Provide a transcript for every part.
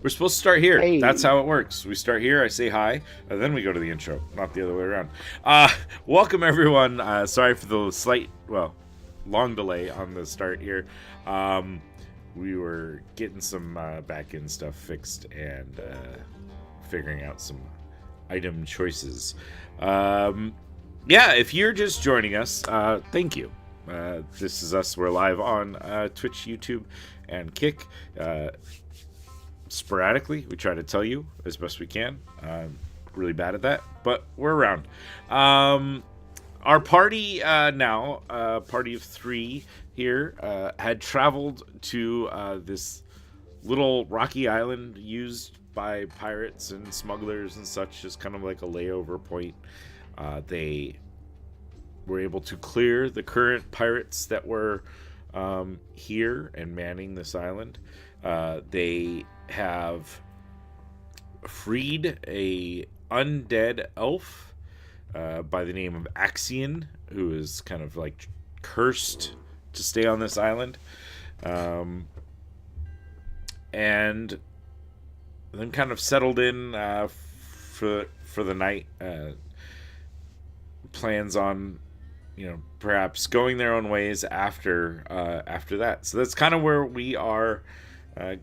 We're supposed to start here. That's Hey, how it works. We start here, I say hi, and then we go to the intro, not the other way around. Welcome, everyone. Sorry for the long delay on the start here. We were getting some back end stuff fixed and figuring out some item choices. If you're just joining us, thank you. This is us. We're live on Twitch, YouTube, and Kick. Sporadically, we try to tell you as best we can. Really bad at that, but we're around. Our party now, party of three here, had traveled to this little rocky island used by pirates and smugglers and such as kind of like a layover point. They were able to clear the current pirates that were here and manning this island. They have freed a undead elf by the name of Axion, who is kind of like cursed to stay on this island, and then kind of settled in for the night. Plans on perhaps going their own ways after that. So that's kind of where we are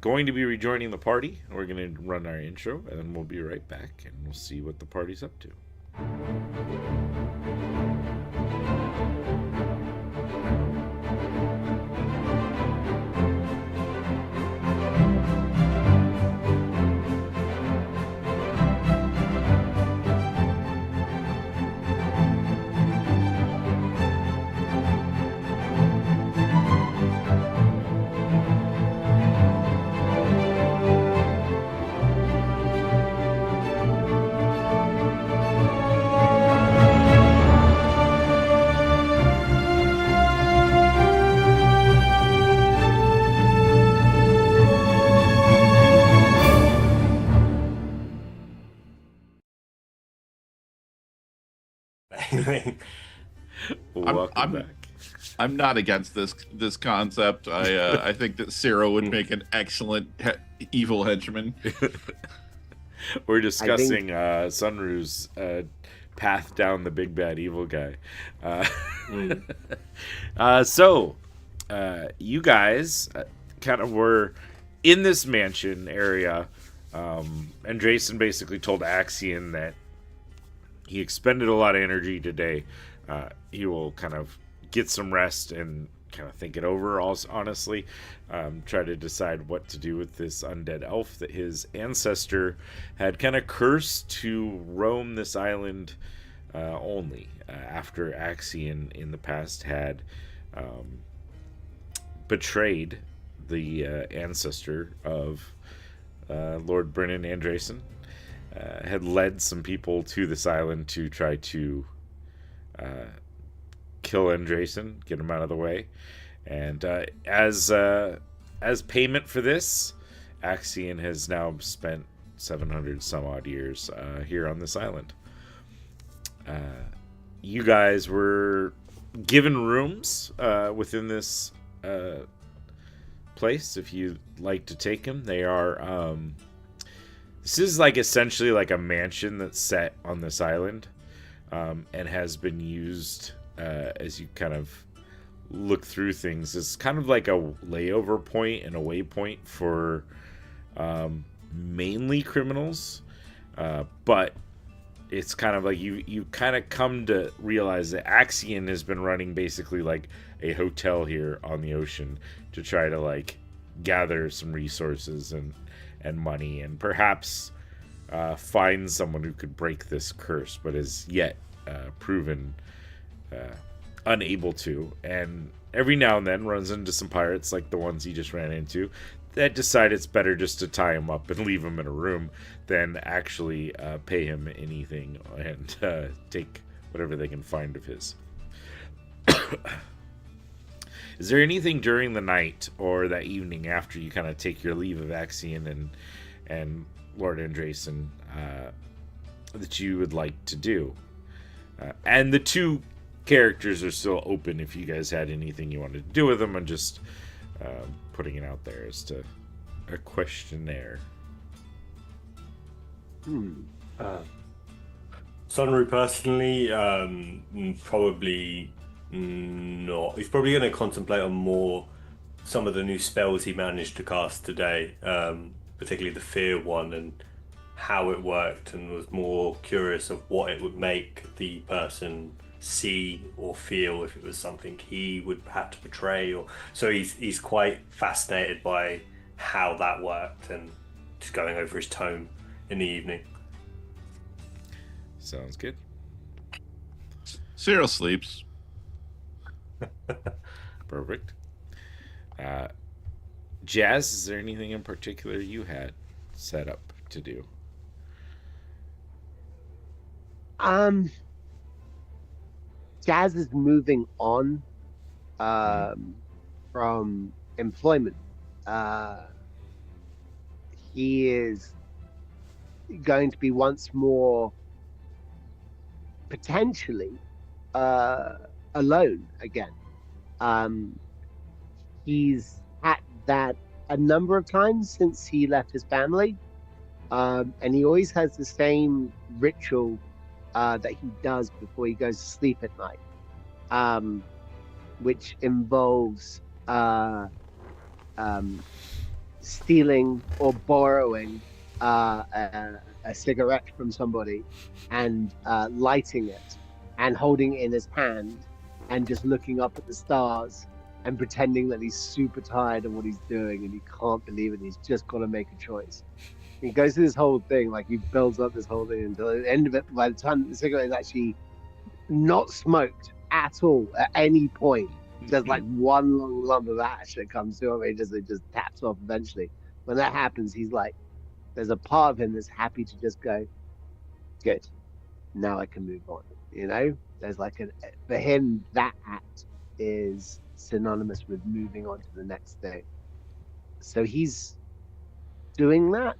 going to be rejoining the party. We're going to run our intro, and then we'll be right back, and we'll see what the party's up to. I'm Welcome I'm back. I'm not against this concept. I think that Ciro would make an excellent evil henchman. We're I think discussing Sunru's path down the big bad evil guy. Uh, mm, you guys kind of were in this mansion area. Andreason basically told Axion that he expended a lot of energy today. He will kind of get some rest and kind of think it over, honestly. Try to decide what to do with this undead elf that his ancestor had kind of cursed to roam this island only after Axion in the past had betrayed the ancestor of Lord Brennan Andreason. Had led some people to this island to try to kill Andreason, get him out of the way, and as payment for this, Axion has now spent 700 some odd years here on this island. You guys were given rooms within this place if you'd like to take them. They are this is like essentially like a mansion that's set on this island, and has been used as you kind of look through things. It's kind of like a layover point and a waypoint for mainly criminals, but it's kind of like you kind of come to realize that Axion has been running basically like a hotel here on the ocean to try to like gather some resources and money and perhaps find someone who could break this curse, but is yet proven unable to. And every now and then runs into some pirates like the ones he just ran into that decide it's better just to tie him up and leave him in a room than actually pay him anything and take whatever they can find of his. Is there anything during the night or that evening after you kind of take your leave of Axion and Lord Andreason that you would like to do? And the two characters are still open if you guys had anything you wanted to do with them. I'm just putting it out there as to a questionnaire. Hmm. Uh, Sunru personally, probably not. He's probably going to contemplate on more some of the new spells he managed to cast today, particularly the fear one and how it worked, and was more curious of what it would make the person see or feel if it was something he would have to portray. Or so he's quite fascinated by how that worked, and just going over his tome in the evening. Sounds good. Cyril sleeps. Perfect. Uh, Jazz, is there anything in particular you had set up to do? Um, Jazz is moving on Mhm. from employment. Uh, he is going to be once more potentially uh, alone again. Um, he's had that a number of times since he left his family, and he always has the same ritual that he does before he goes to sleep at night, um, which involves um, stealing or borrowing a cigarette from somebody and lighting it and holding it in his hand and just looking up at the stars and pretending that he's super tired of what he's doing and he can't believe it. He's just got to make a choice. He goes through this whole thing, like he builds up this whole thing until at the end of it, by the time the cigarette is actually not smoked at all at any point, there's like one long lump of ash that comes to him. It just taps off eventually. When that happens, he's like, there's a part of him that's happy to just go, good, now I can move on. You know, there's like for him, that act is synonymous with moving on to the next thing. So he's doing that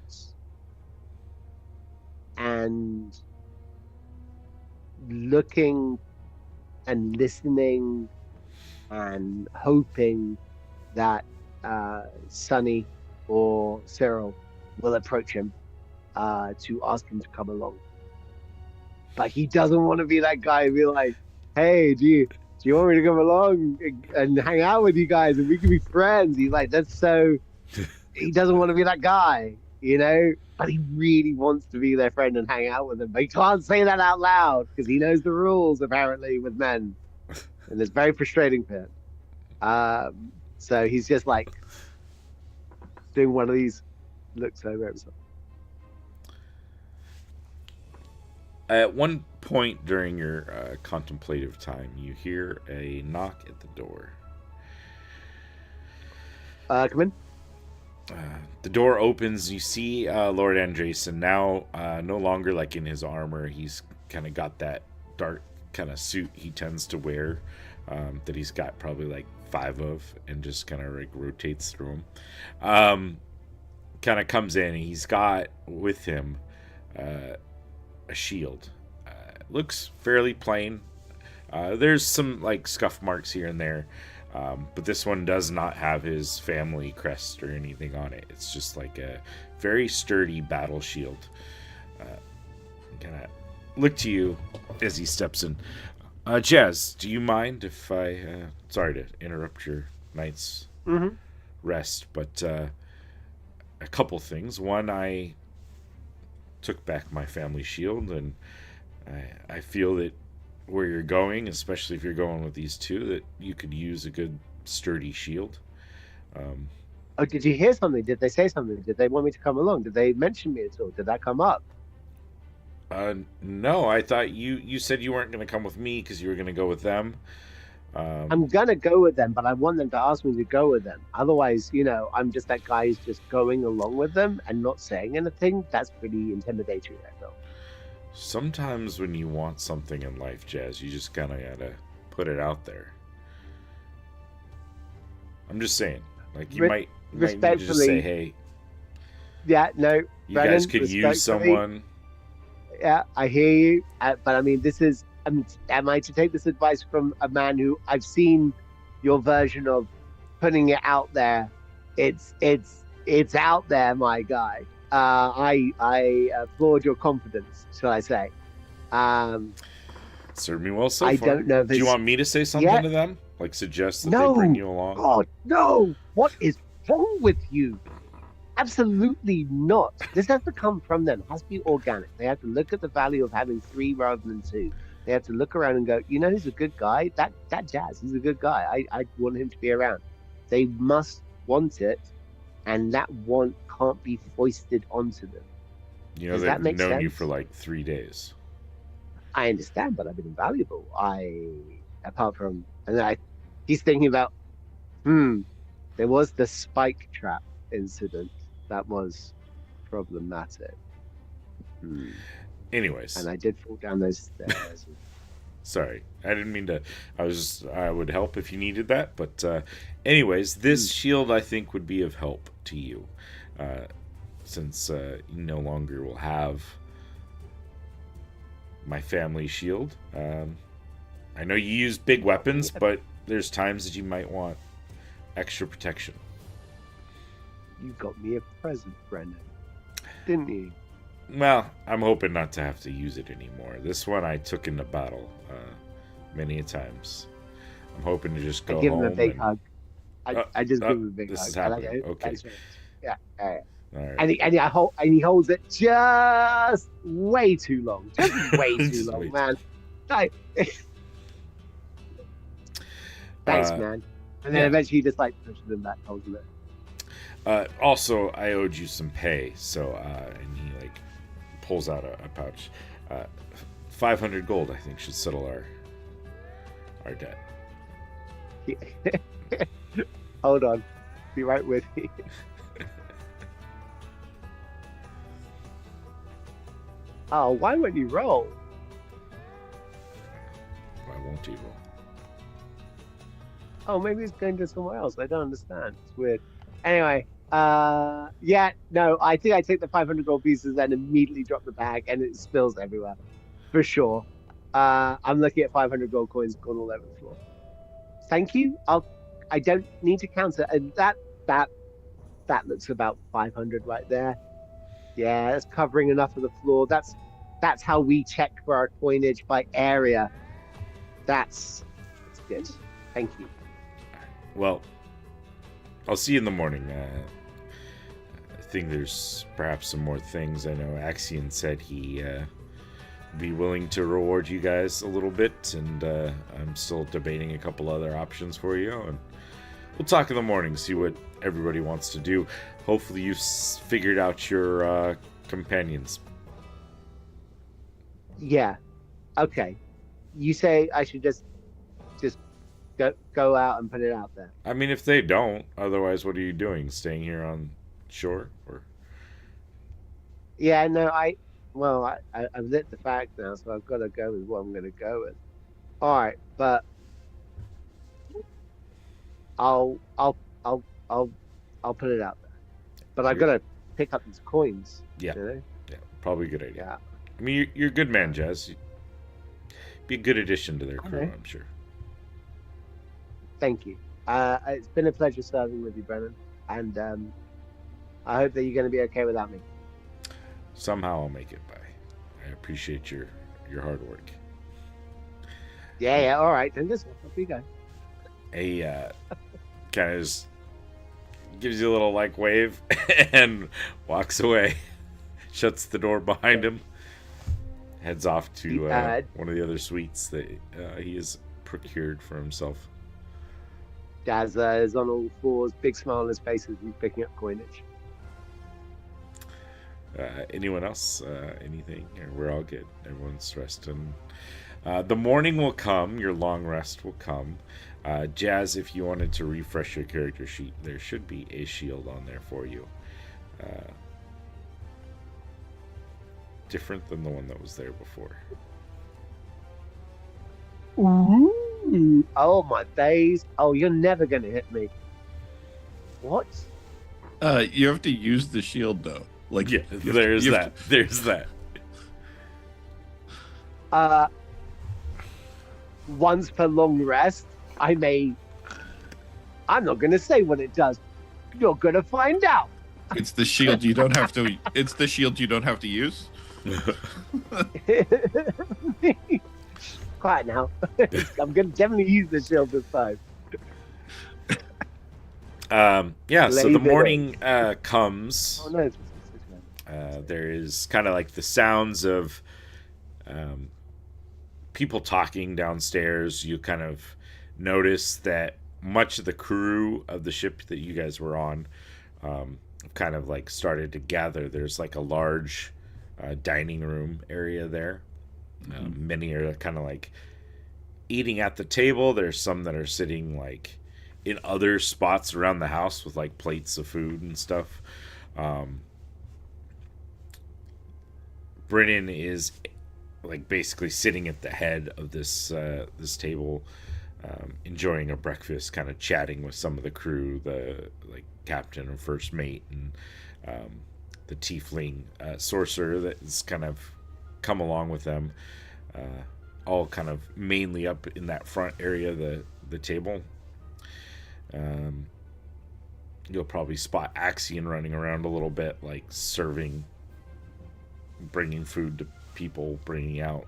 and looking and listening and hoping that Sonny or Cyril will approach him to ask him to come along. But he doesn't want to be that guy and be like, "Hey, do you want me to come along and hang out with you guys and we can be friends?" He's like, "That's so." He doesn't want to be that guy, you know. But he really wants to be their friend and hang out with them. But he can't say that out loud because he knows the rules apparently with men, and it's very frustrating for him. So he's just like doing one of these looks over himself. At one point during your contemplative time, you hear a knock at the door. Come in. The door opens. You see Lord Andreason now, no longer like in his armor. He's kind of got that dark kind of suit he tends to wear, that he's got probably like 5 of, and just kind of like rotates through them. Kind of comes in. And he's got with him a shield. Looks fairly plain. There's some like scuff marks here and there. But this one does not have his family crest or anything on it. It's just like a very sturdy battle shield. Kind of look to you as he steps in. Jazz, do you mind if I... sorry to interrupt your night's rest, but a couple things. One, I took back my family shield, and I feel that where you're going, especially if you're going with these two, that you could use a good sturdy shield. Oh, did you hear something? Did they say something? Did they want me to come along? Did they mention me at all? Did that come up? No, I thought you said you weren't going to come with me because you were going to go with them. I'm gonna go with them, but I want them to ask me to go with them. Otherwise, you know, I'm just that guy who's just going along with them and not saying anything. That's pretty intimidatory, I feel. Sometimes when you want something in life, Jazz, you just kind of gotta put it out there. I'm just saying, like you might need to just say, "Hey, yeah, no, you Brennan, guys could use someone." Yeah, I hear you, but I mean, this is. Am I to take this advice from a man who I've seen your version of putting it out there? It's out there, my guy. I applaud your confidence, shall I say? Served me well so I far. don't know if Do you it's- want me to say something Yeah. to them? Like suggest that No. they bring you along? God, no! What is wrong with you? Absolutely not. This has to come from them. It has to be organic. They have to look at the value of having 3 rather than 2. They have to look around and go, you know, he's a good guy. That Jazz, he's a good guy. I want him to be around. They must want it, and that want can't be foisted onto them. You know, Does they've that make known you sense? for like 3 days. I understand, but I've been invaluable. Apart from, he's thinking about, there was the spike trap incident that was problematic. Anyways, And I did fall down those stairs. sorry, I didn't mean to. I would help if you needed that, but anyways, this shield I think would be of help to you, since you no longer will have my family shield. I know you use big weapons, but there's times that you might want extra protection. You got me a present, Brennan. Didn't you? Well, I'm hoping not to have to use it anymore. This one I took into battle many a times. I'm hoping to just go I give home. him a big and... hug. I just give him a big this hug. is I like happening. it. Okay. That's right. Yeah. All right. All right. And he holds it just way too long. Just way too Just long, way man. Like, thanks, Uh, man. And then yeah. eventually he just like pushes him back, holding it. Also, I owed you some pay, so and he like pulls out a pouch. 500 gold, I think, should settle our debt. Hold on. Be right with you. Oh, why won't you roll? Why won't he roll? Oh, maybe it's going to somewhere else. I don't understand. It's weird. Anyway, yeah, no, I think I take the 500 gold pieces and immediately drop the bag, and it spills everywhere, for sure. I'm looking at 500 gold coins gone all over the floor. Thank you. I don't need to count it, and that looks about 500 right there. Yeah, it's covering enough of the floor. That's how we check for our coinage by area. That's good. Thank you. Well, I'll see you in the morning. I think there's perhaps some more things. I know Axion said he be willing to reward you guys a little bit, and I'm still debating a couple other options for you. And we'll talk in the morning, see what everybody wants to do. Hopefully you've figured out your companions. Yeah. Okay. You say I should just go out and put it out there. I mean, if they don't, otherwise, what are you doing? Staying here on shore, or? Yeah. No. I've lit the fact now, so I've got to go with what I'm going to go with. All right, but I'll put it out there. But I've got to pick up these coins. Yeah. You know? Yeah, probably a good idea. Yeah. I mean, you're a good man, Jazz. You'd be a good addition to their crew, Okay. I'm sure. Thank you. It's been a pleasure serving with you, Brennan, and I hope that you're going to be okay without me. Somehow I'll make it by. I appreciate your hard work. Yeah. All right. Then just off you go. He kind of just gives you a little like wave and walks away. Shuts the door behind him. Heads off to one of the other suites that he has procured for himself. Daz is on all fours, big smile on his face as he's picking up coinage. Anyone else? Anything? We're all good. Everyone's resting. The morning will come. Your long rest will come. Jazz, if you wanted to refresh your character sheet, there should be a shield on there for you. Different than the one that was there before. Ooh. Oh, my days. Oh, you're never going to hit me. What? You have to use the shield though. Like Yeah, there's that. There's that. Once per long rest, I'm not going to say what it does. You're going to find out. It's the shield you don't have to. It's the shield you don't have to use. Quiet now. I'm gonna definitely use the shield this time. Yeah, so the Laser morning comes. Oh no! There is kind of like the sounds of people talking downstairs. You kind of notice that much of the crew of the ship that you guys were on kind of like started to gather. There's like a large dining room area there. Many are kind of like eating at the table. There's some that are sitting like in other spots around the house with like plates of food and stuff. Brennan is like basically sitting at the head of this table, enjoying a breakfast, kind of chatting with some of the crew, the like captain and first mate, and the tiefling sorcerer that's kind of come along with them, all kind of mainly up in that front area of the table. You'll probably spot Axion running around a little bit, like serving, bringing food to people, bringing out,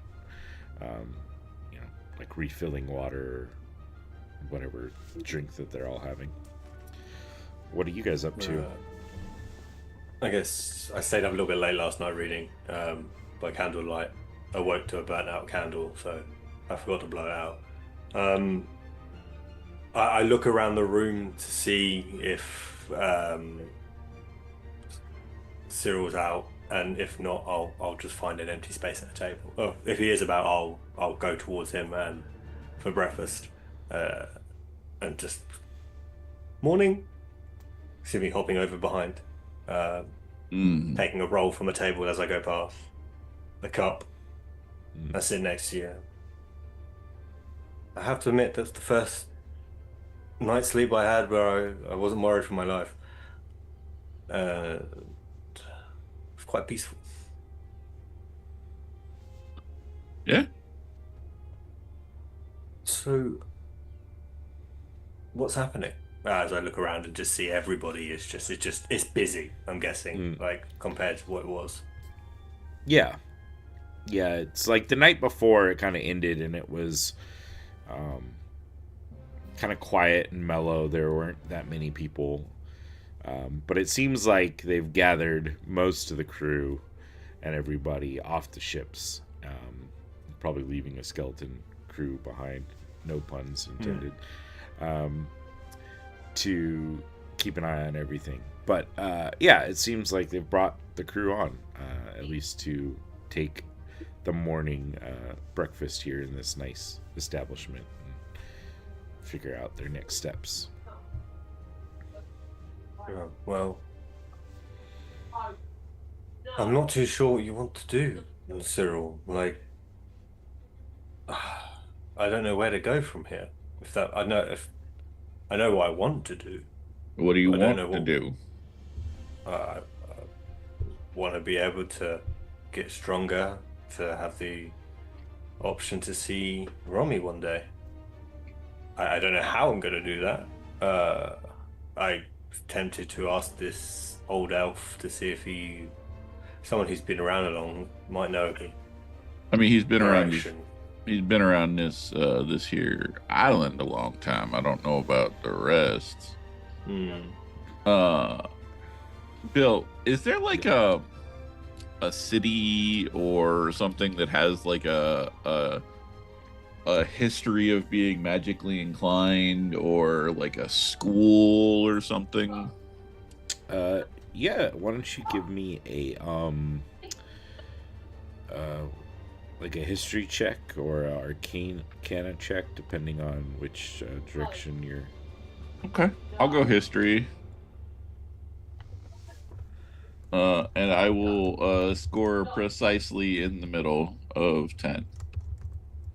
like refilling water, whatever drink that they're all having. What are you guys up to? I guess I stayed up a little bit late last night reading by candlelight. I woke to a burnt out candle, so I forgot to blow it out. I look around the room to see if Cyril's out, and if not, I'll just find an empty space at the table. Oh, if he is about, I'll go towards him and for breakfast, and just morning. See me hopping over behind, taking a roll from a table as I go past. The cup. I sit next to you. I have to admit that's the first night's sleep I had where I wasn't worried for my life. It's quite peaceful. Yeah. So, what's happening? As I look around and just see everybody it's busy. I'm guessing, like compared to what it was. Yeah, it's like the night before it kind of ended, and it was kind of quiet and mellow. There weren't that many people, but it seems like they've gathered most of the crew and everybody off the ships, probably leaving a skeleton crew behind, no puns intended, to keep an eye on everything. But it seems like they've brought the crew on, at least to take the morning breakfast here in this nice establishment and figure out their next steps. Well, I'm not too sure what you want to do, Cyril. Like, I don't know where to go from here. I know what I want to do. What do you want to do? I want to be able to get stronger, to have the option to see Romy one day. I don't know how I'm going to do that. I was tempted to ask this old elf to see if someone who's been around a long might know him. I mean, he's been around. He's been around this here island a long time. I don't know about the rest. Bill, is there like a city or something that has like a history of being magically inclined, or like a school or something? Yeah. Why don't you give me a like a history check or an arcana check, depending on which direction you're. Okay, I'll go history. And I will score precisely in the middle of 10,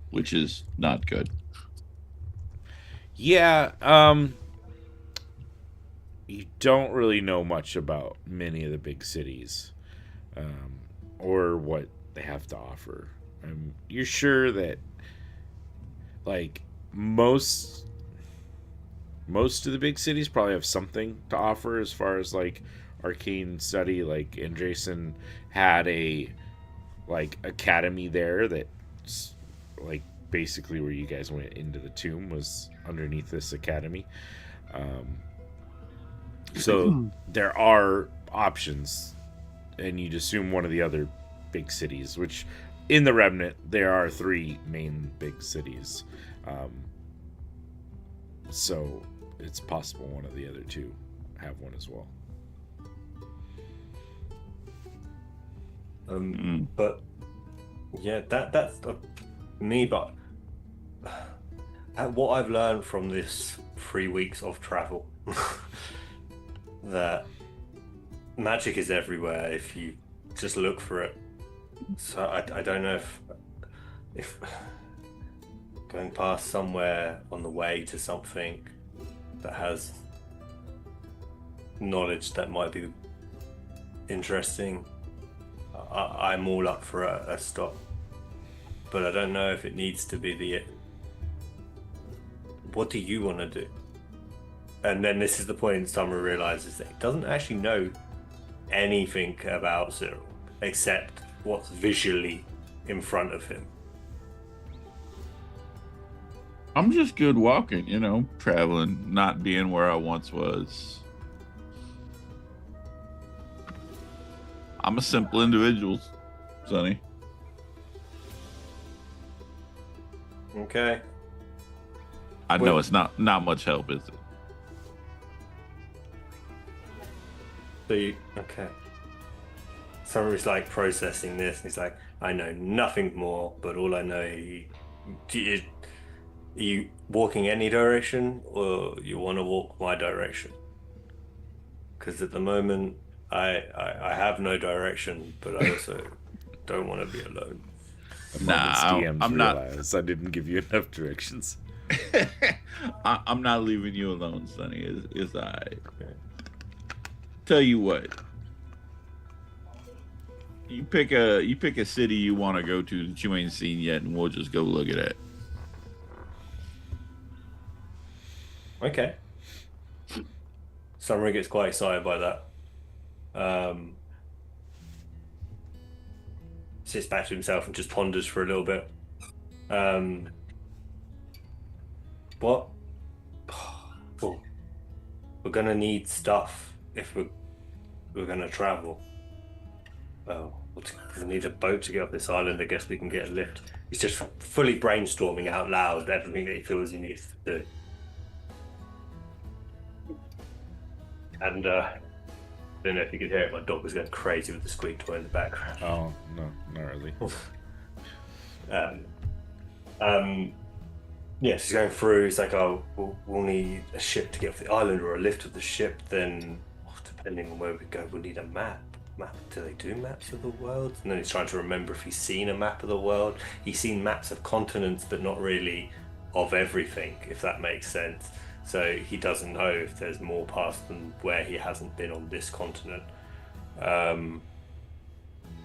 which is not good. Yeah, you don't really know much about many of the big cities, or what they have to offer. You're sure that, like, most of the big cities probably have something to offer as far as like arcane study, like Andreason had a like academy there that's like basically where you guys went into the tomb was underneath this academy. So there are options, and you'd assume one of the other big cities, which in the Remnant there are 3 main big cities. So it's possible one of the other 2 have one as well. But yeah, that's me. But what I've learned from this 3 weeks of travel, that magic is everywhere if you just look for it. So I don't know if going past somewhere on the way to something that has knowledge that might be interesting, I'm all up for a stop. But I don't know if it needs to be what do you want to do? And then this is the point Summer realizes that he doesn't actually know anything about Cyril except what's visually in front of him. I'm just good walking, traveling, not being where I once was. I'm a simple individual, Sonny. Okay. I know it's not much help, is it? Okay. Summer's like processing this, and he's like, I know nothing more, but all I know, are you walking any direction, or you want to walk my direction? Because at the moment, I have no direction, but I also don't want to be alone. I'm not. I didn't give you enough directions. I'm not leaving you alone, Sonny. It's all right. Okay. Tell you what. You pick a city you want to go to that you ain't seen yet, and we'll just go look at it. Okay. Summer gets quite excited by that. Sits back to himself and just ponders for a little bit. What? Well, we're gonna need stuff if we're gonna travel. Well, we'll need a boat to get off this island. I guess we can get a lift. He's just fully brainstorming out loud everything that he feels he needs to do. And I don't know if you could hear it. My dog was going crazy with the squeak toy in the background. Oh no, not really. Yes, he's going through. He's like, "Oh, we'll need a ship to get off the island, or a lift of the ship. Then, depending on where we go, we'll need a map. Do they do maps of the world?" And then he's trying to remember if he's seen a map of the world. He's seen maps of continents, but not really of everything, if that makes sense. So he doesn't know if there's more past than where he hasn't been on this continent. And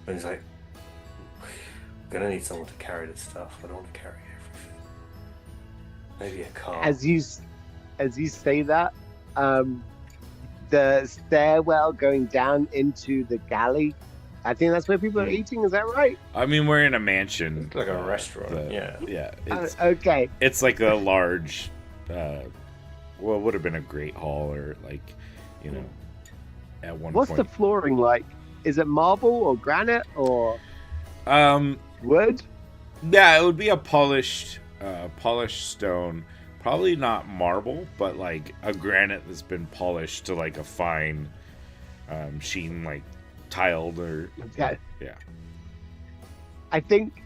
he's like, "I'm gonna need someone to carry this stuff. I don't want to carry everything. Maybe a car." As you say that, the stairwell going down into the galley, I think that's where people are eating. Is that right? I mean, we're in a mansion. It's like a restaurant. Yeah. Okay. It's like a large. Well, it would have been a great hall, or like, at one What's point. the flooring like? Is it marble or granite or wood? Yeah, it would be a polished stone. Probably not marble, but like a granite that's been polished to like a fine sheen, like tiled or. Okay. Yeah. I think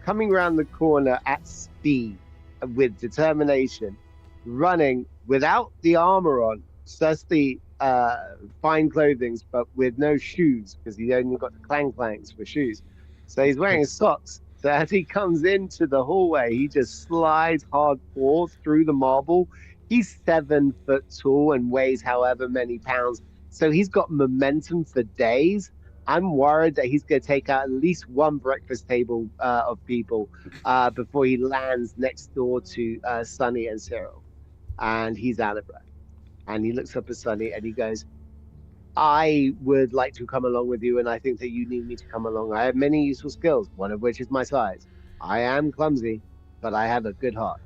coming around the corner at speed with determination, running without the armor on, just the fine clothing, but with no shoes because he's only got the clangs for shoes. So he's wearing his socks. So as he comes into the hallway, he just slides hardcore through the marble. He's 7 foot tall and weighs however many pounds. So he's got momentum for days. I'm worried that he's going to take out at least one breakfast table of people before he lands next door to Sunny and Cyril. And he's out of breath. And he looks up at Sunny and he goes, I would like to come along with you, and I think that you need me to come along. I have many useful skills, one of which is my size. I am clumsy, but I have a good heart.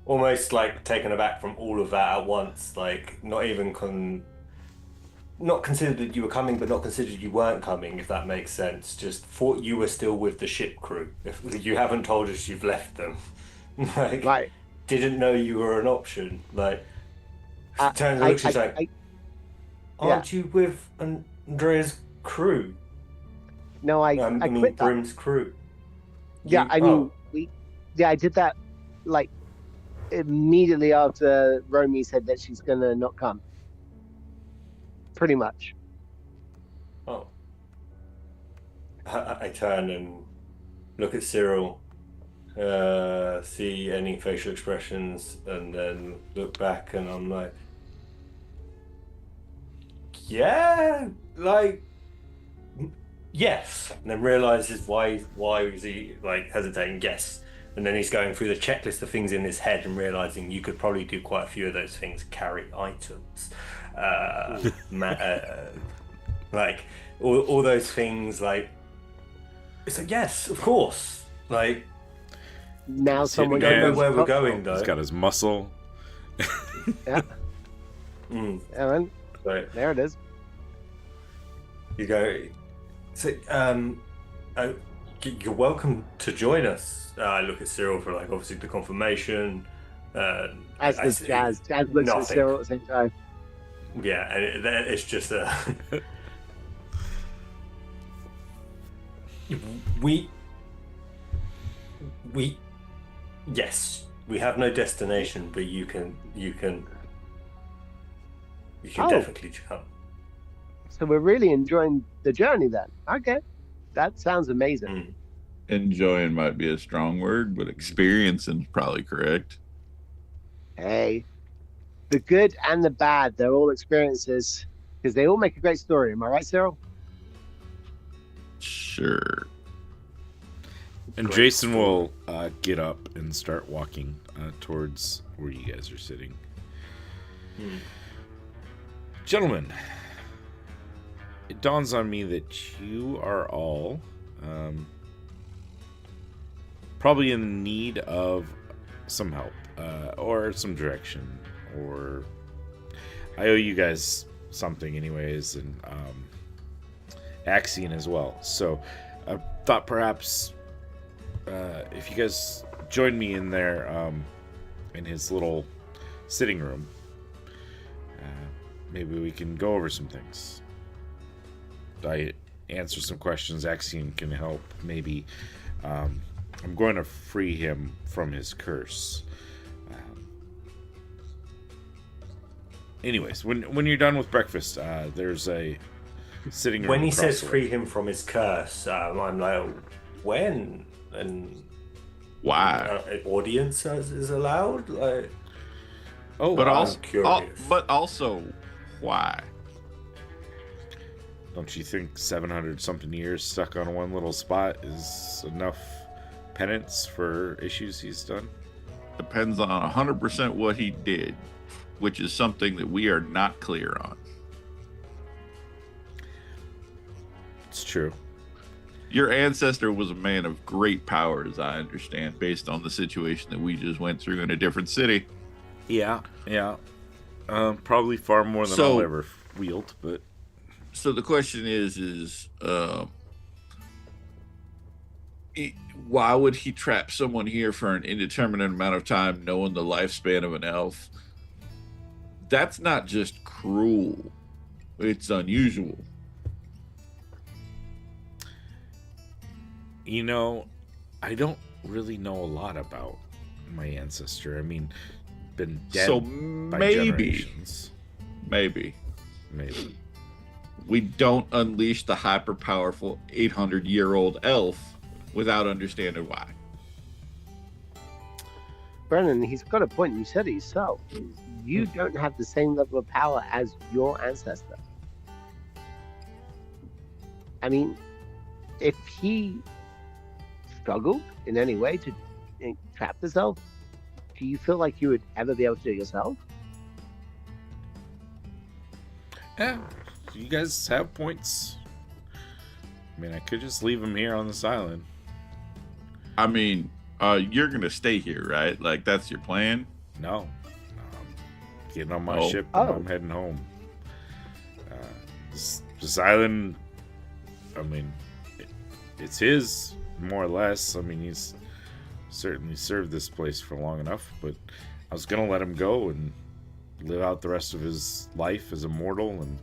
Almost like taken aback from all of that at once, like not considered that you were coming, but not considered you weren't coming, if that makes sense. Just thought you were still with the ship crew. If you haven't told us you've left them, like Right. didn't know you were an option. Like I, turns I, out she's I, like, I yeah. aren't you with Andrea's crew? No, I I mean quit that. Brim's crew. Yeah, You- I mean, oh, I did that like immediately after Romy said that she's gonna not come. Pretty much. oh. I turn and look at Cyril, see any facial expressions, and then look back, and I'm like, yeah, like, yes. And then realizes why is he like hesitating? Yes. And then he's going through the checklist of things in his head and realizing you could probably do quite a few of those things. Carry items, like all those things. Like it's like yes, of course. Like Now He's someone hitting don't know hands. where we're going though. He's got his muscle. Yeah, Mm, Aaron, so there it is. you go. So uh, you're welcome to join us. I look at Cyril for like obviously the confirmation. As I does see Jazz. Jazz looks at nothing. Cyril at the same time. Yeah, and it's just we yes, we have no destination, but you can Oh. definitely come. So we're really enjoying the journey then. Okay. That sounds amazing. Mm. Enjoying might be a strong word, but experiencing is probably correct. Hey, the good and the bad, they're all experiences because they all make a great story. Am I right, Cyril? Sure. And Great Jason story. will get up and start walking towards where you guys are sitting. Mm. Gentlemen, it dawns on me that you are all probably in need of some help or some direction, or I owe you guys something anyways, and Axion as well. So I thought perhaps if you guys join me in there in his little sitting room, maybe we can go over some things. I answer some questions. Axion can help. Maybe I'm going to free him from his curse. Anyways, when you're done with breakfast, there's a sitting room. When he across says the way. free him from his curse, I'm like, when? And Why? audience is allowed? Like, Oh, But I'm also, curious. but also, why? don't you think 700 something years stuck on one little spot is enough penance for issues he's done? Depends on 100% what he did, which is something that we are not clear on. It's true. Your ancestor was a man of great power, as I understand, based on the situation that we just went through in a different city. Yeah. Probably far more than So- I'll ever wield, but So the question is why would he trap someone here for an indeterminate amount of time, knowing the lifespan of an elf? That's not just cruel; it's unusual. you know, I don't really know a lot about my ancestor. I mean, been dead So by maybe, generations. maybe we don't unleash the hyper powerful 800-year-old elf without understanding why. Brennan, he's got a point. You said it yourself. You don't have the same level of power as your ancestor. I mean, if he struggled in any way to trap himself, do you feel like you would ever be able to do it yourself? Yeah, you guys have points. I mean, I could just leave him here on this island. I mean, you're gonna stay here, right? Like that's your plan. No. Getting on my Oh. ship and Oh. I'm heading home. This island, I mean, it's his, more or less. I mean, he's certainly served this place for long enough, but I was going to let him go and live out the rest of his life as a mortal. And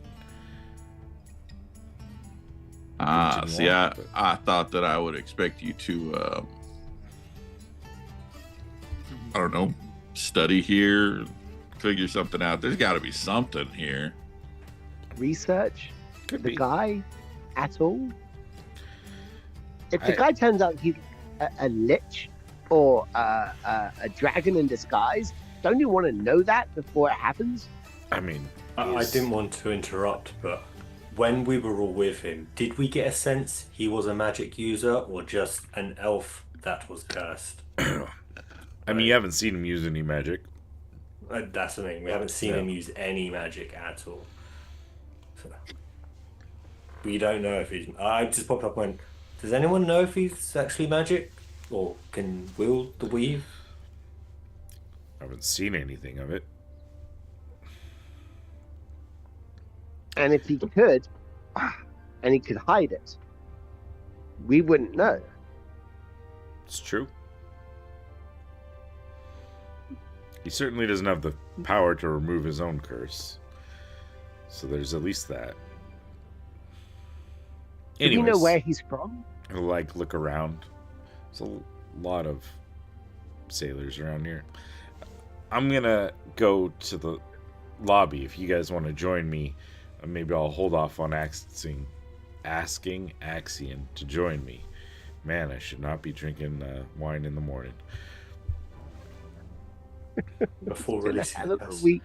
continue See, on, but- I thought that I would expect you to, I don't know, study here, figure something out. There's got to be something here. Research Could the be. guy at all? If the I- guy turns out he's a lich or a dragon in disguise, don't you want to know that before it happens? I mean, I he's- didn't want to interrupt, but when we were all with him, did we get a sense he was a magic user or just an elf that was cursed? I mean, you haven't seen him use any magic. That's the thing. We haven't seen Yeah. him use any magic at all. So, we don't know if he's. I just popped up and went, does anyone know if he's actually magic? Or can wield the weave? I haven't seen anything of it. And if he could, and he could hide it, we wouldn't know. It's true. He certainly doesn't have the power to remove his own curse. So there's at least that. Do we know where he's from? I'll, like, look around. There's a lot of sailors around here. I'm gonna go to the lobby if you guys want to join me. Maybe I'll hold off on asking Axion to join me. Man, I should not be drinking wine in the morning. Before Been a releasing hell of a us. week.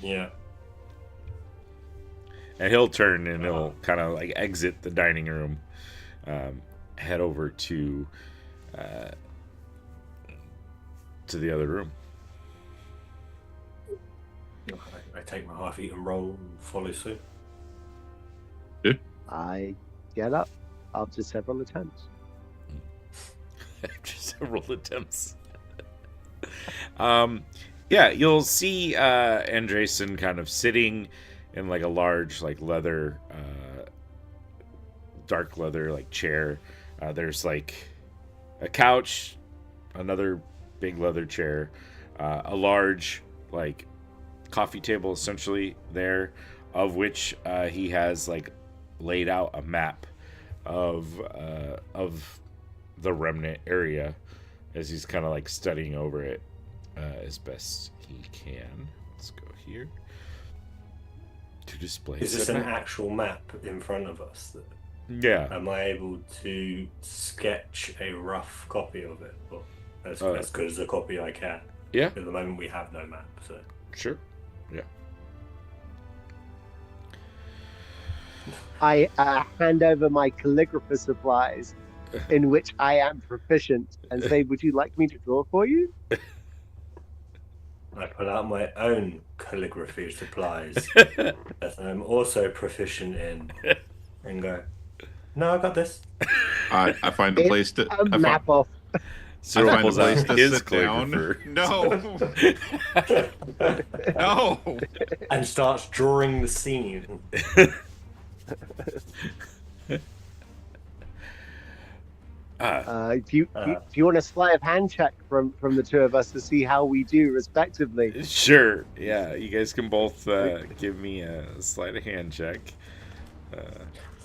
Yeah. And he'll turn and he'll kind of like exit the dining room, head over to the other room. I take my half-eaten roll and follow suit. I get up after several attempts. After several attempts. Yeah, you'll see Andreason kind of sitting in like a large like leather dark leather like chair. There's like a couch, another big leather chair, a large like coffee table essentially there, of which he has like laid out a map of the remnant area as he's kind of like studying over it as best he can. Let's go here to display. Is this said an map. actual map in front of us? Yeah. Am I able to sketch a rough copy of it? Well, as good as a copy I can. Yeah. At the moment, we have no map, so. Sure. Yeah. I hand over my calligrapher supplies, in which I am proficient, and say, "Would you like me to draw for you?" I pull out my own calligraphy supplies that I'm also proficient in, and go, "No, I got this." I find a place to. A map off. Cyril find a pulls out place to his sit down. calligrapher. No, no. And starts drawing the scene. Do you want a sleight of hand check from the two of us to see how we do respectively? Sure. Yeah, you guys can both give me a sleight of hand check.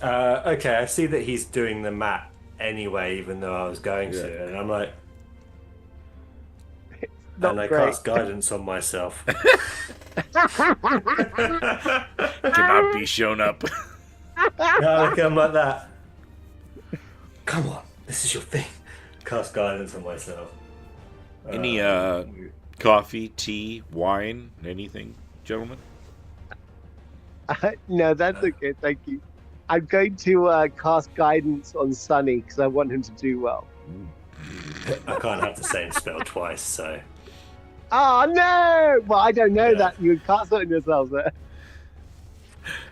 Okay, I see that he's doing the map anyway, even though I was going Yeah. to, and I'm like, Not and I great. cast guidance on myself. Cannot be shown up. No, I'm like that. Come on, this is your thing. Cast guidance on myself. Any coffee, tea, wine, anything, gentlemen? No, that's okay. Thank you. I'm going to cast guidance on Sunny because I want him to do well. I can't have the same spell twice, so Oh no! Well, I don't know Yeah. that you cast it on yourselves there.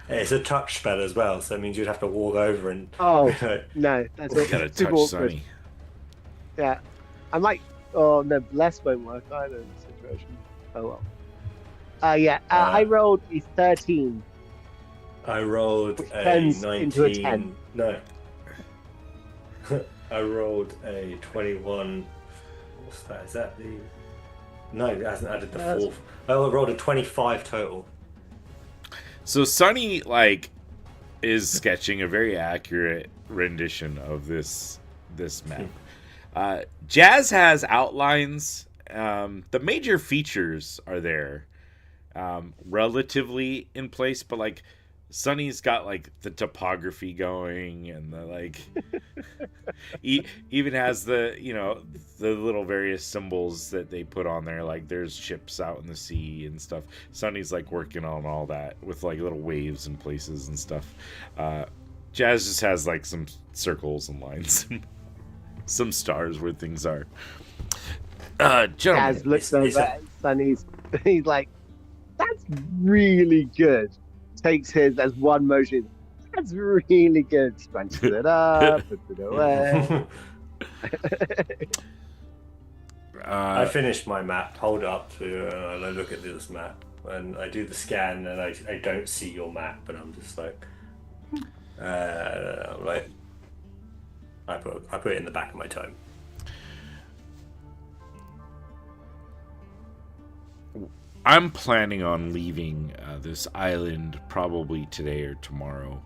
It's a touch spell as well, so it means you'd have to walk over and. Oh You know, no, that's all Gotta super touch awkward. Sunny. Yeah, I'm like, oh no, bless won't work either in this situation. Oh well. Yeah. I rolled a 13. I rolled Which a turns 19. into a 10. No. I rolled a 21. What's that? Is that the. No, it hasn't added the That's- fourth. Oh, I rolled a 25 total. So Sunny is sketching a very accurate rendition of this map. Jazz has outlines. The major features are there, relatively in place, but like Sunny's got like the topography going, and the like. Even has the the little various symbols that they put on there, like there's ships out in the sea and stuff. Sunny's like working on all that with like little waves and places and stuff. Jazz just has like some circles and lines and some stars where things are. Gentlemen, Jazz looks it's over a- at Sunny. He's like, "That's really good." Takes his as one motion. That's really good. Scrunches it up, puts it away. I finished my map, hold it up to, and I look at this map, and I do the scan, and I don't see your map, but I'm just like, right. I put it in the back of my tome. I'm planning on leaving this island probably today or tomorrow,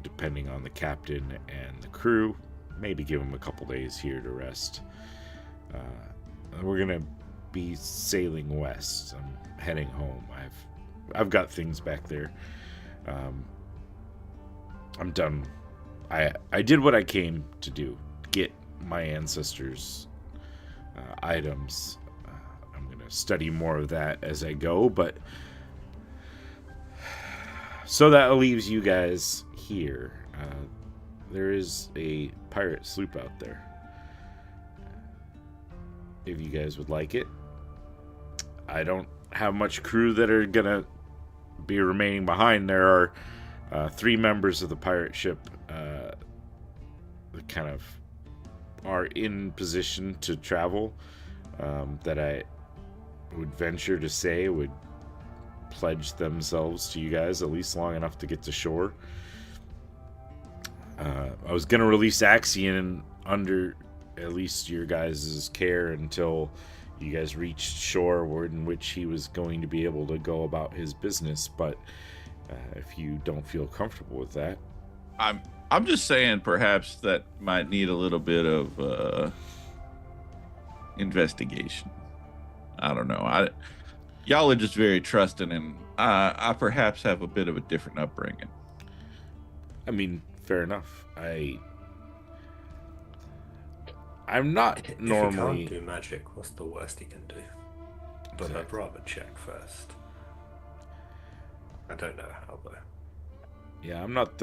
depending on the captain and the crew. Maybe give them a couple days here to rest. We're gonna be sailing west. I'm heading home. I've got things back there. I'm done. I did what I came to do. Get my ancestors' items. I'm gonna study more of that as I go, but so that leaves you guys here. There is a pirate sloop out there. If you guys would like it. I don't have much crew that are gonna be remaining behind. There are 3 members of the pirate ship that kind of are in position to travel, that I would venture to say would pledge themselves to you guys at least long enough to get to shore. I was going to release Axion under at least your guys' care until you guys reached shore, in which he was going to be able to go about his business, but if you don't feel comfortable with that. I'm just saying perhaps that might need a little bit of investigation. I don't know. Y'all are just very trusting, and I perhaps have a bit of a different upbringing. I mean, fair enough. I'm not If normally. he can't do magic, what's the worst he can do? But I'd rather check first. I don't know how though. Yeah, I'm not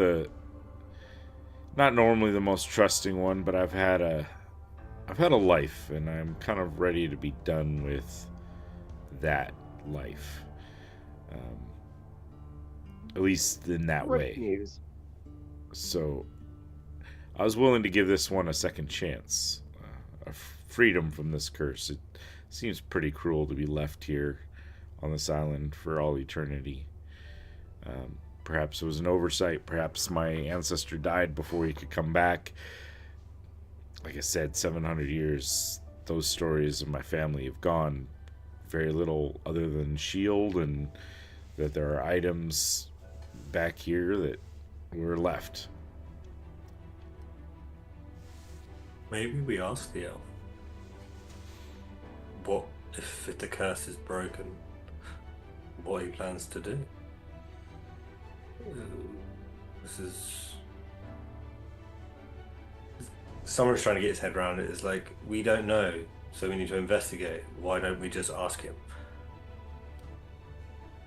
normally the most trusting one, but I've had a life, and I'm kind of ready to be done with that life. At least in that Great way. news. So I was willing to give this one a second chance. A freedom from this curse. It seems pretty cruel to be left here on this island for all eternity. Perhaps it was an oversight. Perhaps my ancestor died before he could come back. Like I said, 700 years, those stories of my family have gone. Very little other than shield, and that there are items back here that were left. Maybe we ask the elf. What if the curse is broken? What he plans to do? This is. Someone's trying to get his head around it. It's like, we don't know, so we need to investigate. Why don't we just ask him?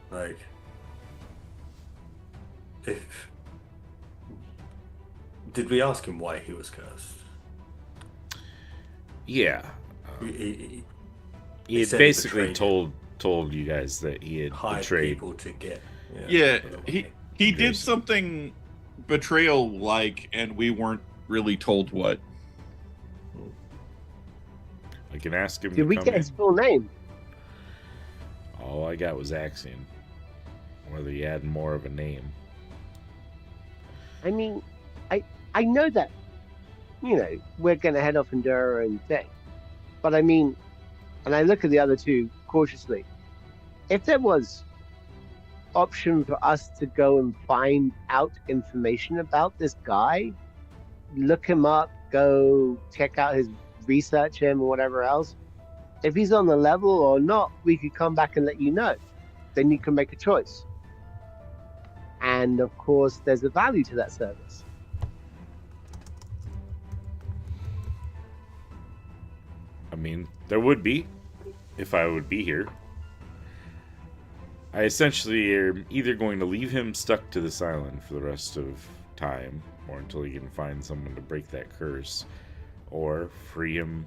Like, if. Did we ask him why he was cursed? Yeah. He had said he basically betrayed told you guys that he had hired betrayed. people to get. Yeah, he he did Andreason. something betrayal like, and we weren't really told what. I can ask him Did to we come get in. his full name? All I got was Axion. Whether he had more of a name. I mean, I know that, we're going to head off and do our own thing. But I mean, and I look at the other two cautiously. If there was option for us to go and find out information about this guy, look him up, go check out his research him or whatever else. If he's on the level or not, we could come back and let you know. Then you can make a choice. And of course, there's a value to that service. I mean, there would be, if I would be here. I essentially am either going to leave him stuck to this island for the rest of time, or until he can find someone to break that curse, or free him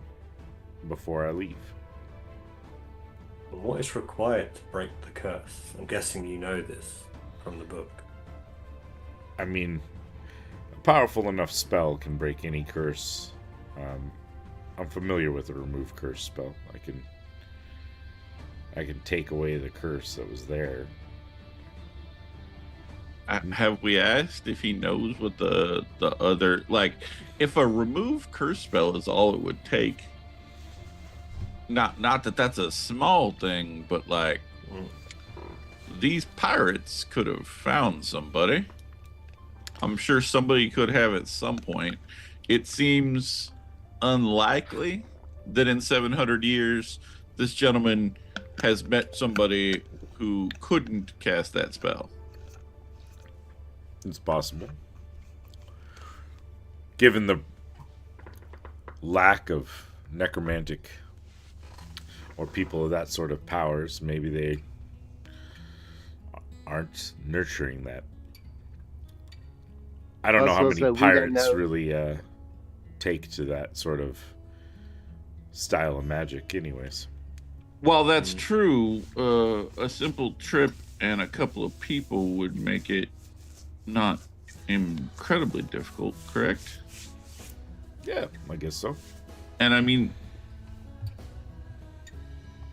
before I leave. What is required to break the curse? I'm guessing you know this from the book. I mean, a powerful enough spell can break any curse. I'm familiar with the remove curse spell. I can take away the curse that was there. Have we asked if he knows what the other, like, if a remove curse spell is all it would take? Not that that's a small thing, but like, these pirates could have found somebody. I'm sure somebody could have at some point. It seems unlikely that in 700 years this gentleman has met somebody who couldn't cast that spell. It's possible. Given the lack of necromantic or people of that sort of powers, maybe they aren't nurturing that. I don't know how Also, many we don't pirates know. really take to that sort of style of magic anyways. While that's true, a simple trip and a couple of people would make it not incredibly difficult, correct? Yeah, I guess so. And I mean,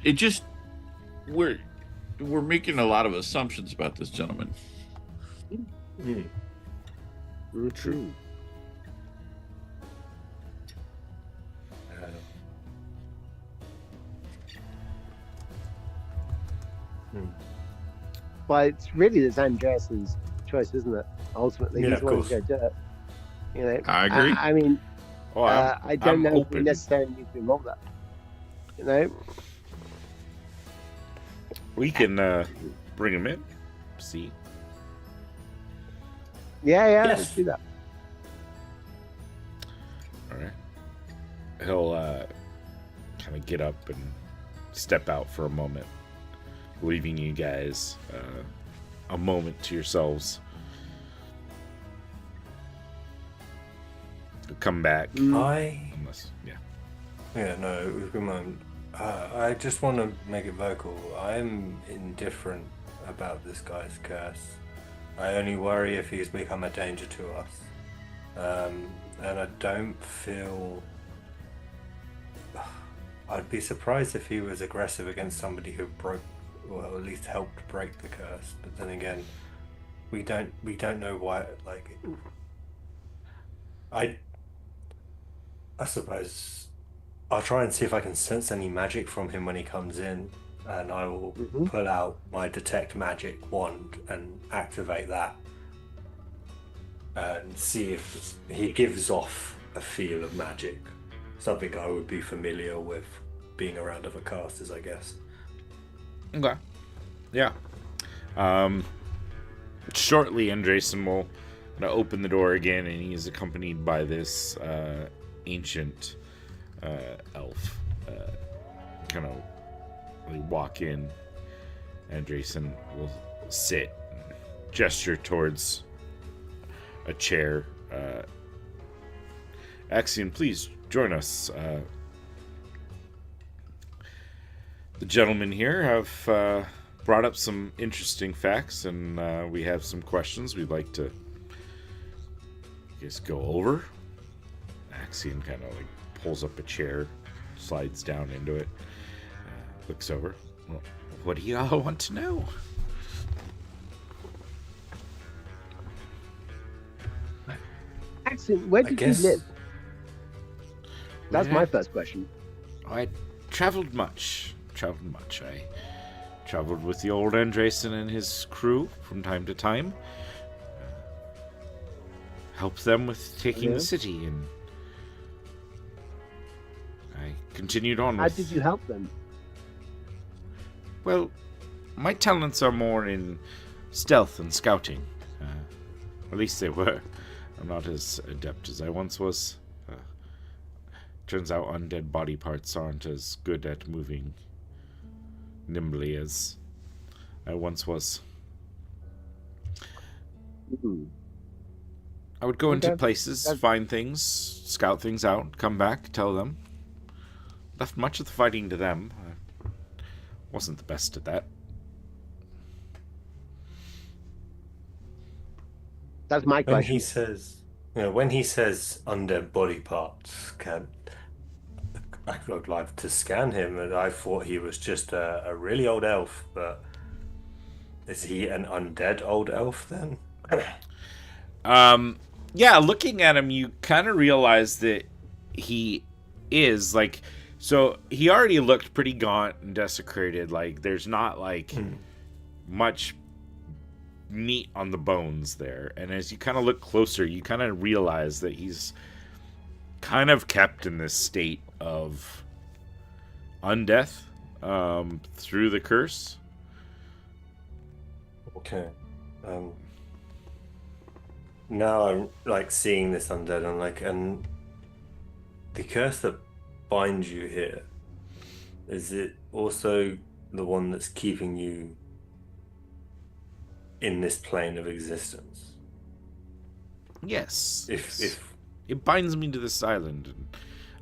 it just, we're making a lot of assumptions about this gentleman. True. But it's really the Andreason's choice, isn't it? Ultimately, Yeah, he's of the one who's course. going to do it. You know, I agree. I mean, Oh, I don't I'm know if we open. necessarily need to involve that. You know, We can bring him in. See. yeah, Yes. let's do that. All right. He'll kind of get up and step out for a moment, leaving you guys a moment to yourselves. He'll come back. Unless, yeah. Yeah, no, it was a good moment. I just want to make it vocal. I'm indifferent about this guy's curse. I only worry if he's become a danger to us. And I don't feel... I'd be surprised if he was aggressive against somebody who broke, or at least helped break the curse. But then again, we don't know why. Like, I suppose I'll try and see if I can sense any magic from him when he comes in, and I will pull out my detect magic wand and activate that, and see if he gives off a feel of magic, something I would be familiar with being around other casters, I guess. Okay. Yeah. Shortly, Andreason will open the door again, and he's accompanied by this ancient elf. Kind of really walk in. Andreason will sit, and gesture towards a chair. Axion, please join us. the gentlemen here have brought up some interesting facts, and we have some questions we'd like to, I guess, go over. Axion kind of like pulls up a chair, slides down into it, looks over. Well, what do you all want to know? Axon, where did you live? That's my first question. I traveled much. I traveled with the old Andreason and his crew from time to time. Helped them with taking the city, and I continued on. How did you help them? Well, my talents are more in stealth and scouting. At least they were. I'm not as adept as I once was. Turns out undead body parts aren't as good at moving nimbly as I once was. Mm-hmm. I would go into places, find things, scout things out, come back, tell them. Left much of the fighting to them. I wasn't the best at that. That's my question. When he says undead body parts, I would like to scan him, and I thought he was just a really old elf, but is he an undead old elf then? Yeah, looking at him, you kind of realize that he is, like, so he already looked pretty gaunt and desecrated. Like, there's not, like, much meat on the bones there. And as you kind of look closer, you kind of realize that he's kind of kept in this state of undeath through the curse. Okay. Now I'm like seeing this undead, I'm like, and the curse that binds you here, is it also the one that's keeping you in this plane of existence? Yes. If it binds me to this island, and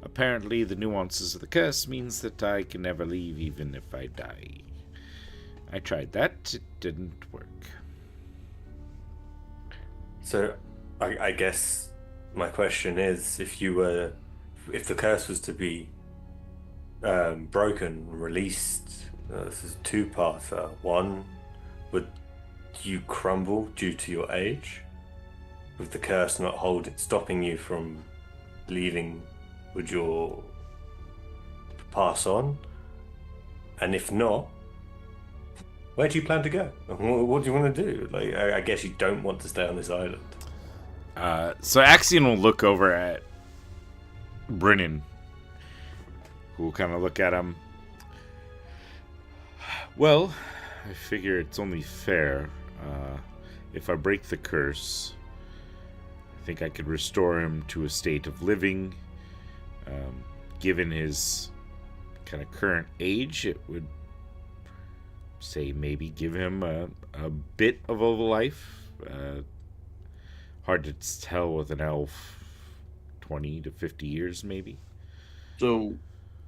apparently the nuances of the curse means that I can never leave even if I die. I tried that, it didn't work. So I guess my question is, if the curse was to be broken, released, this is two-parter. One, would you crumble due to your age? With the curse not stopping you from leaving, would you pass on? And if not, where do you plan to go? What do you want to do? Like, I guess you don't want to stay on this island. So Axion will look over at Brennan, who will kind of look at him. Well, I figure it's only fair. If I break the curse, I think I could restore him to a state of living. Given his kind of current age, it would say maybe give him a bit of a life. Hard to tell with an elf. 20 to 50 years maybe. So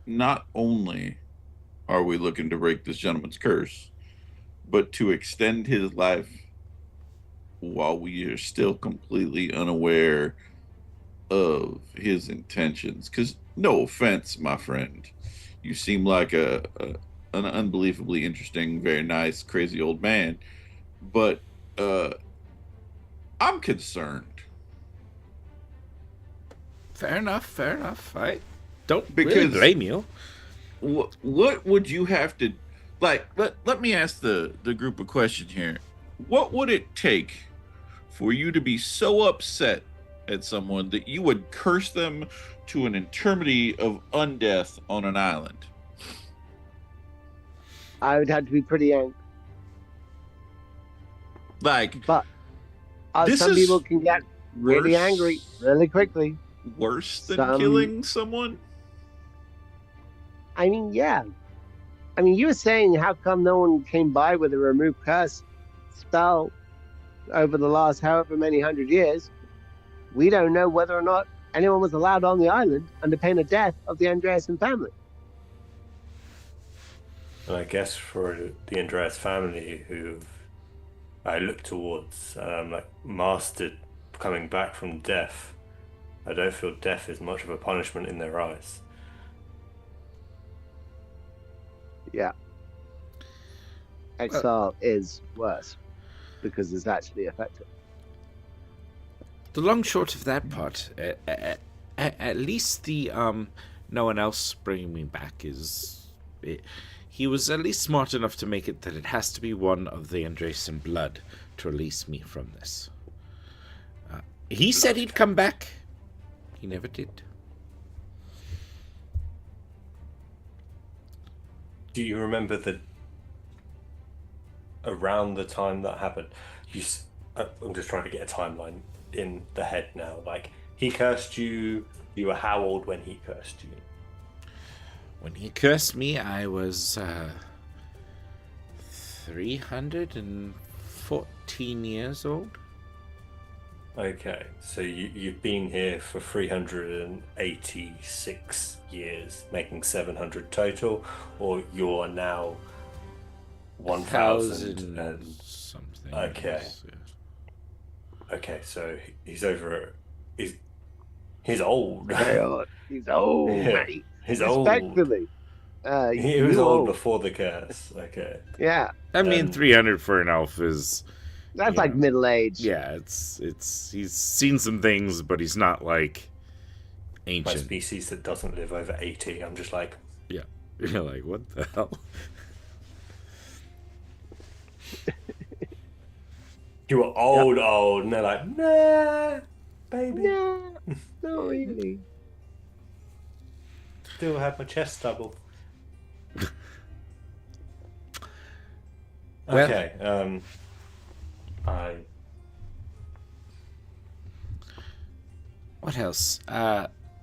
not only are we looking to break this gentleman's curse, but to extend his life while we are still completely unaware of his intentions. Because no offense, my friend, you seem like an unbelievably interesting, very nice, crazy old man, but I'm concerned. Fair enough. I don't really blame you. What would you have to, like, let me ask the group a question here. What would it take for you to be so upset at someone that you would curse them to an eternity of undeath on an island? I would have to be pretty angry. Like, but some people can get really angry really quickly. Worse than killing someone? I mean, yeah. I mean, you were saying how come no one came by with a remove curse spell over the last however many hundred years. We don't know whether or not anyone was allowed on the island under pain of death of the Andreason family. And I guess for the Andreas family, who I look towards, like mastered coming back from death, I don't feel death is much of a punishment in their eyes. Yeah, exile is worse because it's actually effective. The long short of that part, at least the no one else bringing me back he was at least smart enough to make it that it has to be one of the Andreason blood to release me from this. He said he'd come back. He never did. Do you remember around the time that happened? I'm just trying to get a timeline in the head now. Like, he cursed you. You were how old when he cursed you? When he cursed me, I was 314 years old. Okay, so you've been here for 386 years, making 700 total, or you're now 1,000 and something. Okay. Yeah. Okay, so he's over. He's old. Very old. He's old, Yeah, mate. he's old. Respectfully. He was you old before the curse. Okay. Yeah, I mean, 300 for an elf is. that's Yeah. like middle age. Yeah, it's he's seen some things, but he's not like My ancient. species that doesn't live over 80. I'm just like, Yeah, you're like, what the hell? you were old, and they're like, nah, baby. No, not really. Still have my chest double. Well- Okay. What else?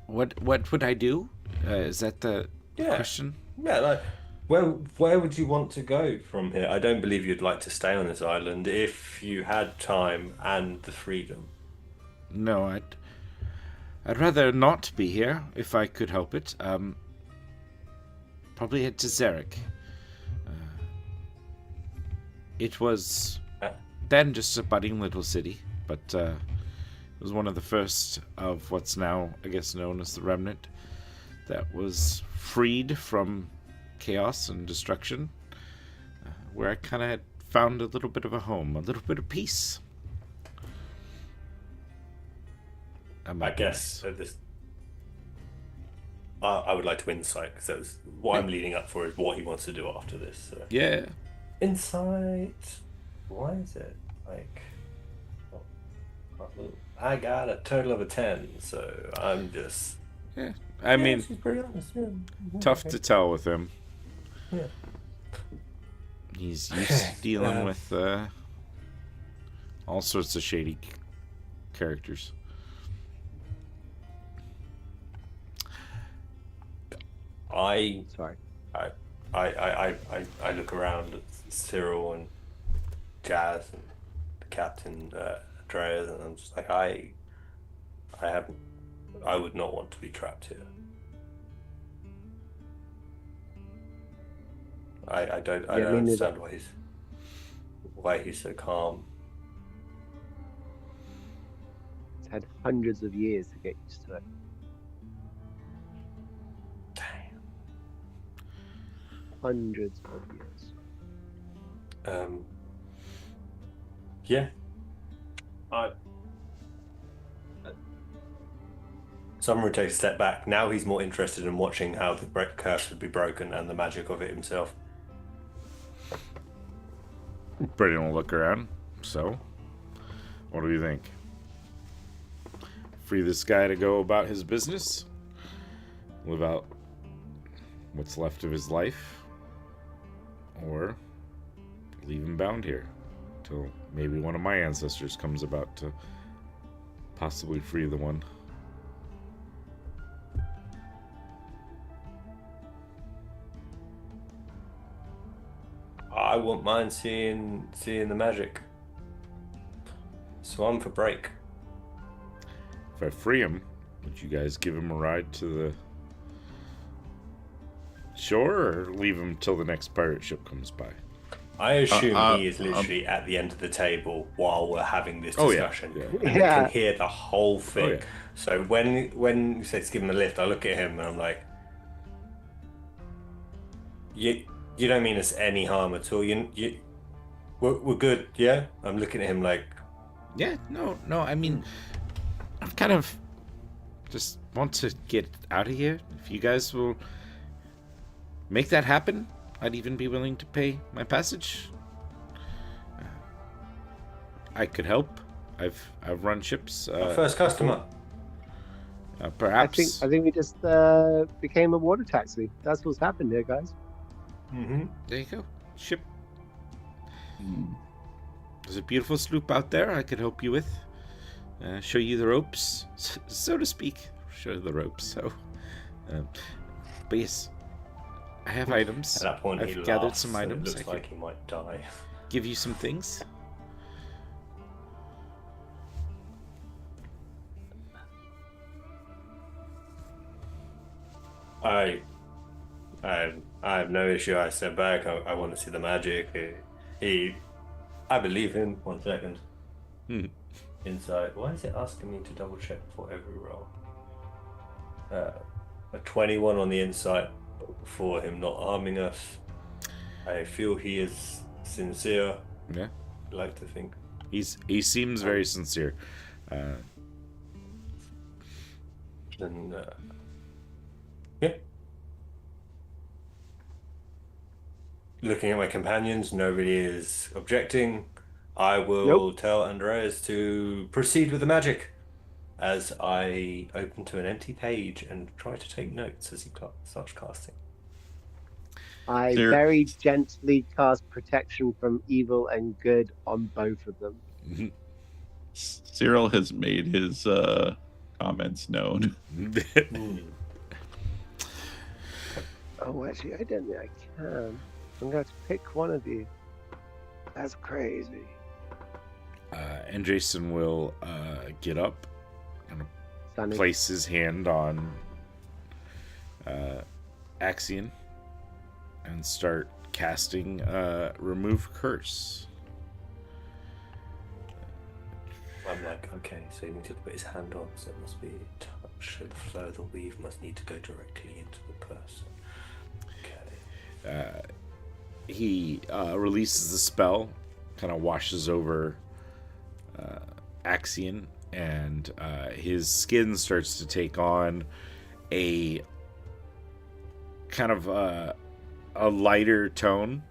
What would I do? Is that the question? Yeah, like, where would you want to go from here? I don't believe you'd like to stay on this island if you had time and the freedom. No, I'd rather not be here if I could help it. Probably head to Zarek. It was then just a budding little city, but it was one of the first of what's now, I guess, known as the Remnant that was freed from chaos and destruction, where I kind of had found a little bit of a home, a little bit of peace. I guess at this, I would like to insight because that was what I'm leading up for is what he wants to do after this. So. Yeah. Insight. Why is it like? I got a total of a 10, so I'm just. Yeah. I mean, she's pretty honest. Yeah. tough to tell with him. Yeah. He's used to dealing with all sorts of shady characters. Sorry. I look around at Cyril and Jazz and the captain Andreas, and I'm just like I would not want to be trapped here. I don't understand why he's so calm. It's had hundreds of years to get used to it. Damn. Hundreds of years. Yeah. Summer takes a step back. Now he's more interested in watching how the curse would be broken and the magic of it himself. Brendan will look around. So, what do you think? Free this guy to go about his business? Live out what's left of his life? Or leave him bound here till maybe one of my ancestors comes about to possibly free the one? I wouldn't mind seeing the magic. So I'm for break. If I free him, would you guys give him a ride to Sure, or leave him till the next pirate ship comes by. I assume he is literally at the end of the table while we're having this Oh, yeah. discussion. Yeah. And you Yeah. can hear the whole thing. Oh, yeah. So when you say to give him a lift, I look at him and I'm like, you don't mean us any harm at all. We're good, yeah? I'm looking at him like, Yeah, no, I mean, I'm kind of just want to get out of here. If you guys will make that happen, I'd even be willing to pay my passage. I could help. I've run ships. first customer. Perhaps. I think we just became a water taxi. That's what's happened here, guys. Mm-hmm. There you go. Ship. There's a beautiful sloop out there I could help you with. Show you the ropes, so to speak. Show you the ropes. So, but yes, I have items. At that point, I've he gathered laughs, some and items. It looks like he might die. Give you some things. I have no issue. I step back. I want to see the magic. I believe him. 1 second. Inside. Why is it asking me to double check for every roll? A 21 on the inside for him not harming us. I feel he is sincere. Yeah, I like to think. he seems very sincere. And yeah. Looking at my companions, nobody is objecting. I will tell Andreas to proceed with the magic as I open to an empty page and try to take notes as he starts casting. I There- very gently cast protection from evil and good on both of them. Cyril has made his comments known. Oh, actually, I don't think I can. I'm going to pick one of you. That's crazy. Andreason will get up and Stunning. place his hand on Axion and start casting Remove Curse. I'm like, okay, so he needs to put his hand on, so it must be touch, so the flow of the weave must need to go directly into the person. Okay. He releases the spell, kind of washes over Axion, and his skin starts to take on a kind of a lighter tone.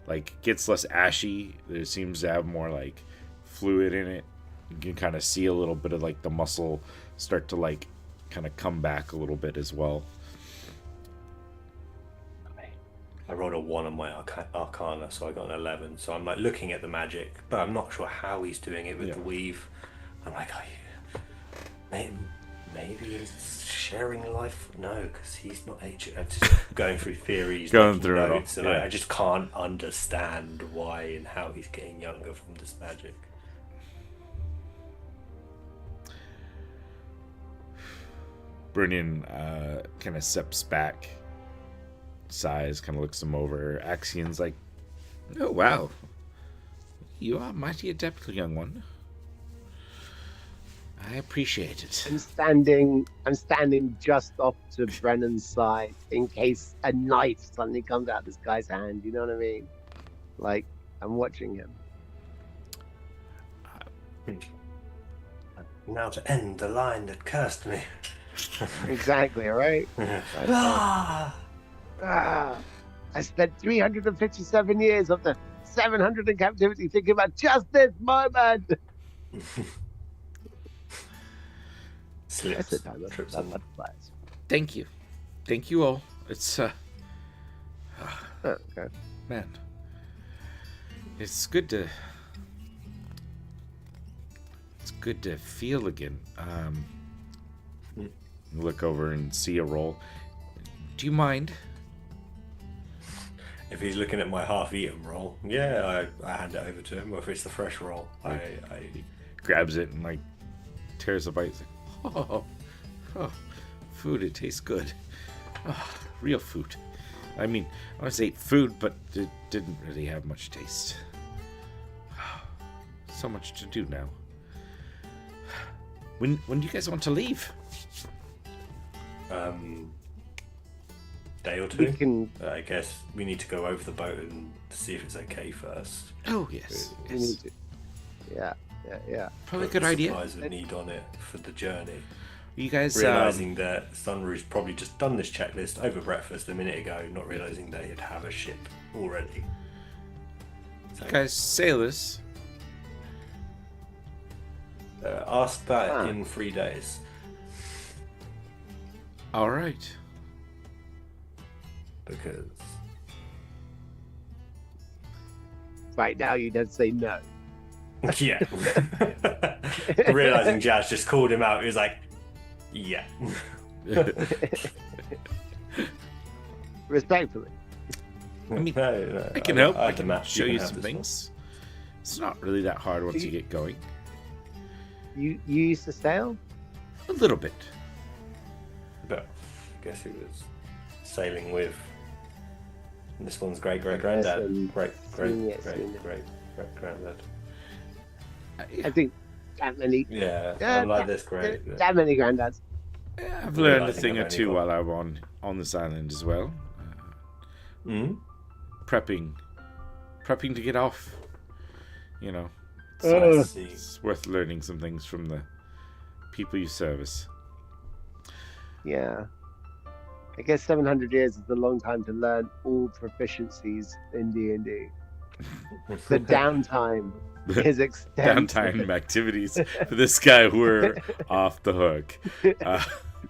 Like gets less ashy. There seems to have more like fluid in it. You can kind of see a little bit of like the muscle start to like kind of come back a little bit as well. I rolled a 1 on my Arcana, so I got an 11. So I'm like looking at the magic, but I'm not sure how he's doing it with the weave. I'm like, maybe he's sharing life. No, because he's not I'm just going through theories, Going making through it all, notes, and yeah. I just can't understand why and how he's getting younger from this magic. Brennan kind of steps back, sighs, kind of looks him over. Axion's like, "Oh wow, you are mighty adept, young one. I appreciate it." I'm standing just off to Brennan's side in case a knife suddenly comes out of this guy's hand. You know what I mean? Like, I'm watching him. Now to end the line that cursed me. Exactly, right? Ah! I spent 357 years of the 700 in captivity thinking about just this moment. Slips. That's it, I love Trips that on butterflies. Thank you all. It's Okay. man, it's good to feel again. Look over and see a roll. Do you mind? If he's looking at my half-eaten roll, yeah, I hand it over to him. Or if it's the fresh roll, I Grabs it and like tears a bite. He's like, oh, food, it tastes good. Oh, real food. I mean, I want to say food, but it didn't really have much taste. So much to do now. When do you guys want to leave? Day or two. We can. I guess we need to go over the boat and see if it's okay first. Oh, yes. We need to. Yeah. Probably a Put good the idea. supplies we need on it for the journey. You guys, Realizing that Sunroo's probably just done this checklist over breakfast a minute ago, not realizing they had have a ship already. So, you guys sail this. ask that in 3 days. All right. Because Right now, you don't say no. yeah, realizing Jazz just called him out, he was like, "Yeah." Respectfully. I mean, No, I can help. I have the can map. show can you have some this one. things. It's not really that hard once you get going. You used to sail? A little bit. But I guess he was sailing with this one's great granddad. Yes, Great senior. granddad. I think that many. Yeah, Yeah, I'm like this great. Yeah. That many granddads. I've learned a Realizing thing I've or only two got- while I'm on this island as well. Mm? Prepping to get off. You know, I see. it's worth learning some things from the people you service. Yeah. I guess 700 years is a long time to learn all proficiencies in D&D. The downtime is extensive. Downtime activities for this guy were off the hook.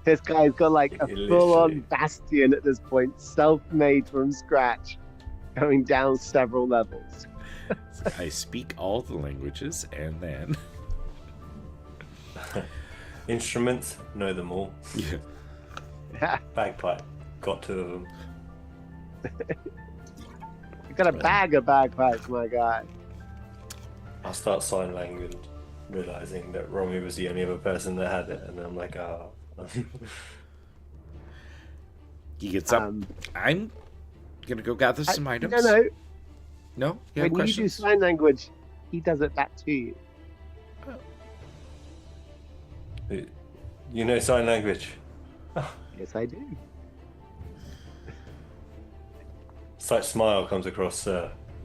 This guy's got like a Literally. full-on bastion at this point, self-made from scratch, going down several levels. I speak all the languages, and then Instruments, know them all. yeah, Bagpipe, got 2 of them. You got a bag of bagpipes, my guy. I'll start sign language, realizing that Romy was the only other person that had it, and then I'm like, oh. he gets up. Um, I'm gonna go gather some items. No. No? You have When you do questions? sign language, he does it back to you. You know sign language. Yes, I do. Such smile comes across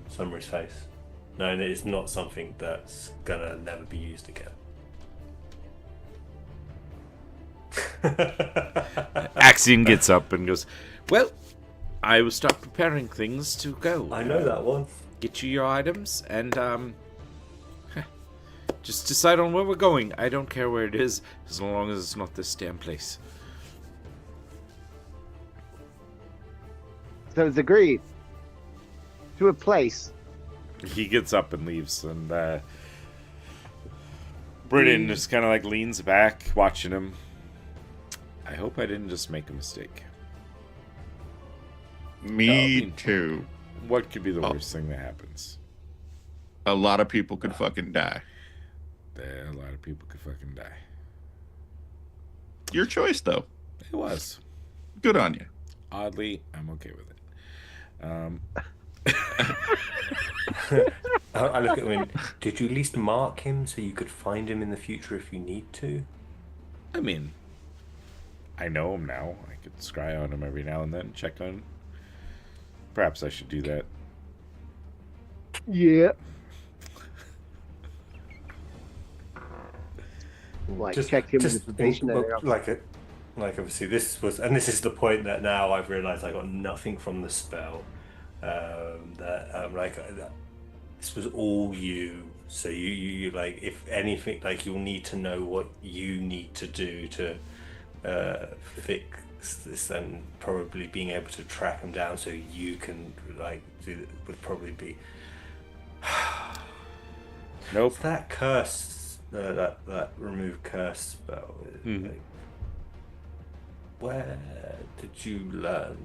Summer's face, knowing that it's not something that's gonna never be used again. Axiom gets up and goes, well, I will start preparing things to go. I know that one. Get you your items, and just decide on where we're going. I don't care where it is, as long as it's not this damn place. So it's agreed. To a place. He gets up and leaves, and Britton just kind of like leans back, watching him. I hope I didn't just make a mistake. Me Oh. too. What could be the worst thing that happens? A lot of people could fucking die. A lot of people could fucking die. Your choice, though. It was. Good on you. Oddly, I'm okay with it. I look at him and, did you at least mark him so you could find him in the future if you need to? I mean, I know him now. I could scry on him every now and then, check on him. Perhaps I should do that. Yeah. Like check him with the probationary officer. Like obviously this was, and this is the point that now I've realised I got nothing from the spell. This was all you. So you like, if anything, like you'll need to know what you need to do to fix this, and probably being able to track him down so you can like do would probably be. Nope. That curse, that remove curse spell. Mhm. Like, where did you learn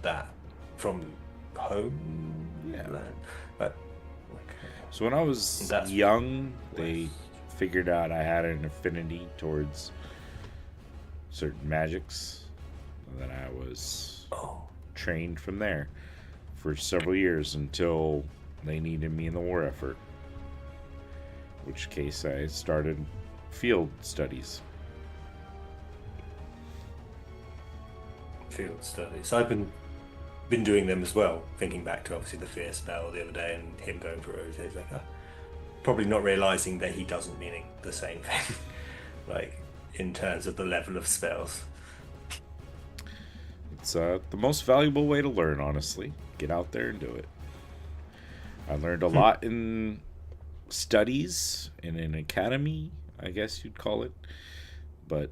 that from? Home? Yeah. Okay. So when I was That's young, they figured out I had an affinity towards certain magics. And then I was Oh, trained from there for several years until they needed me in the war effort. In which case I started field studies. field studies. I've been doing them as well. Thinking back to obviously the fear spell the other day and him going through it, it's like probably not realizing that he doesn't mean the same thing. Like in terms of the level of spells. It's the most valuable way to learn, honestly. Get out there and do it. I learned a lot in studies in an academy, I guess you'd call it. But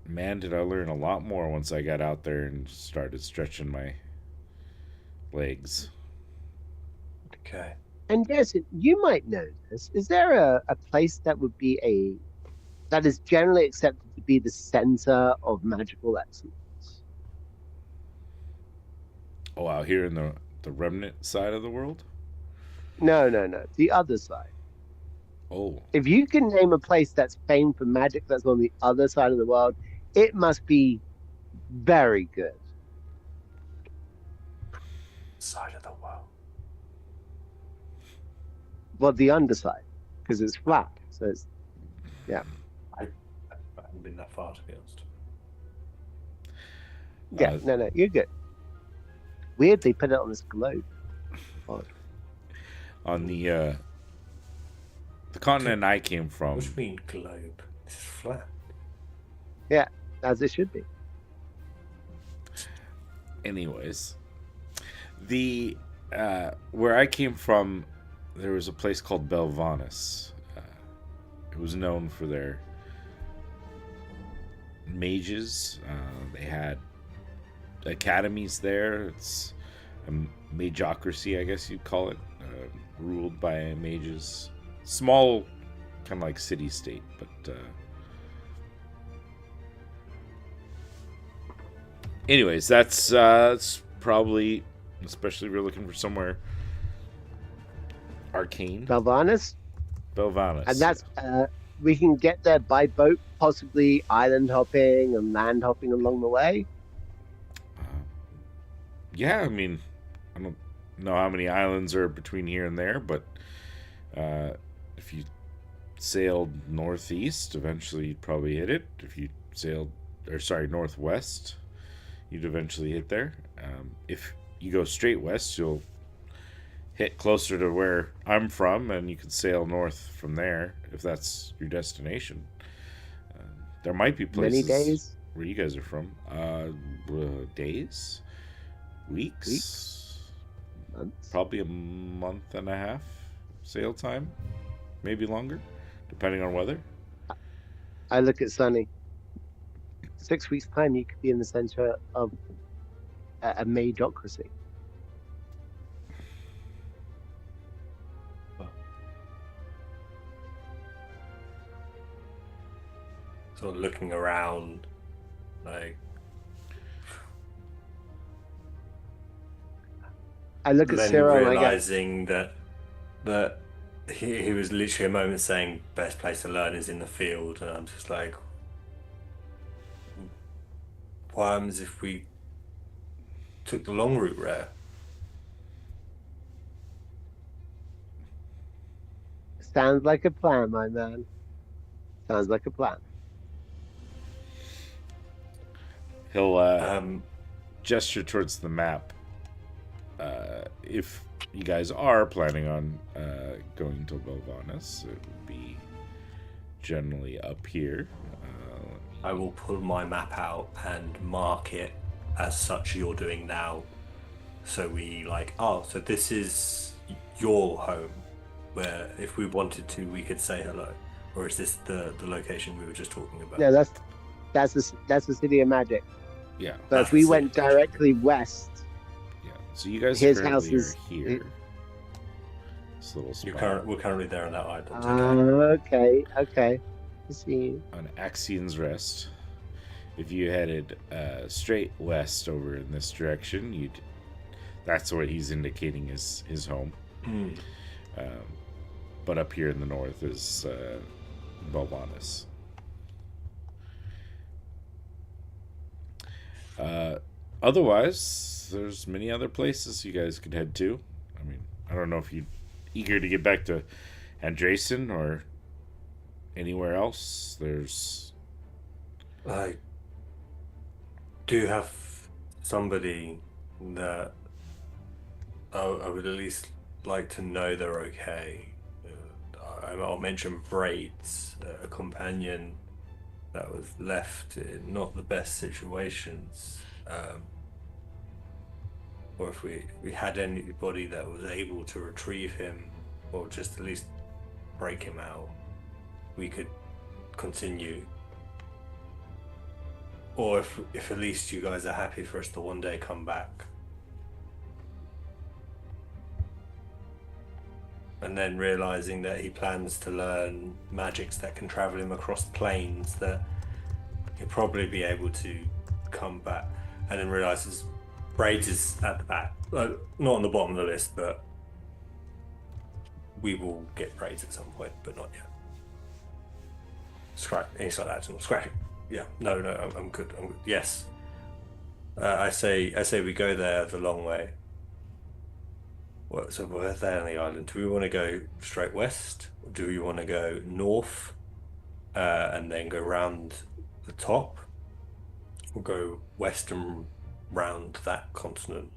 man, did I learn a lot more once I got out there and started stretching my legs. Okay. And yes, you might know this. Is there a place that would be that is generally accepted to be the center of magical excellence? Oh, out here in the remnant side of the world? No, no, no. The other side. Oh, If you can name a place that's famed for magic that's on the other side of the world, it must be very good. Side of the world. Well, the underside, because it's flat. So it's, yeah. I haven't been that far, to be honest. Yeah, no, you're good. Weird they put it on this globe. Odd. on the continent I came from. What do you mean globe? This is flat. Yeah, as it should be. Anyways, the where I came from, there was a place called Belvanus. It was known for their mages. They had academies there. It's a magocracy, I guess you'd call it, ruled by mages. Small, kind of like city-state, but anyways, that's probably, especially if you're looking for somewhere arcane. Belvanus? Belvanus. And that's, we can get there by boat, possibly island hopping and land hopping along the way. Yeah, I mean, I don't know how many islands are between here and there, but if you sailed northeast, eventually you'd probably hit it. If you sailed, northwest, you'd eventually hit there. If you go straight west, you'll hit closer to where I'm from, and you can sail north from there if that's your destination. There might be places Many days? where you guys are from. Days? Weeks? Months? Probably a month and a half sail time, maybe longer, depending on weather. I look at Sunny. 6 weeks' time, you could be in the center of a magocracy. Sort of looking around, like I look at then Cyril and I go, realizing that he was literally a moment saying best place to learn is in the field, and I'm just like, what happens if we took the long route there? sounds like a plan, my man. Sounds like a plan. He'll gesture towards the map. If you guys are planning on going to Belvanus, it would be generally up here. I will pull my map out and mark it as such you're doing now. So we like, so this is your home, where if we wanted to, we could say hello. Or is this the location we were just talking about? No, that's the city of magic. Yeah. But if we went directly west, Yeah. So you guys his currently house is are here. This little spot We're currently there on that island. okay. I see. on Axian's Rest. If you headed straight west over in this direction, that's what he's indicating is his home. But up here in the north is Belvanus. Otherwise, there's many other places you guys could head to. I mean, I don't know if you're eager to get back to Andreason or anywhere else. There's I do have somebody that I would at least like to know they're okay. I'll mention Braids, a companion that was left in not the best situations. Or if we had anybody that was able to retrieve him, or just at least break him out, we could continue. Or if at least you guys are happy for us to one day come back. And then realizing that he plans to learn magics that can travel him across planes, that he'll probably be able to come back. And then realizes Braids is at the back. Not on the bottom of the list, but we will get Braids at some point, but not yet. Scratch. He's like that. Scratch it. Yeah. No. I'm good. I'm good. Yes. I say we go there the long way. Well, so we're there on the island. Do we want to go straight west? Or do we want to go north and then go round the top? Or go west and round that continent?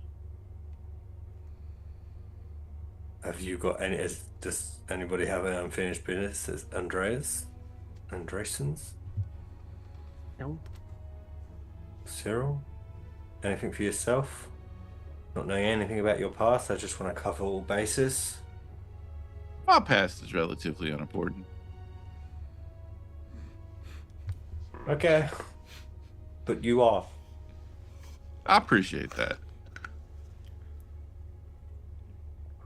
Have you got any? Does anybody have an unfinished business? As Andreason's? No. Cyril? Anything for yourself? Not knowing anything about your past, I just want to cover all bases. My past is relatively unimportant. Okay. But you are. I appreciate that.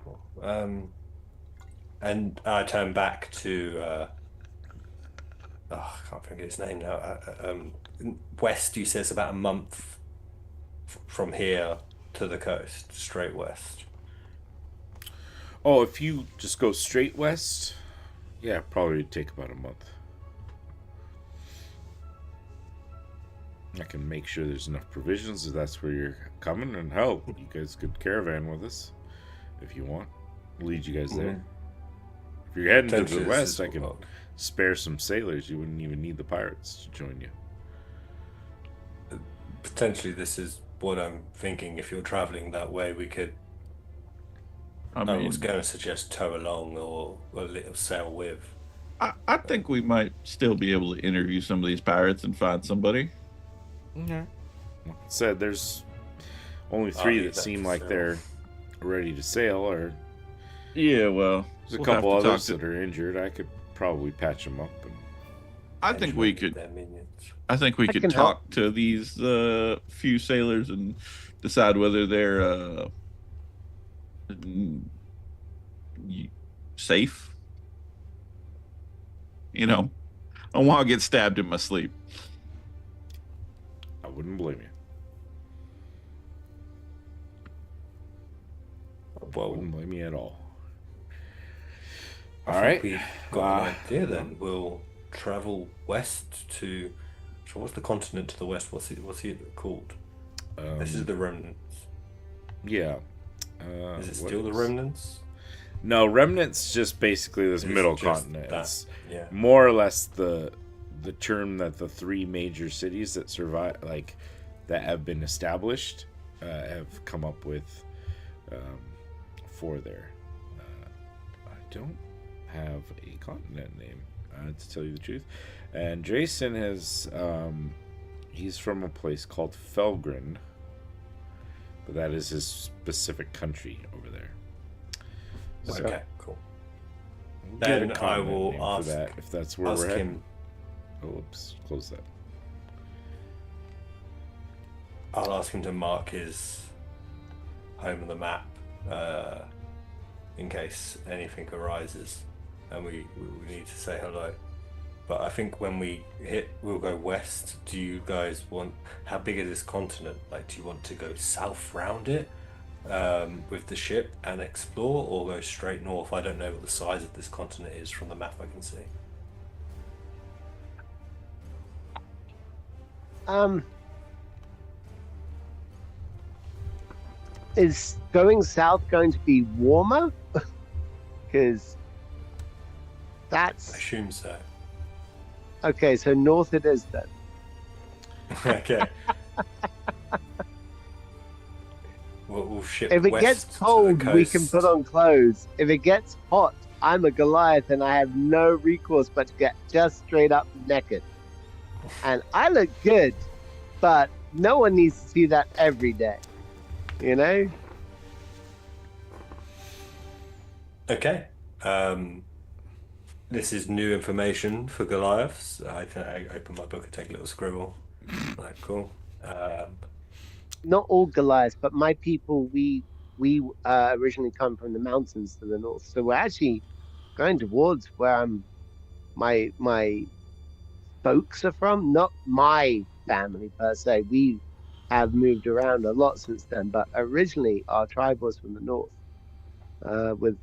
Cool. And I turn back to I can't think of his name now. West, you say it's about a month from here to the coast, straight west. Oh, if you just go straight west, yeah, probably would take about a month. I can make sure there's enough provisions if that's where you're coming, and hell, you guys could caravan with us if you want. Lead you guys there. If you're heading to the west, I can spare some sailors. You wouldn't even need the pirates to join you. Potentially, this is what I'm thinking. If you're traveling that way, we could. I was going to suggest tow along or a little sail with. I think we might still be able to interview some of these pirates and find somebody. Yeah. Like I said, there's only three that seem like they're ready to sail, or yeah, well, there's a couple others that are injured. I could probably patch them up. And I think we could. I think we could talk to these few sailors and decide whether they're safe. You know, I don't want to get stabbed in my sleep. I wouldn't blame you. Well, I wouldn't blame you at all. All right, we've got an idea. Then we'll travel west to. So what's the continent to the west? What's it called? This is the Remnants. Yeah. Is it still the Remnants? No, Remnants just basically this middle continent. It's more or less the term that the three major cities that survive, like that have been established, have come up with for there. I don't have a continent name, to tell you the truth. And Andreason has, he's from a place called Felgren, but that is his specific country over there. So, okay, cool. Then I will ask that if that's where we're heading. Oh, oops, close that. I'll ask him to mark his home on the map in case anything arises and we need to say hello. But I think when we'll go west. Do you guys want, how big is this continent? Like, do you want to go south round it with the ship and explore, or go straight north? I don't know what the size of this continent is from the map I can see. Is going south going to be warmer? Because I that's assume so. okay. So north it is then. Okay. We'll ship If it west gets to the cold, we can coast. put on clothes. If it gets hot, I'm a Goliath and I have no recourse but to get just straight up naked. And I look good, but no one needs to see that every day. You know? Okay. This is new information for Goliaths. I open my book and take a little scribble. Like, cool. Not all Goliaths, but my people, we originally come from the mountains to the north. So we're actually going towards where my folks are from, not my family per se. We have moved around a lot since then, but originally our tribe was from the north, with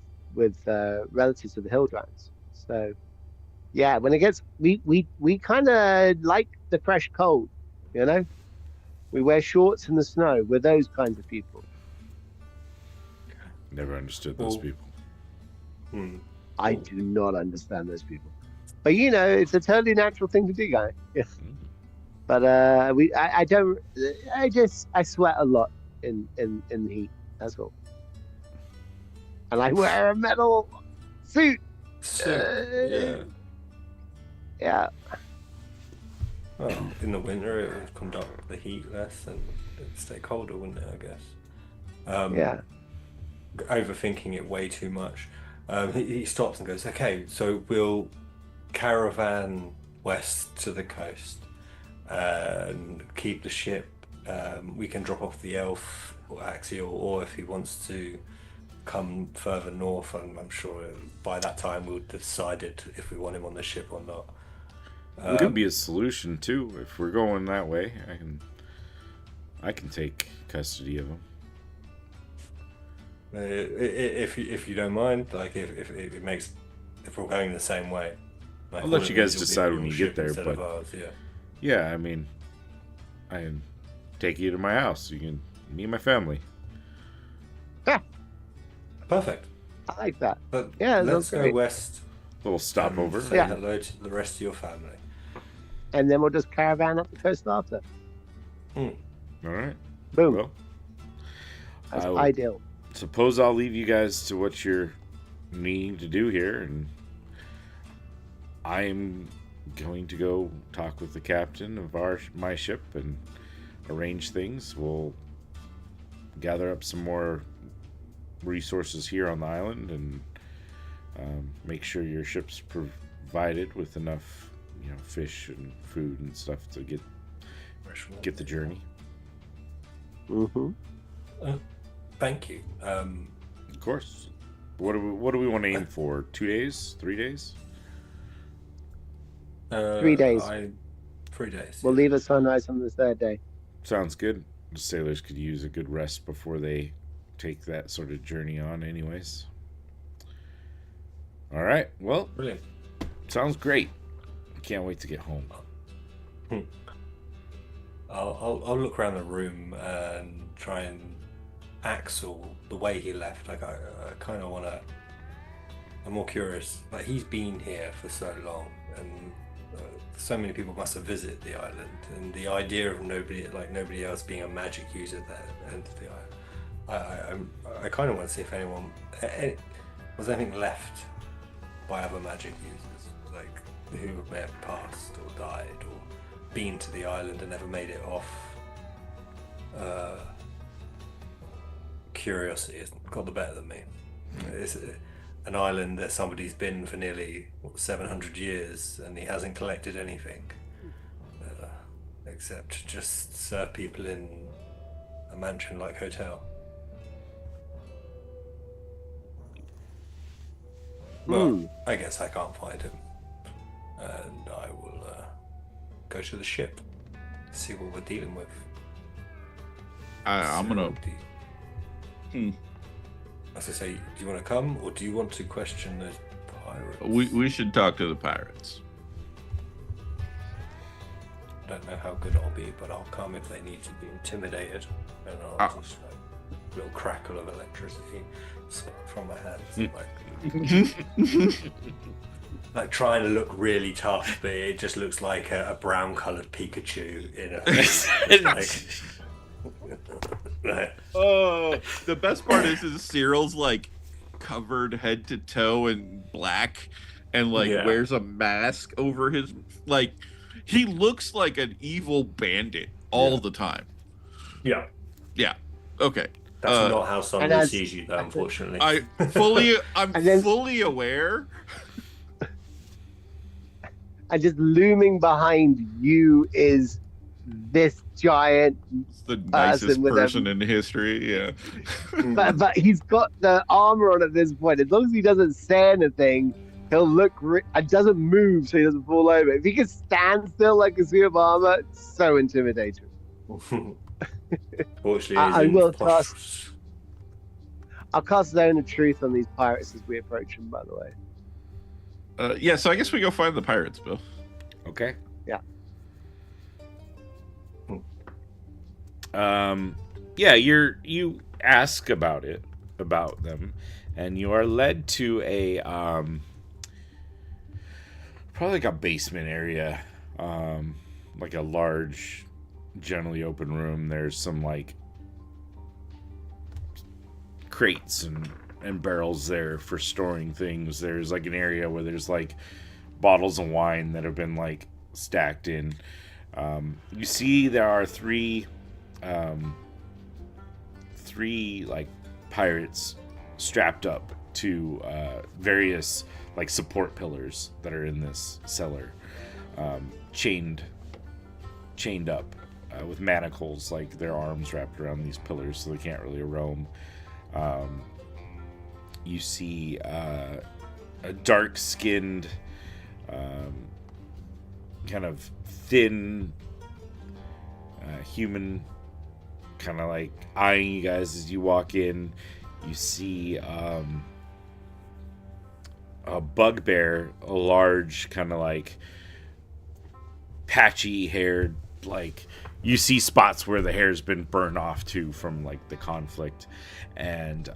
relatives of the hill giants. So yeah, when it gets we kind of like the fresh cold, you know. We wear shorts in the snow. We're those kinds of people. Never understood those Well, people. I do not understand those people, but you know, it's a totally natural thing to do, guy. Yeah. But I don't. I sweat a lot in the heat. That's all. And I wear a metal suit. Yeah. Yeah. Well, in the winter, it would conduct the heat less and it'd stay colder, wouldn't it? I guess. Yeah. Overthinking it way too much. He stops and goes, "Okay, so we'll caravan west to the coast and keep the ship. We can drop off the elf or Axial, or if he wants to come further north, I'm sure by that time we'll decided if we want him on the ship or not." It could be a solution too. If we're going that way, I can take custody of him. If you don't mind, like if it makes, if we're going the same way, like, I'll let you guys it'll be decide your when you ship get there, instead but of ours, yeah. yeah, I mean, I can take you to my house. You can meet my family. Perfect. I like that. But Yeah, let's that's go great. west. Little stopover. Say Yeah. hello to the rest of your family. And then we'll just caravan up the coast after. All right. Boom. Well, That's I will- ideal. suppose I'll leave you guys to what you're needing to do here, and I'm going to go talk with the captain of my ship and arrange things. We'll gather up some more resources here on the island and make sure your ship's provided with enough, fish and food and stuff to get the journey. Mm-hmm. Thank you. Of course. What do we want to aim for? 2 days? 3 days? 3 days. 3 days. We'll leave at sunrise on the third day. Sounds good. The sailors could use a good rest before they take that sort of journey on anyways. All right. Well, Brilliant. sounds great. Can't wait to get home. I'll look around the room and try and Axel the way he left. Like I kind of want to. I'm more curious. Like he's been here for so long, and so many people must have visited the island, and the idea of nobody else being a magic user there and the island. I kind of want to see if anyone was anything left by other magic users, like who may have passed or died or been to the island and never made it off. Curiosity has got the better than me. It's an island that somebody's been for nearly 700 years and he hasn't collected anything except just serve people in a mansion-like hotel. Well, I guess I can't find him, and I will go to the ship, see what we're dealing with. I'm gonna. As I say, do you want to come or do you want to question the pirates? We should talk to the pirates. I don't know how good I'll be, but I'll come if they need to be intimidated, and I'll just little crackle of electricity from my hands. Like trying to look really tough, but it just looks like a brown-colored Pikachu in a. Oh, the best part is Cyril's like covered head to toe in black, and like wears a mask over his like. He looks like an evil bandit all the time. Yeah. Yeah. Okay. That's not how someone sees you, though, unfortunately. I'm fully aware. And just looming behind you is this giant. It's the nicest person in history. Yeah. but he's got the armor on at this point. As long as he doesn't say anything, he'll look and doesn't move, so he doesn't fall over. If he can stand still like a suit of armor, it's so intimidating. Fortunately, I will cast. I'll cast Zone of Truth on these pirates as we approach them. By the way. Yeah, so I guess we go find the pirates, Bill. Okay. Yeah. Yeah, you ask about them, and you are led to a probably like a basement area, like a large, generally open room. There's some like crates and barrels there for storing things. There's like an area where there's like bottles of wine that have been like stacked in. You see there are three like pirates strapped up to various like support pillars that are in this cellar, chained up with manacles, like their arms wrapped around these pillars so they can't really roam. You see a dark-skinned, kind of thin human, kind of like eyeing you guys as you walk in. You see a bugbear, a large, kind of like patchy-haired, like you see spots where the hair's been burned off too from like the conflict, and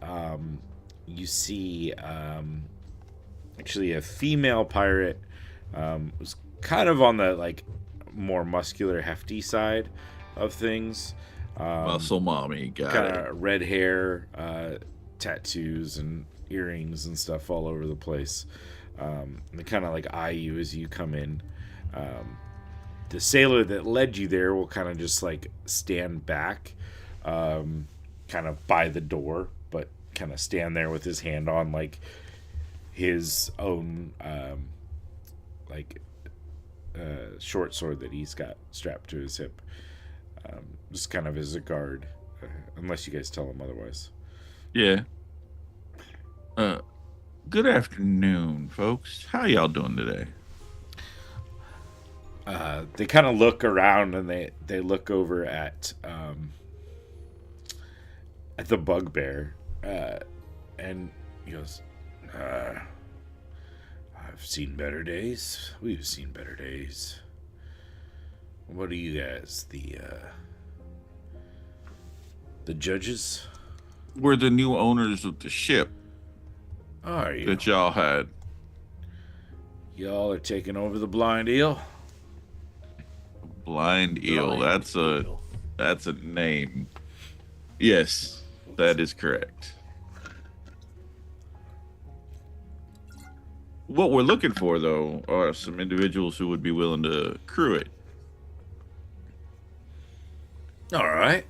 you see actually a female pirate, was kind of on the like more muscular, hefty side of things. Muscle mommy, got it. Red hair, tattoos and earrings and stuff all over the place. They kind of like eye you as you come in. The sailor that led you there will kind of just like stand back, kind of by the door, but kind of stand there with his hand on like his own short sword that he's got strapped to his hip, just kind of as a guard, unless you guys tell him otherwise. Yeah. Good afternoon, folks. How y'all doing today? They kind of look around and they look over at the bugbear, and he goes, I've seen better days. We've seen better days. What are you guys, the judges? We're the new owners of the ship. Are you? That y'all had. Y'all are taking over the Blind Eel? Blind Eel. That's a name. Yes, that is correct. What we're looking for, though, are some individuals who would be willing to crew it. All right.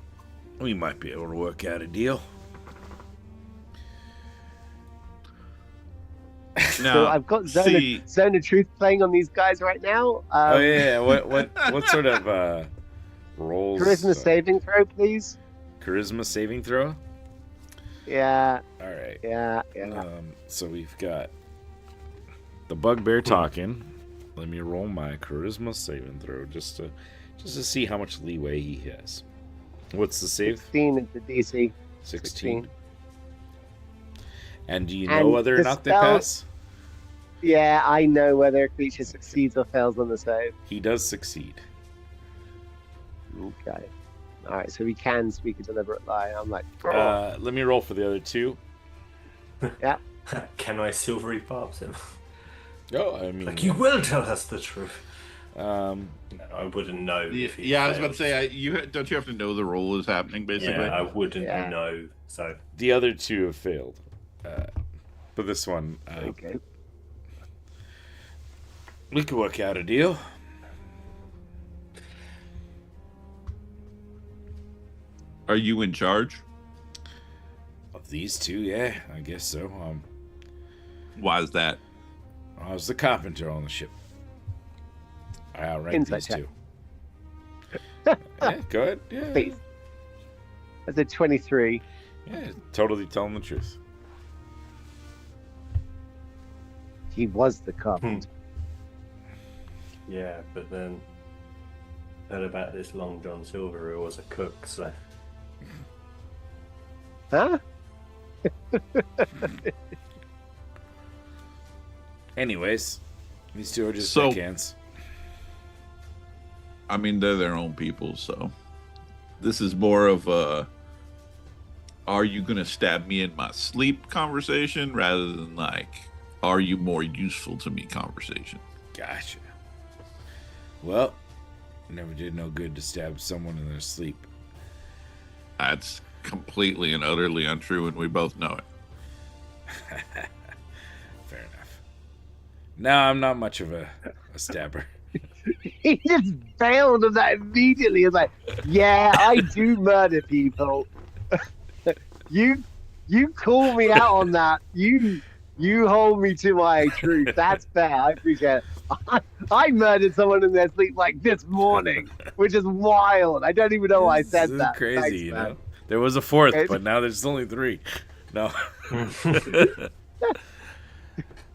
We might be able to work out a deal. Now, So I've got Zone of Truth playing on these guys right now. Oh yeah. What sort of rolls? Charisma saving throw, please. Charisma saving throw. Yeah. All right. Yeah. So we've got the bugbear talking. Let me roll my charisma saving throw just to see how much leeway he has. What's the save? 16 is the DC. 16. And do you know whether or not they pass? Yeah, I know whether a creature succeeds or fails on the save. He does succeed. Okay. All right, so he can speak a deliberate lie. I'm like, Let me roll for the other two. yeah. Can I silvery barbs him? Oh, I mean, Like, you will tell us the truth. um, No, I wouldn't know. If he Yeah, I was about to fails. say, don't you have to know the roll is happening, basically? Yeah, I wouldn't Yeah. know. So the other two have failed. But this one, Okay. we could work out a deal. Are you in charge? Of these two, yeah, I guess so. Why is that? I was the carpenter on the ship. I outrank Insight these check. two. Yeah, go ahead. Yeah, Please. That's a 23. yeah, totally telling the truth. He was the carpenter. yeah, but then heard about this Long John Silver who was a cook. So Huh? Anyways, these two are just So- deckhands. I mean, they're their own people, so this is more of a "Are you gonna stab me in my sleep?" conversation rather than like "Are you more useful to me?" conversation. Gotcha. Well, never did no good to stab someone in their sleep. That's completely and utterly untrue, and we both know it. Fair enough. No, I'm not much of a stabber. He just bailed on that immediately. It's like, yeah, I do murder people. you call me out on that. You hold me to my truth. That's fair. I appreciate it. I murdered someone in their sleep like this morning, which is wild. I don't even know why I said This is that. crazy, Thanks, you man. know. There was a fourth, Okay. but now there's only three. No.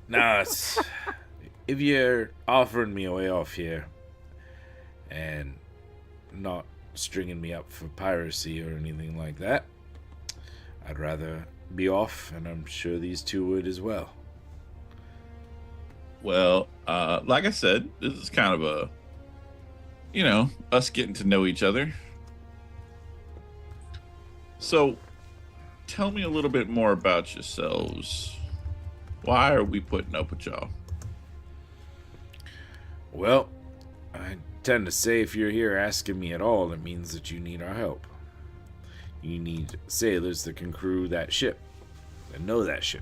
No, it's, if you're offering me a way off here and not stringing me up for piracy or anything like that, I'd rather be off, and I'm sure these two would as well. Well, like I said, this is kind of a, us getting to know each other. So, tell me a little bit more about yourselves. Why are we putting up with y'all? Well, I tend to say if you're here asking me at all, it means that you need our help. You need sailors that can crew that ship, that know that ship.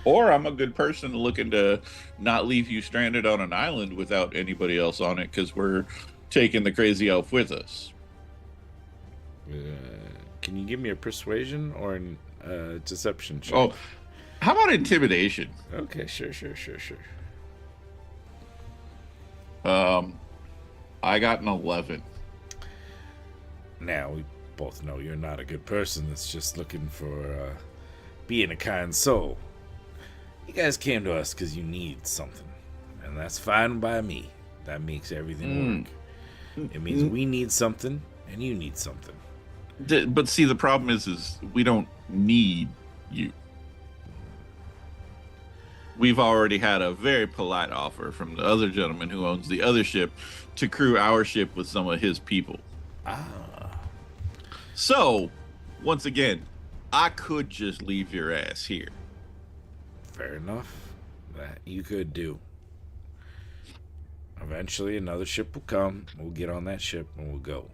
Or I'm a good person looking to not leave you stranded on an island without anybody else on it because we're taking the crazy elf with us. Can you give me a persuasion or a deception check? Oh, how about intimidation? Okay, sure. I got an 11. Now, we both know you're not a good person that's just looking for being a kind soul. You guys came to us because you need something, and that's fine by me. That makes everything work. It means we need something, and you need something. But see, the problem is we don't need you. We've already had a very polite offer from the other gentleman who owns the other ship to crew our ship with some of his people. So, once again, I could just leave your ass here. Fair enough. That you could do. Eventually, another ship will come. We'll get on that ship and we'll go.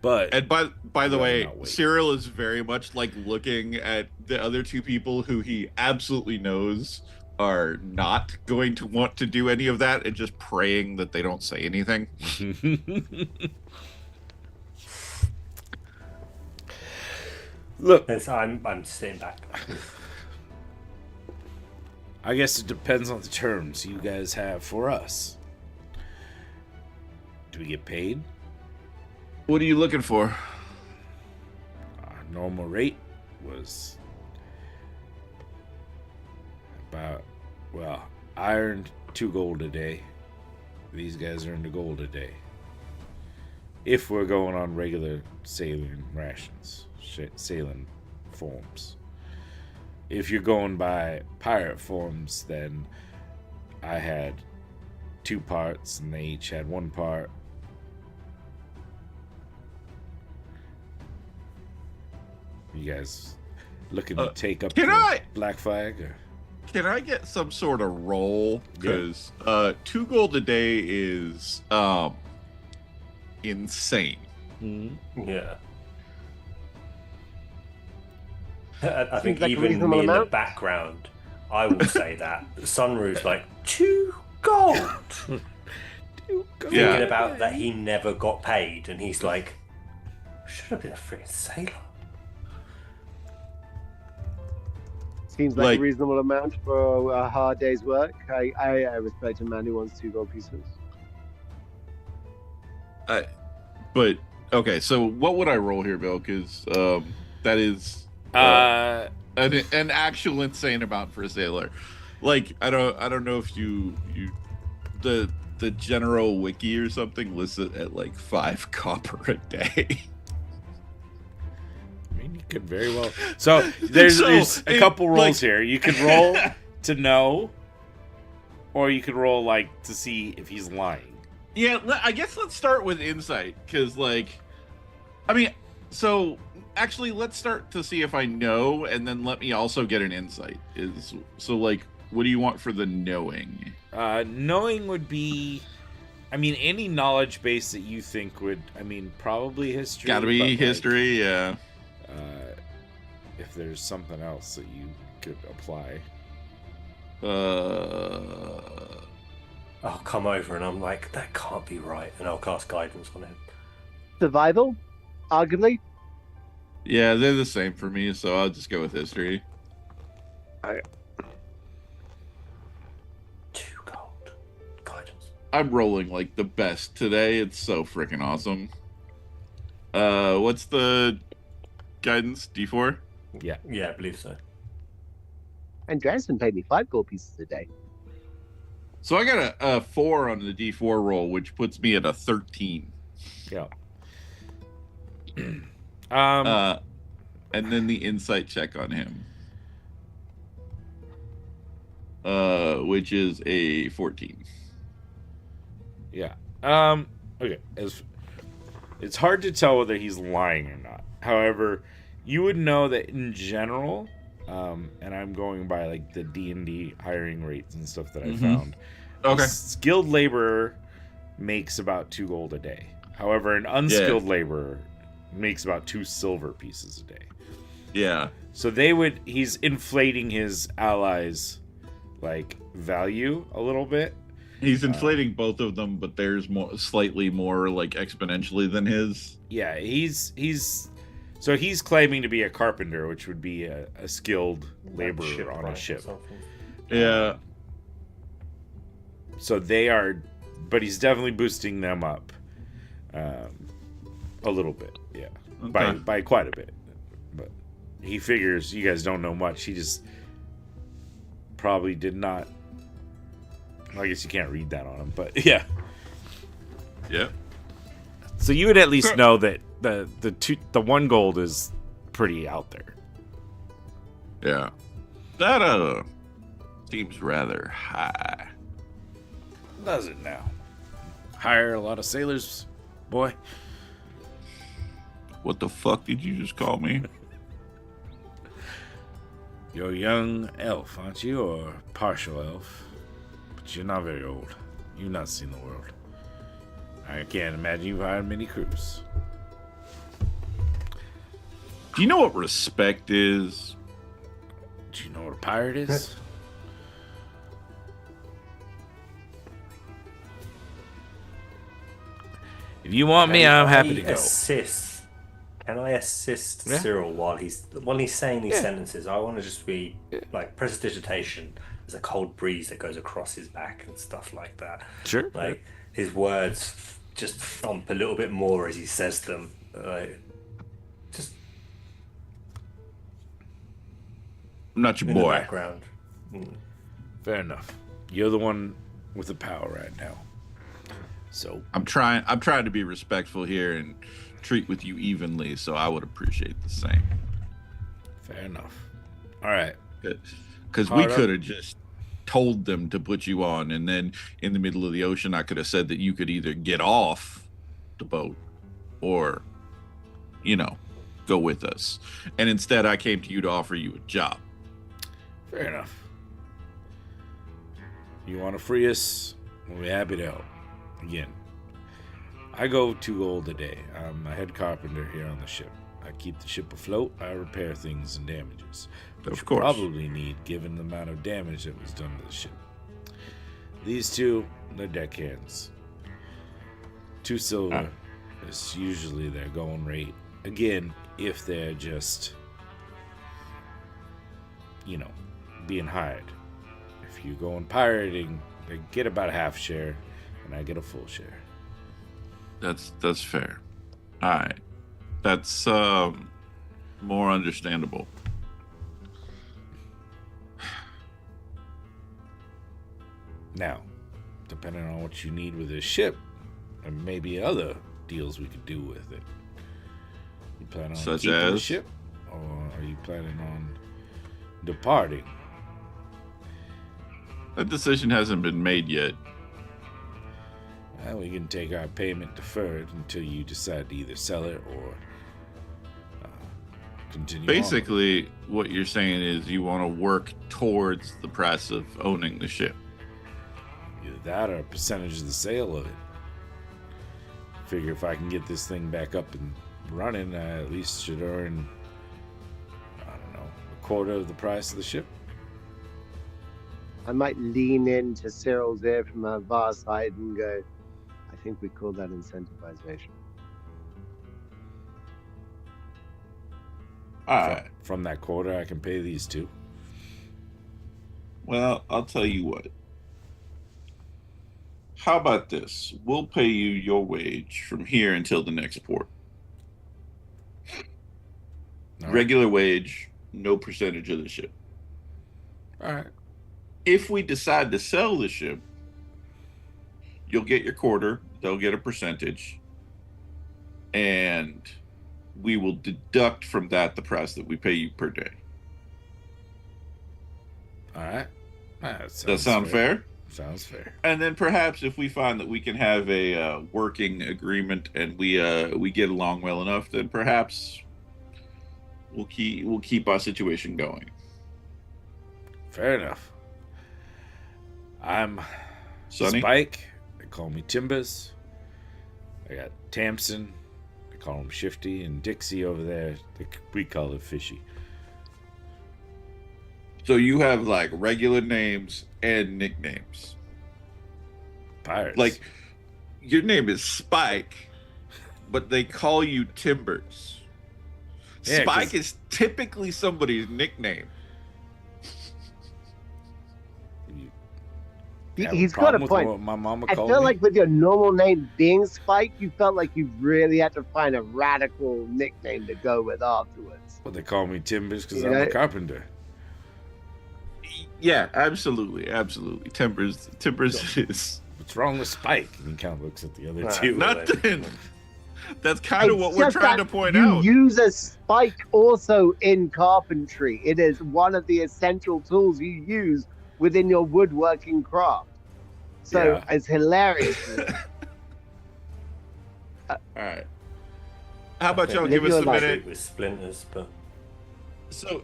But And by the Rather way, not wait. Cyril is very much like looking at the other two people who he absolutely knows are not going to want to do any of that and just praying that they don't say anything. look, I'm sitting back. I guess it depends on the terms you guys have for us. Do we get paid? What are you looking for? Our normal rate was about, well, I earned 2 gold a day. These guys earned a gold a day. If we're going on regular sailing rations, sailing forms. If you're going by pirate forms, then I had 2 parts and they each had 1 part. You guys looking to take up can the I- Black Flag? Or? Can I get some sort of roll? Because 2 gold a day is insane. Mm-hmm. Yeah. I think like a even reasonable me in the amount. background, I will say that. Sunroof's like, 2 gold! Yeah. Thinking about that he never got paid, and he's like, should have been a freaking sailor. Seems like Like- a reasonable amount for a hard day's work. I respect a man who wants 2 gold pieces. But okay, so what would I roll here, Bill? Because that is an actual insane amount for a sailor. Like I don't know if you the general wiki or something lists it at like 5 copper a day. I mean, you could very well. So there's a couple rolls here. You could roll to know, or you could roll like to see if he's lying. Yeah, I guess let's start with insight, because so actually let's start to see if I know, and then let me also get an insight. What do you want for the knowing? Knowing would be, any knowledge base that you think would, probably history. Gotta be but, like, history, yeah. If there's something else that you could apply. I'll come over and I'm like, that can't be right, and I'll cast guidance on him. Survival, arguably. Yeah, they're the same for me, so I'll just go with history. 2 gold. Guidance. I'm rolling like the best today. It's so freaking awesome. What's the guidance? D4? Yeah. Yeah, I believe so. Andreason paid me 5 gold pieces a day. So I got a 4 on the D4 roll, which puts me at a 13. Yeah. And then the insight check on him, which is a 14. Yeah. Okay. It's hard to tell whether he's lying or not. However, you would know that in general, and I'm going by like the D&D hiring rates and stuff that I found. Okay. A skilled laborer makes about 2 gold a day. However, an unskilled laborer makes about 2 silver pieces a day. Yeah. So he's inflating his allies' like value a little bit. He's inflating both of them, but theirs slightly more like exponentially than his. Yeah, he's claiming to be a carpenter, which would be a skilled laborer on a ship. Yeah. So they are, but he's definitely boosting them up a little bit, yeah, Okay. by quite a bit. But he figures you guys don't know much. He just probably did not. I guess you can't read that on him, but yeah. Yeah. So you would at least know that the 1 gold is pretty out there. Yeah. That seems rather high. Does it now? Hire a lot of sailors, boy. What the fuck did you just call me? You're a young elf, aren't you? Or partial elf? But you're not very old. You've not seen the world. I can't imagine you've hired many crews. Do you know what respect is? Do you know what a pirate is? If you want me, I'm happy to go. Can I assist Yeah. Cyril while he's saying these sentences? I want to just be like prestidigitation. There's a cold breeze that goes across his back and stuff like that. Sure. Like his words just thump a little bit more as he says them. Just I'm not your in the boy. background. Fair enough. You're the one with the power right now. So I'm trying to be respectful here and treat with you evenly, so I would appreciate the same. fair enough. All right. Because we Hard up. could have just told them to put you on, and then in the middle of the ocean, I could have said that you could either get off the boat or, go with us. And instead, I came to you to offer you a job. Fair enough. You want to free us? We'll be happy to help. Again, I go 2 gold a day. I'm a head carpenter here on the ship. I keep the ship afloat. I repair things and damages. Which Of course. you probably need, given the amount of damage that was done to the ship. These 2, they're deckhands. 2 silver is usually their going rate. Again, if they're just, being hired. If you go in pirating, they get about a half share, and I get a full share. That's fair. All right. That's more understandable. Now, depending on what you need with this ship, there may be other deals we could do with it. You plan on Such keeping the as? ship, or are you planning on departing? That decision hasn't been made yet. Well, we can take our payment deferred until you decide to either sell it or continue on. Basically, what you're saying is you want to work towards the price of owning the ship. Either that or a percentage of the sale of it. Figure if I can get this thing back up and running, I at least should earn, a quarter of the price of the ship. I might lean into Cyril's ear from our bar side and go, I think we call that incentivization. All right. From that quarter, I can pay these 2. Well, I'll tell you what. How about this? We'll pay you your wage from here until the next port. All right. Regular wage, no percentage of the ship. All right. If we decide to sell the ship, you'll get your quarter, they'll get a percentage, and we will deduct from that the price that we pay you per day. All right. Does that sound fair? Sounds fair. And then perhaps if we find that we can have a working agreement and we get along well enough, then perhaps we'll keep our situation going. Fair enough. I'm Sonny? Spike. They call me Timbers. I got Tamsin. They call him Shifty. And Dixie over there, we call it Fishy. So you have like regular names and nicknames. Pirates. Like your name is Spike, but they call you Timbers. Yeah, Spike is typically somebody's nickname. have He's got a problem with point. what my mama I called feel me? like with your normal name being Spike, you felt like you really had to find a radical nickname to go with afterwards. Well, they call me Timbers because You I'm know- a carpenter. Yeah, absolutely. Timbers is What's wrong with Spike? And he kind of looks at the other Right. two. nothing. That's kind of It's what we're just trying that to point you out. use a spike also in carpentry. It is one of the essential tools you use within your woodworking craft. So Yeah. it's hilarious. All right. How about I y'all think give us a live your life. minute? It was splinters, but So,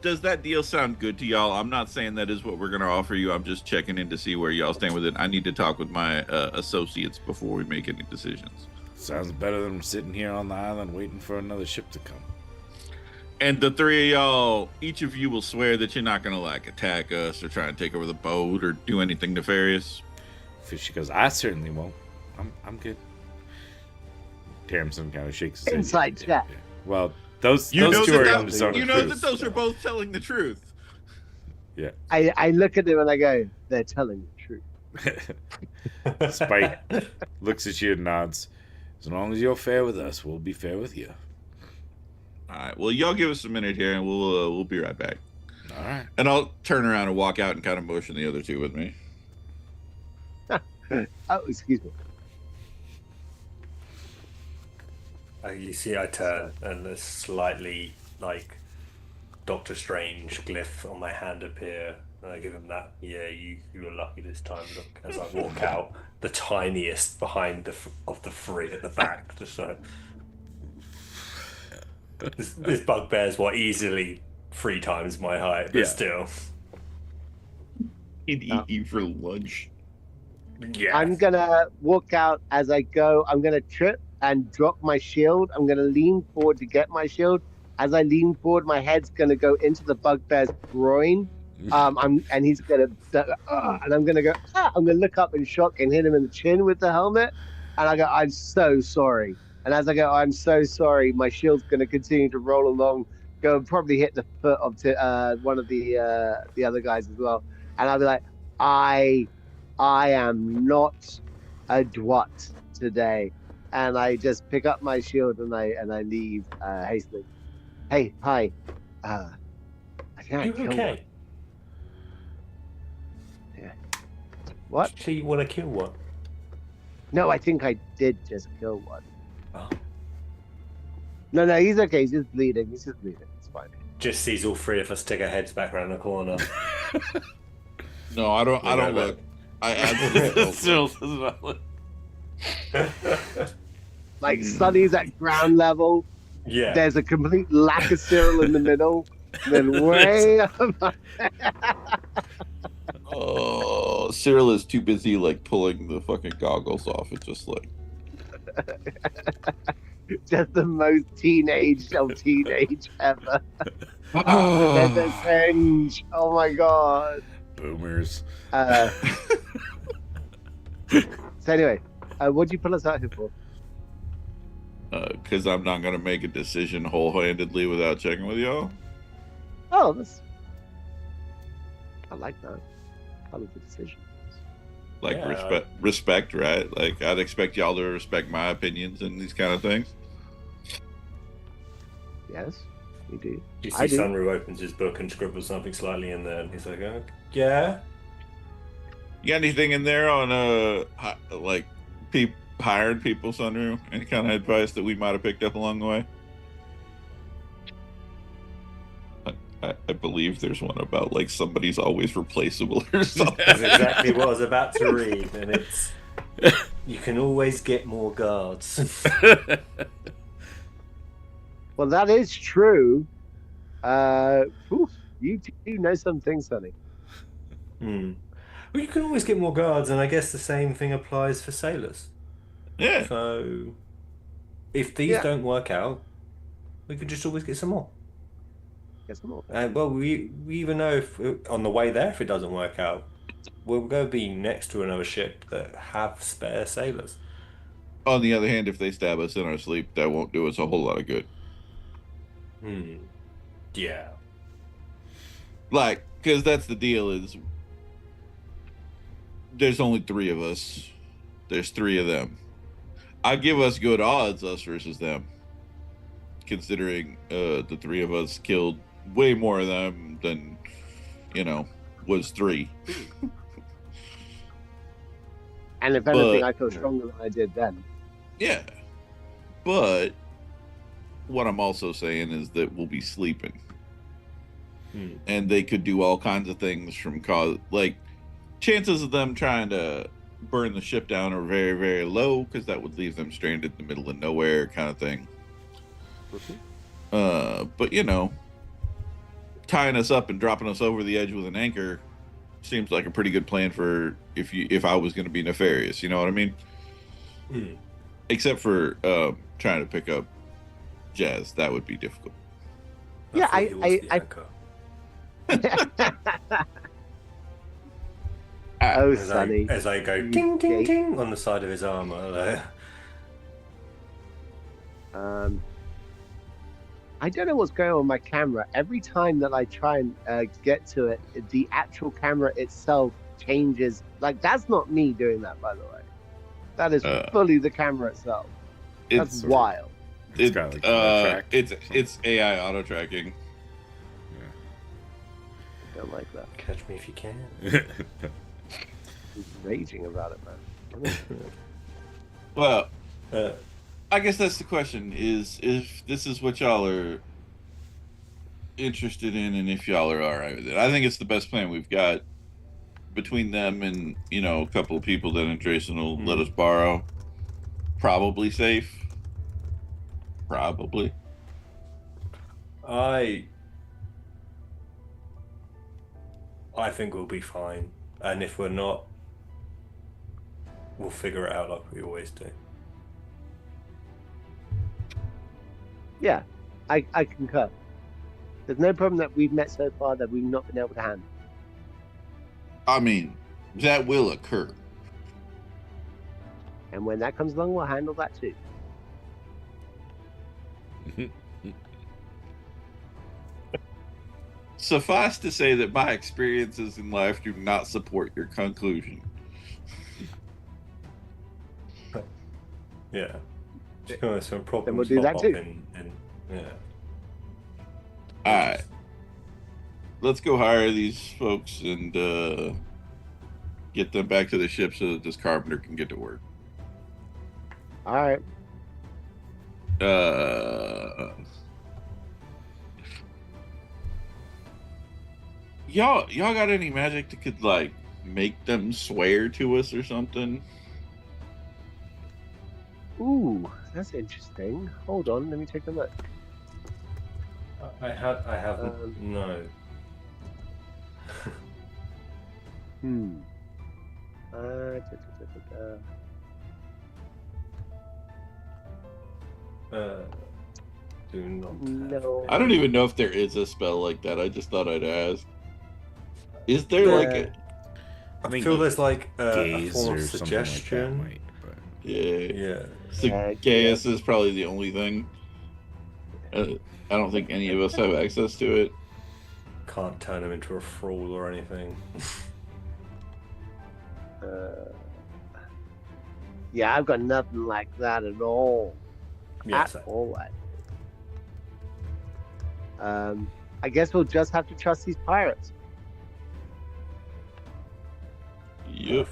does that deal sound good to y'all? I'm not saying that is what we're going to offer you. I'm just checking in to see where y'all stand with it. I need to talk with my associates before we make any decisions. Sounds better than sitting here on the island waiting for another ship to come. And the 3 of y'all, each of you will swear that you're not going to like attack us or try and take over the boat or do anything nefarious. Fishy goes, I certainly won't. I'm good. Tamsin kind of shakes his head. Inside chat. Yeah. Well, those You know two that are that- in the zone You of know truth, that those so- are both telling the truth. I look at them and I go, they're telling the truth. Spike looks at you and nods. As long as you're fair with us, we'll be fair with you. All right. Well, y'all give us a minute here, and we'll be right back. All right. And I'll turn around and walk out and kind of motion the other 2 with me. Oh, excuse me. you see, I turn and a slightly like Doctor Strange glyph on my hand appear, and I give him that. Yeah, you were lucky this time. Look, as I walk out, the tiniest behind of the 3 at the back. Just so. This bugbear's easily 3 times my height, but Yeah. still. He'd eat you for lunch. Yeah. I'm gonna walk out as I go. I'm gonna trip and drop my shield. I'm gonna lean forward to get my shield. As I lean forward, my head's gonna go into the bugbear's groin. And he's gonna, and I'm gonna go. I'm gonna look up in shock and hit him in the chin with the helmet. And I go, I'm so sorry. And as I go, I'm so sorry. My shield's gonna continue to roll along, go and probably hit the foot of one of the other guys as well. And I'll be like, I am not a dwat today. And I just pick up my shield and I leave hastily. Hey, hi. I think I You killed okay? one. Yeah. What? So you want to kill one? No, I think I did just kill one. Oh. No, he's okay. He's just bleeding. It's fine. Just sees all 3 of us stick our heads back around the corner. No, I don't. I don't know look. I absolutely don't. Still doesn't not look. Like Sunny's at ground level. Yeah. There's a complete lack of Cyril in the middle. Then way up. Oh, Cyril is too busy like pulling the fucking goggles off. It's just like Just the most teenage of teenage ever. There's a cringe. Oh my god. Boomers. So anyway, what'd you pull us out here for? because I'm not gonna make a decision wholeheartedly without checking with y'all. Oh, I like that. I like the decision. Like Yeah. respect, right? Like I'd expect y'all to respect my opinions and these kind of things. Yes, we do. You I see do. Sunru opens his book and scribbles something slightly in there, and he's like, oh, yeah. You got anything in there on like hired people, Sunru? Any kind of advice that we might have picked up along the way? I believe there's one about like somebody's always replaceable or something. That's exactly what I was about to read, and it's you can always get more guards. Well, that is true. You do know some things, Sonny. Well, you can always get more guards, and I guess the same thing applies for sailors. Yeah. So, if these don't work out, we could just always get some more. Get some more. Well, we even know if on the way there, if it doesn't work out, we'll go be next to another ship that have spare sailors. On the other hand, if they stab us in our sleep, that won't do us a whole lot of good. Yeah. Like, because that's the deal is there's only 3 of us. There's 3 of them. I give us good odds, us versus them. Considering the 3 of us killed way more of them than, was 3. And if anything, I feel stronger than I did then. Yeah. But what I'm also saying is that we'll be sleeping. And they could do all kinds of things from chances of them trying to burn the ship down are very, very low because that would leave them stranded in the middle of nowhere kind of thing. But tying us up and dropping us over the edge with an anchor seems like a pretty good plan for if I was going to be nefarious, you know what I mean? Except for trying to pick up Jazz, that would be difficult. Yeah, thought he was the anchor. Oh, As Sonny. I go ding ding ding on the side of his armor. I don't know what's going on with my camera. Every time that I try and get to it, the actual camera itself changes. Like, that's not me doing that, by the way. That is fully the camera itself. That's wild. It's got like auto track. It's AI auto tracking. I don't like that. Catch me if you can. He's raging about it, man. Well, I guess that's the question: is if this is what y'all are interested in, and if y'all are all right with it. I think it's the best plan we've got between them and a couple of people that Andreason will let us borrow. Probably safe. Probably. I think we'll be fine, and if we're not, we'll figure it out like we always do. Yeah, I concur. There's no problem that we've met so far that we've not been able to handle. I mean, that will occur. And when that comes along, we'll handle that too. Suffice to say that my experiences in life do not support your conclusion. Yeah. Some problems Then we'll do that pop too. up in yeah. All right. Let's go hire these folks and get them back to the ship so that this carpenter can get to work. All right. Y'all got any magic that could like make them swear to us or something? Ooh, that's interesting. Hold on, let me take a look. I haven't. No. Da, da, da, Do not. No. I don't even know if there is a spell like that. I just thought I'd ask. Is there like a... I feel there's like a gaze form or of something suggestion. like that, but Yeah. Yeah. Gaius is probably the only thing. I don't think any of us have access to it. Can't turn him into a thrall or anything. Yeah, I've got nothing like that at all. Yes. At all. I guess we'll just have to trust these pirates. Yep.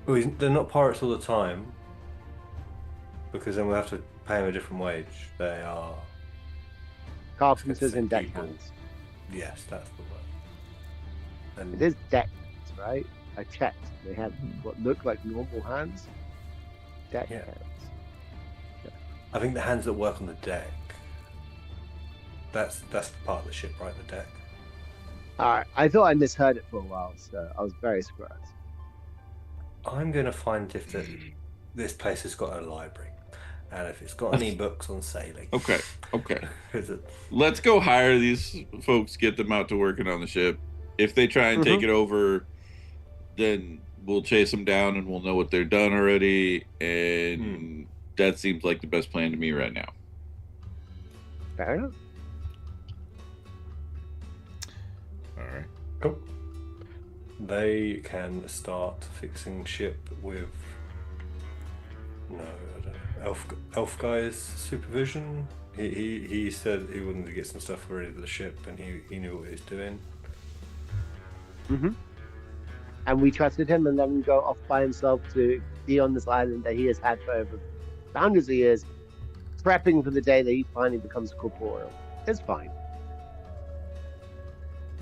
Well, they're not pirates all the time, because then we'll have to pay them a different wage. They are Carpenters and People. deckhands. Yes, that's the word. And It is deckhands, right? I checked. They had what looked like normal hands. Deckhands. I think the hands that work on the deck. That's the part of the ship, right? The deck. Alright, I thought I misheard it for a while, so I was very surprised. I'm going to find if this place has got a library, and if it's got any books on sailing. Okay. Is it? Let's go hire these folks, get them out to working on the ship. If they try and take it over, then we'll chase them down and we'll know what they're done already. And that seems like the best plan to me right now. Fair enough. all right. Cool. They can start fixing ship with I don't know, elf guy's supervision. He said he wanted to get some stuff ready for the ship, and he knew what he was doing. And we trusted him and let him go off by himself to be on this island that he has had for over hundreds of years, prepping for the day that he finally becomes corporeal. It's fine.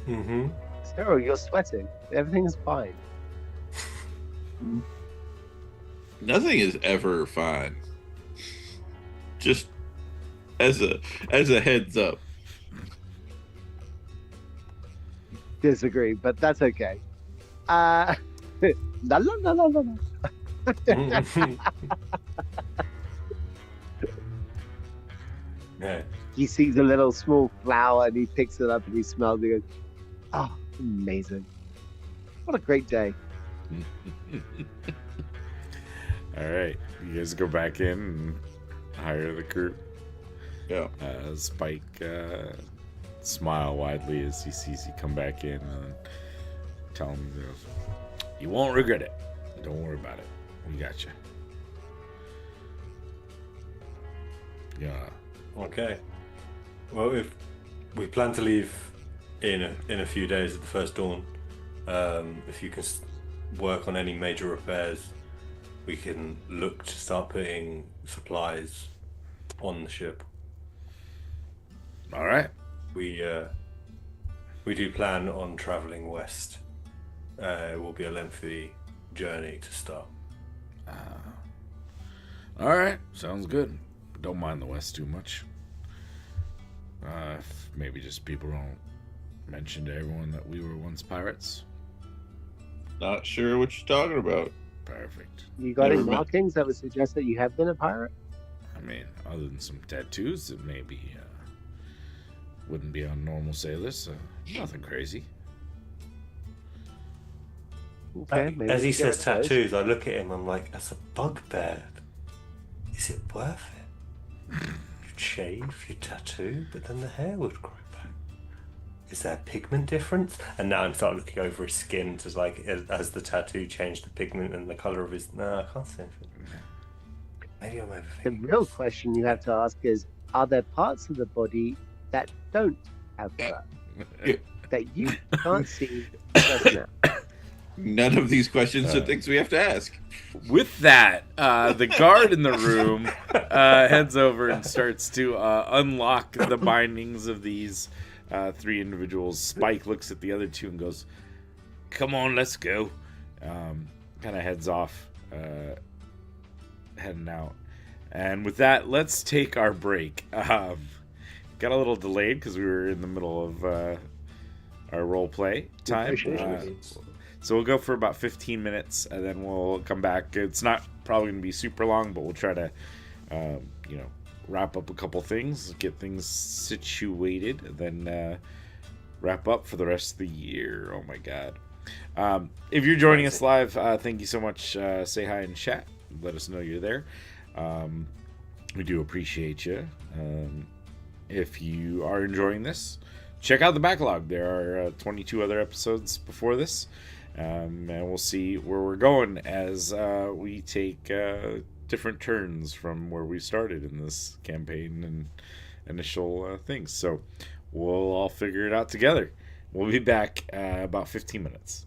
Cyril, you're sweating. Everything's fine. Nothing is ever fine. Just as a heads up. Disagree, but that's okay. La la la la la. Yeah. He sees a little small flower and he picks it up and he smells it and goes, oh, amazing. What a great day. All right, you guys go back in and hire the crew. Yeah. Spike smile widely as he sees you come back in and tell him, he goes, you won't regret it. Don't worry about it. We got you. Yeah. Okay. Well, if we plan to leave in a few days at the first dawn, if you can work on any major repairs, we can look to start putting supplies on the ship. All right. We do plan on traveling west. It will be a lengthy journey to start. All right. Sounds good. Don't mind the West too much. Maybe just people don't mention to everyone that we were once pirates. Not sure what you're talking about. Perfect. You got any Never met. markings that would suggest that you have been a pirate? I mean, other than some tattoos that maybe wouldn't be on normal sailors, nothing crazy. Okay, maybe As he we get says rid of those. tattoos, I look at him. I'm like, that's a bugbear. Is it worth it? You'd shave your tattoo, but then the hair would grow back. Is there a pigment difference? And now I'm starting looking over his skin to like, as the tattoo changed the pigment and the color of his. No, I can't see anything. Maybe I'm The overthinking. real question you have to ask is: are there parts of the body that don't have fur that you can't see just now? None of these questions are things we have to ask. With that, the guard in the room heads over and starts to unlock the bindings of these three individuals. Spike looks at the other two and goes, "Come on, let's go." Kind of heads off, heading out. And with that, let's take our break. Got a little delayed because we were in the middle of our role play time. So we'll go for about 15 minutes, and then we'll come back. It's not probably going to be super long, but we'll try to, wrap up a couple things, get things situated, and then wrap up for the rest of the year. Oh my God! If you're joining us live, thank you so much. Say hi in chat. Let us know you're there. We do appreciate you. If you are enjoying this, check out the backlog. There are 22 other episodes before this. And we'll see where we're going as we take different turns from where we started in this campaign and initial things. So we'll all figure it out together. We'll be back about 15 minutes.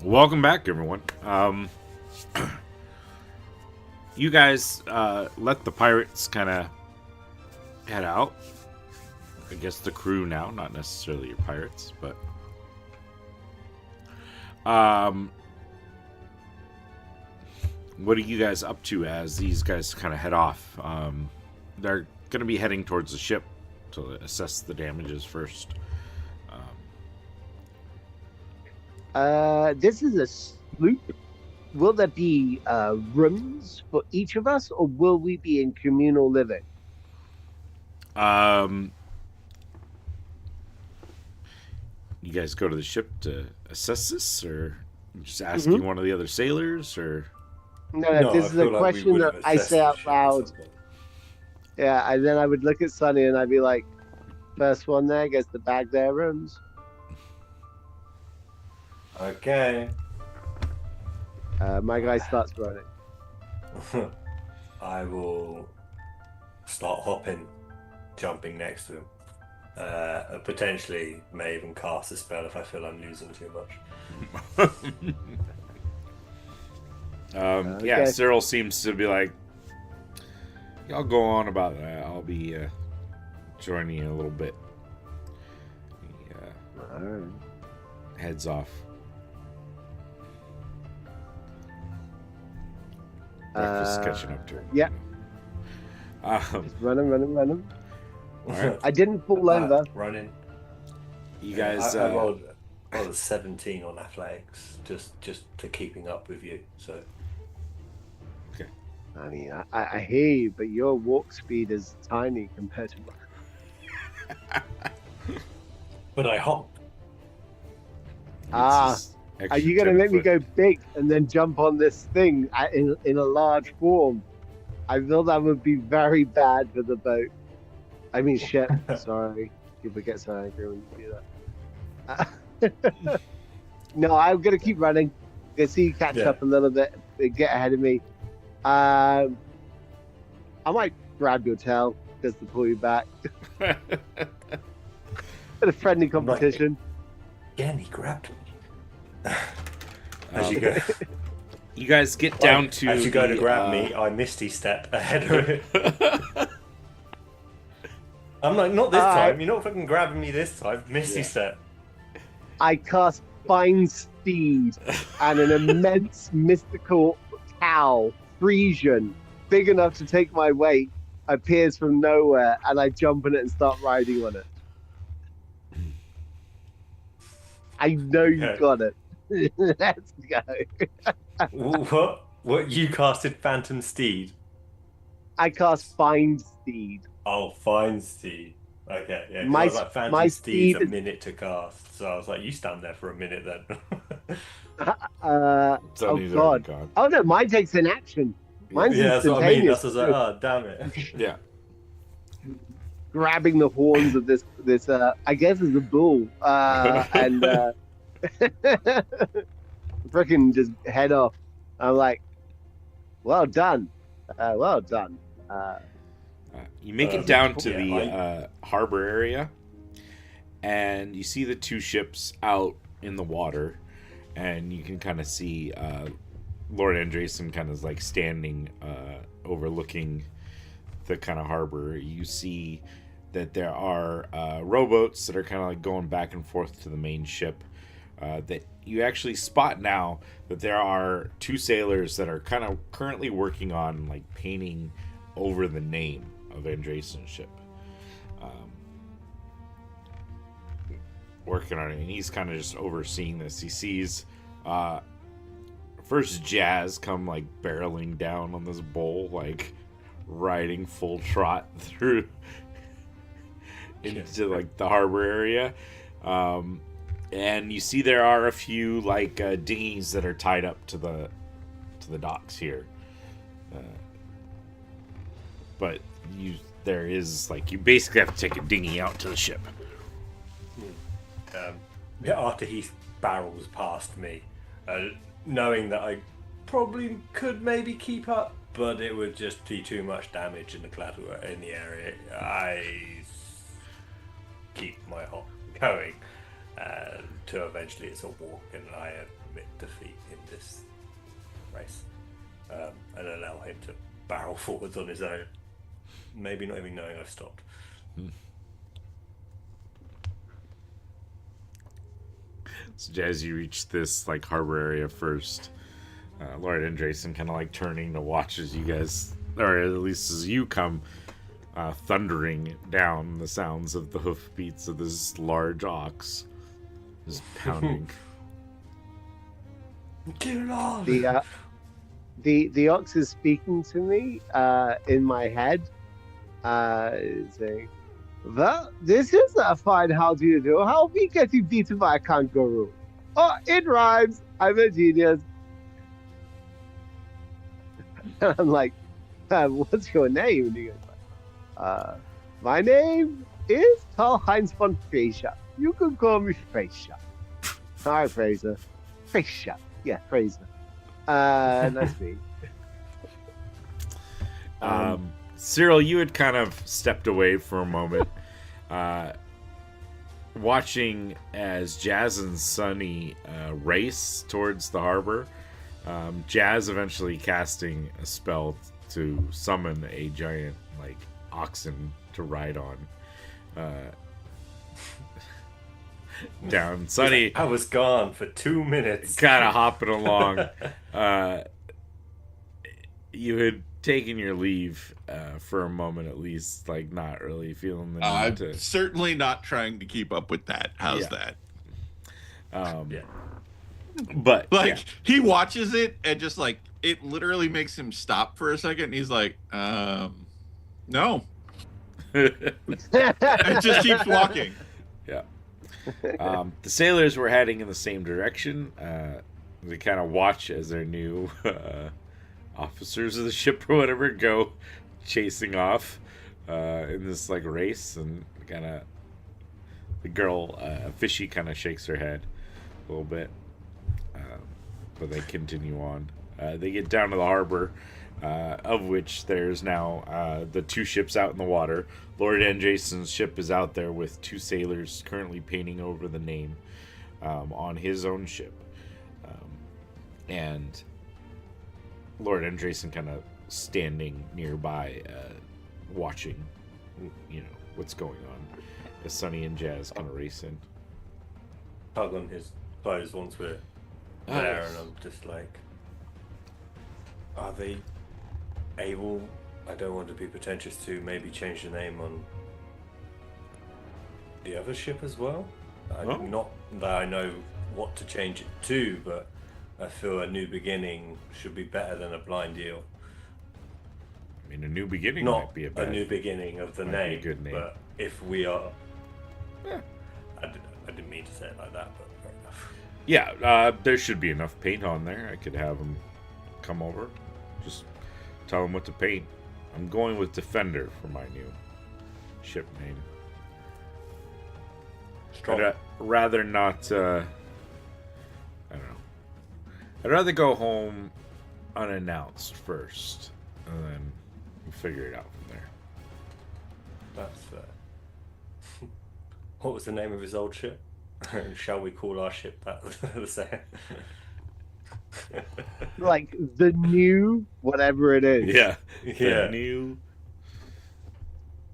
Welcome back, everyone. You guys let the pirates kind of head out. I guess the crew now, not necessarily your pirates, but what are you guys up to as these guys kind of head off? They're going to be heading towards the ship to assess the damages first. This is a sloop. Will there be rooms for each of us, or will we be in communal living? You guys go to the ship to assess this, or just asking one of the other sailors, or No, this is a question that I say out loud. Yeah, and then I would look at Sonny and I'd be like, first one there gets the bag their rooms. Okay. My guy starts running. I will start hopping, jumping next to him. Potentially may even cast a spell if I feel I'm losing too much. Yeah, Cyril seems to be like, I'll go on about that. I'll be joining you in a little bit. He heads off. Breakfast catching up to him. Yeah. Just running. All right. I didn't fall over. Running. You guys. I rolled a 17 on athletics, just to keeping up with you. So. Okay. I mean, I hear you, but your walk speed is tiny compared to mine. But I hop. It's his Are you extra going to 10 make me foot. go big and then jump on this thing in a large form? I feel that would be very bad for the boat. I mean, ship. Sorry. People get so angry when you do that. No, I'm going to keep running. Gonna see you catch Yeah. up a little bit, get ahead of me. I might grab your tail just to pull you back. Bit of friendly I'm like- competition. Again, he grabbed me. As you go, You guys get down to as you go to the, grab me, I misty step ahead of it. I'm like, not this Alright. time. You're not fucking grabbing me this time. Misty Yeah. step. I cast Find Speed, and an immense mystical cow, Frisian, big enough to take my weight, appears from nowhere, and I jump on it and start riding on it. I know you Okay. got it. Let's go. What? What? You casted Phantom Steed? I cast Find Speed. Oh, fine Steed. Okay, yeah. 'cause My I was like, my Phantom Steed's speed a is- minute to cast, so I was like, you stand there for a minute then. Oh Sonny's already god. gone. Oh no, mine takes an action. Mine's yeah, that's what I mean. instantaneous. That's what I was like, oh, damn it. Yeah. Grabbing the horns of this I guess it's a bull, and freaking just head off. I'm like, well done, well done. You make it down to yeah, the harbor area, and you see the two ships out in the water, and you can kind of see Lord Andreason kind of like standing overlooking the kind of harbor. You see that there are rowboats that are kind of like going back and forth to the main ship. That you actually spot now that there are two sailors that are kind of currently working on like painting over the name of Andreason's ship. Working on it, and he's kind of just overseeing this. He sees first Jazz come like barreling down on this bull, like riding full trot through into like the harbor area. And you see there are a few like dinghies that are tied up to the docks here. But there is like you basically have to take a dinghy out to the ship. Yeah, after he barrels past me, knowing that I probably could maybe keep up, but it would just be too much damage in the area. I keep my hop going. To eventually it's a walk, and I admit defeat in this race, and allow him to barrel forwards on his own, maybe not even knowing I've stopped. So as you reach this like harbor area first, Lord Andreason kind of like turning to watch as you guys, or at least as you come thundering down, the sounds of the hoofbeats of this large ox is pounding. Dear Lord! The ox is speaking to me in my head, saying, "Well, this is a fine how do you do? How we getting beaten by a kangaroo? Oh, it rhymes. I'm a genius." And I'm like, "What's your name?" And he goes, "My name is Karl-Heinz von Fraser. You can call me Fraser." Hi, Fraser. Fraser. Yeah, Fraser. Nice meet. Cyril, you had kind of stepped away for a moment, watching as Jazz and Sunny race towards the harbor. Jazz eventually casting a spell to summon a giant like oxen to ride on. Down Sunny, I was gone for 2 minutes. kind of hopping along. You had taken your leave for a moment at least, like not really feeling the need I'm to. certainly not trying to keep up with that. How's Yeah. that? Yeah. But Like yeah. he watches it and just like it literally makes him stop for a second. And he's like, no, and just keeps walking. Yeah. The sailors were heading in the same direction. They kind of watch as their new officers of the ship or whatever go chasing off in this like race, and kind of the girl Fishy kind of shakes her head a little bit, but they continue on. They get down to the harbor, of which there's now the two ships out in the water. Lord Andreason's ship is out there with two sailors currently painting over the name on his own ship. And Lord Andreason kind of standing nearby, watching, what's going on as Sonny and Jazz kind of race in. Tug on his clothes once we're there, and I'm just like, are they able, I don't want to be pretentious, to maybe change the name on the other ship as well? Not that I know what to change it to, but I feel a new beginning should be better than a blind deal. I mean, a new beginning Not might be a new beginning of the name, good name, but if we are... Yeah. I didn't mean to say it like that, but fair enough. Yeah, there should be enough paint on there. I could have them come over. Just tell them what to paint. I'm going with Defender for my new ship name. Strong. I'd rather not, I don't know. I'd rather go home unannounced first, and then we'll figure it out from there. That's fair. What was the name of his old ship? Shall we call our ship that the same? Like the new whatever it is. Yeah. Yeah. The new...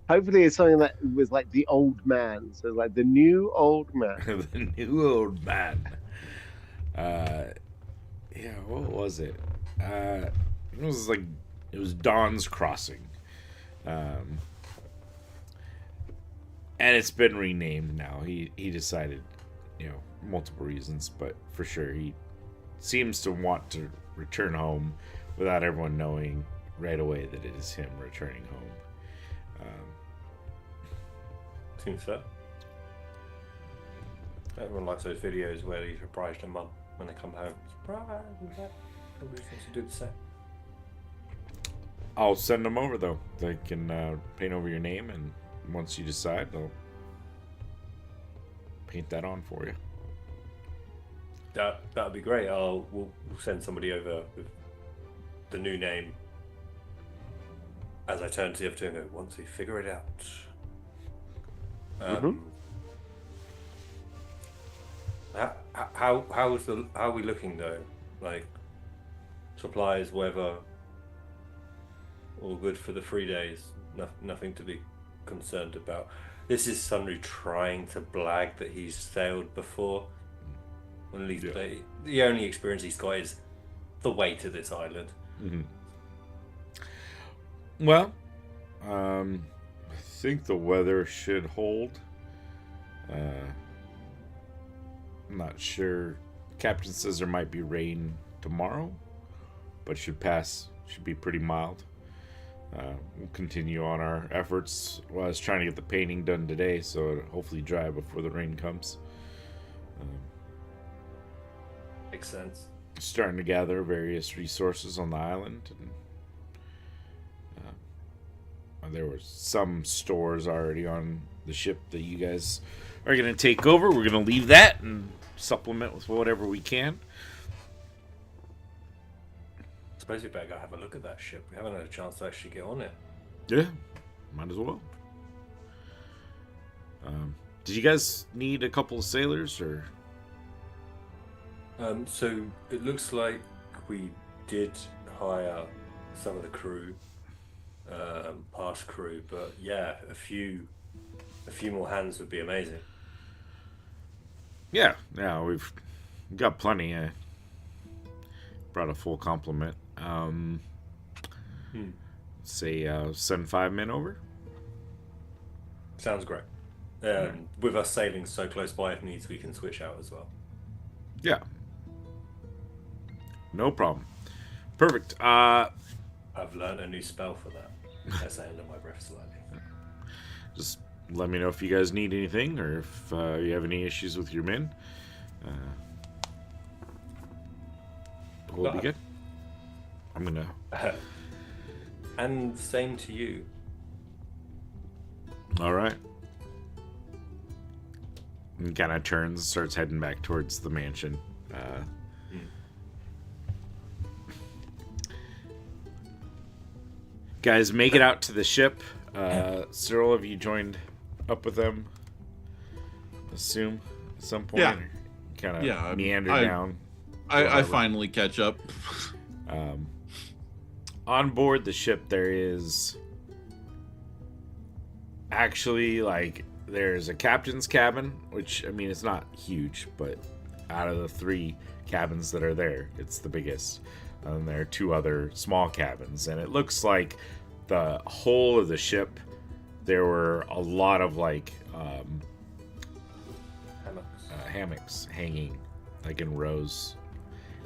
Hopefully it's something that was like the old man. So like the new old man. the new old man. Yeah, what was it? It was Dawn's Crossing. And it's been renamed now. He decided, multiple reasons, but for sure he seems to want to return home without everyone knowing right away that it is him returning home. Seems fair. Everyone likes those videos where you surprise their mum when they come home. Surprise! Nobody wants to do the same. I'll send them over though. They can paint over your name, and once you decide, they'll paint that on for you. That would be great. We'll send somebody over with the new name. As I turn to the other two and go, once we figure it out. How are we looking though? Like supplies, weather, all good for the 3 days. Nothing to be concerned about. This is Sunry trying to blag that he's sailed before. At least the only experience he's got is the way to this island. Mm-hmm. Well, I think the weather should hold. I'm not sure. Captain says there might be rain tomorrow, but should be pretty mild. We'll continue on our efforts. Well, I was trying to get the painting done today, so it'll hopefully dry before the rain comes. Makes sense. Starting to gather various resources on the island, and there were some stores already on the ship that you guys are going to take over. We're going to leave that and supplement with whatever we can. I suppose we better go have a look at that ship. We haven't had a chance to actually get on it. Yeah, might as well. Did you guys need a couple of sailors, or? So it looks like we did hire some of the crew, past crew, but yeah, a few more hands would be amazing. Yeah, we've got plenty. Brought a full complement. Say send 5 men over. Sounds great. With us sailing so close by, if needs, we can switch out as well. Yeah. No problem. Perfect. I've learned a new spell for that. As I under my breath slightly. Just let me know if you guys need anything or if you have any issues with your men. We'll be good. I'm gonna. And same to you. All right. And kind of turns, starts heading back towards the mansion. Guys, make it out to the ship. Cyril, have you joined up with them? Assume at some point. Yeah. Kind of Yeah, meander down. I finally catch up. On board the ship, there is actually there's a captain's cabin, which I mean it's not huge, but out of the 3 cabins that are there, it's the biggest. And there are 2 other small cabins, and it looks like the whole of the ship, there were a lot of hammocks hanging in rows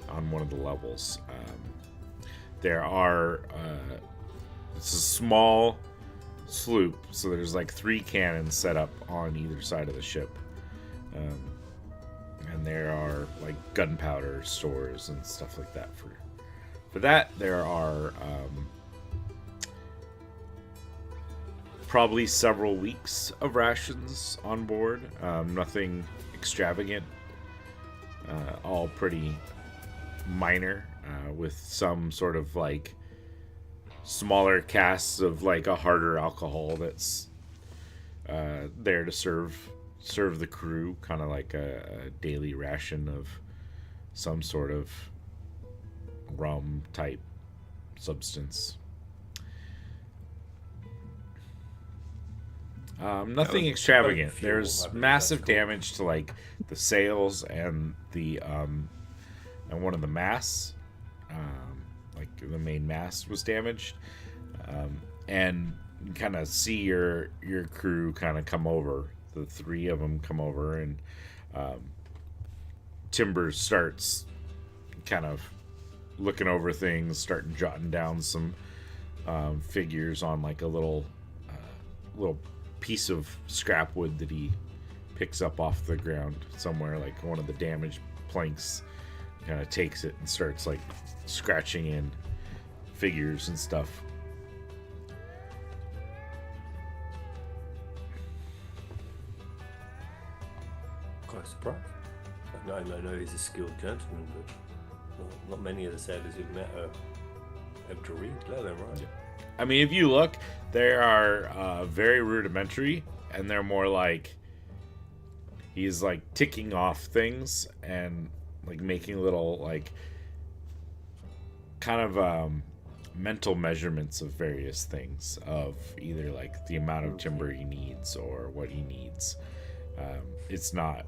on one of the levels. There are it's a small sloop, so there's 3 cannons set up on either side of the ship, and there are gunpowder stores and stuff like that. For that, there are probably several weeks of rations on board. Nothing extravagant, all pretty minor, with some sort of smaller casks of a harder alcohol that's there to serve the crew, kind of like a daily ration of some sort of rum type substance. Nothing extravagant. fuel, There's I believe massive that's called. damage to the sails and the and one of the masts. The main mast was damaged, and you kind of see your crew kind of come over. The 3 of them come over, and Timber starts kind of looking over things, starting jotting down some figures on a little piece of scrap wood that he picks up off the ground somewhere, one of the damaged planks. Kind of takes it and starts scratching in figures and stuff. Quite surprised. I know he's a skilled gentleman, but not many of the sailors we've met are able to read, let alone write. Yeah. I mean, if you look, they are very rudimentary, and they're more he's ticking off things and making little kind of mental measurements of various things, of either the amount of timber he needs or what he needs. It's not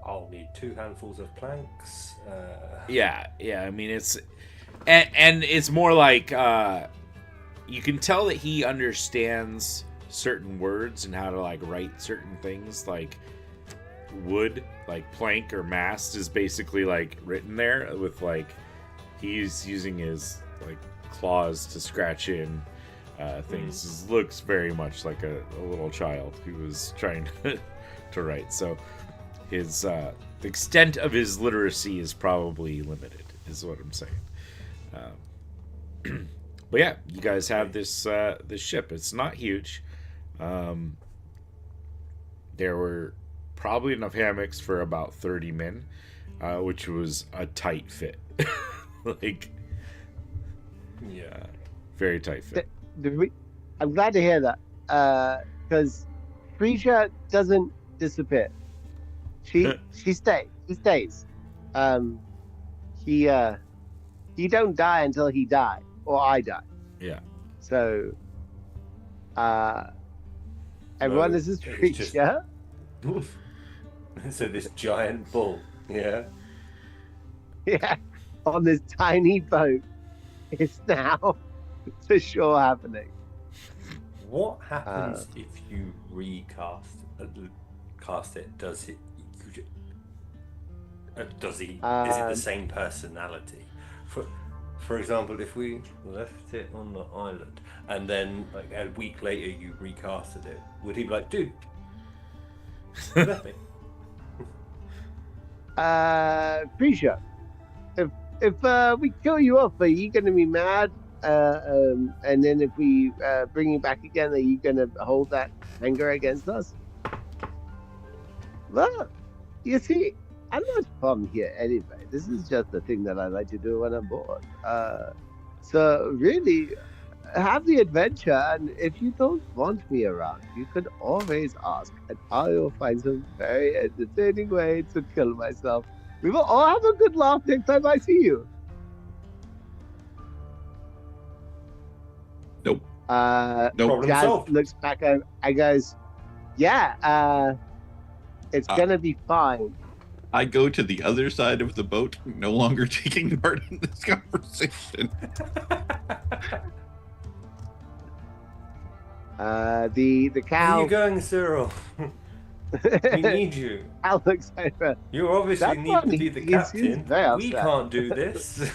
I'll need 2 handfuls of planks. yeah. I mean, it's and it's more you can tell that he understands certain words and how to write certain things, wood, plank or mast is basically written there with he's using his claws to scratch in things. This looks very much like a little child who was trying to write. So his the extent of his literacy is probably limited, is what I'm saying. But yeah, you guys have this ship. It's not huge. There were probably enough hammocks for about 30 men, which was a tight fit. Very tight fit. I'm glad to hear that, because Frisia doesn't disappear. She stays. He stays. He don't die until he die or I die. Yeah. So, everyone, this is it's just- Frisia. So this giant bull, yeah. Yeah, on this tiny boat. It's now for sure happening. What happens if you cast it? Does it? Does he? Is it the same personality? For example, if we left it on the island and then like a week later you recasted it, would he be like, dude, you left me? Prisha, if we kill you off, are you gonna be mad? And then if we bring you back again, are you gonna hold that anger against us? Well, you see, I'm not from here anyway. This is just the thing that I like to do when I'm bored. So really, have the adventure, and if you don't want me around, you could always ask, and I will find some very entertaining way to kill myself. We will all have a good laugh next time I see you. Nope. Nope. Problem Jazz solved. looks back and goes, "Yeah, it's gonna be fine." I go to the other side of the boat, no longer taking part in this conversation. The Where are cow. you going, Cyril? We need you. Cow looks over. You obviously That's need to funny. be the He's captain. very We upset. can't do this.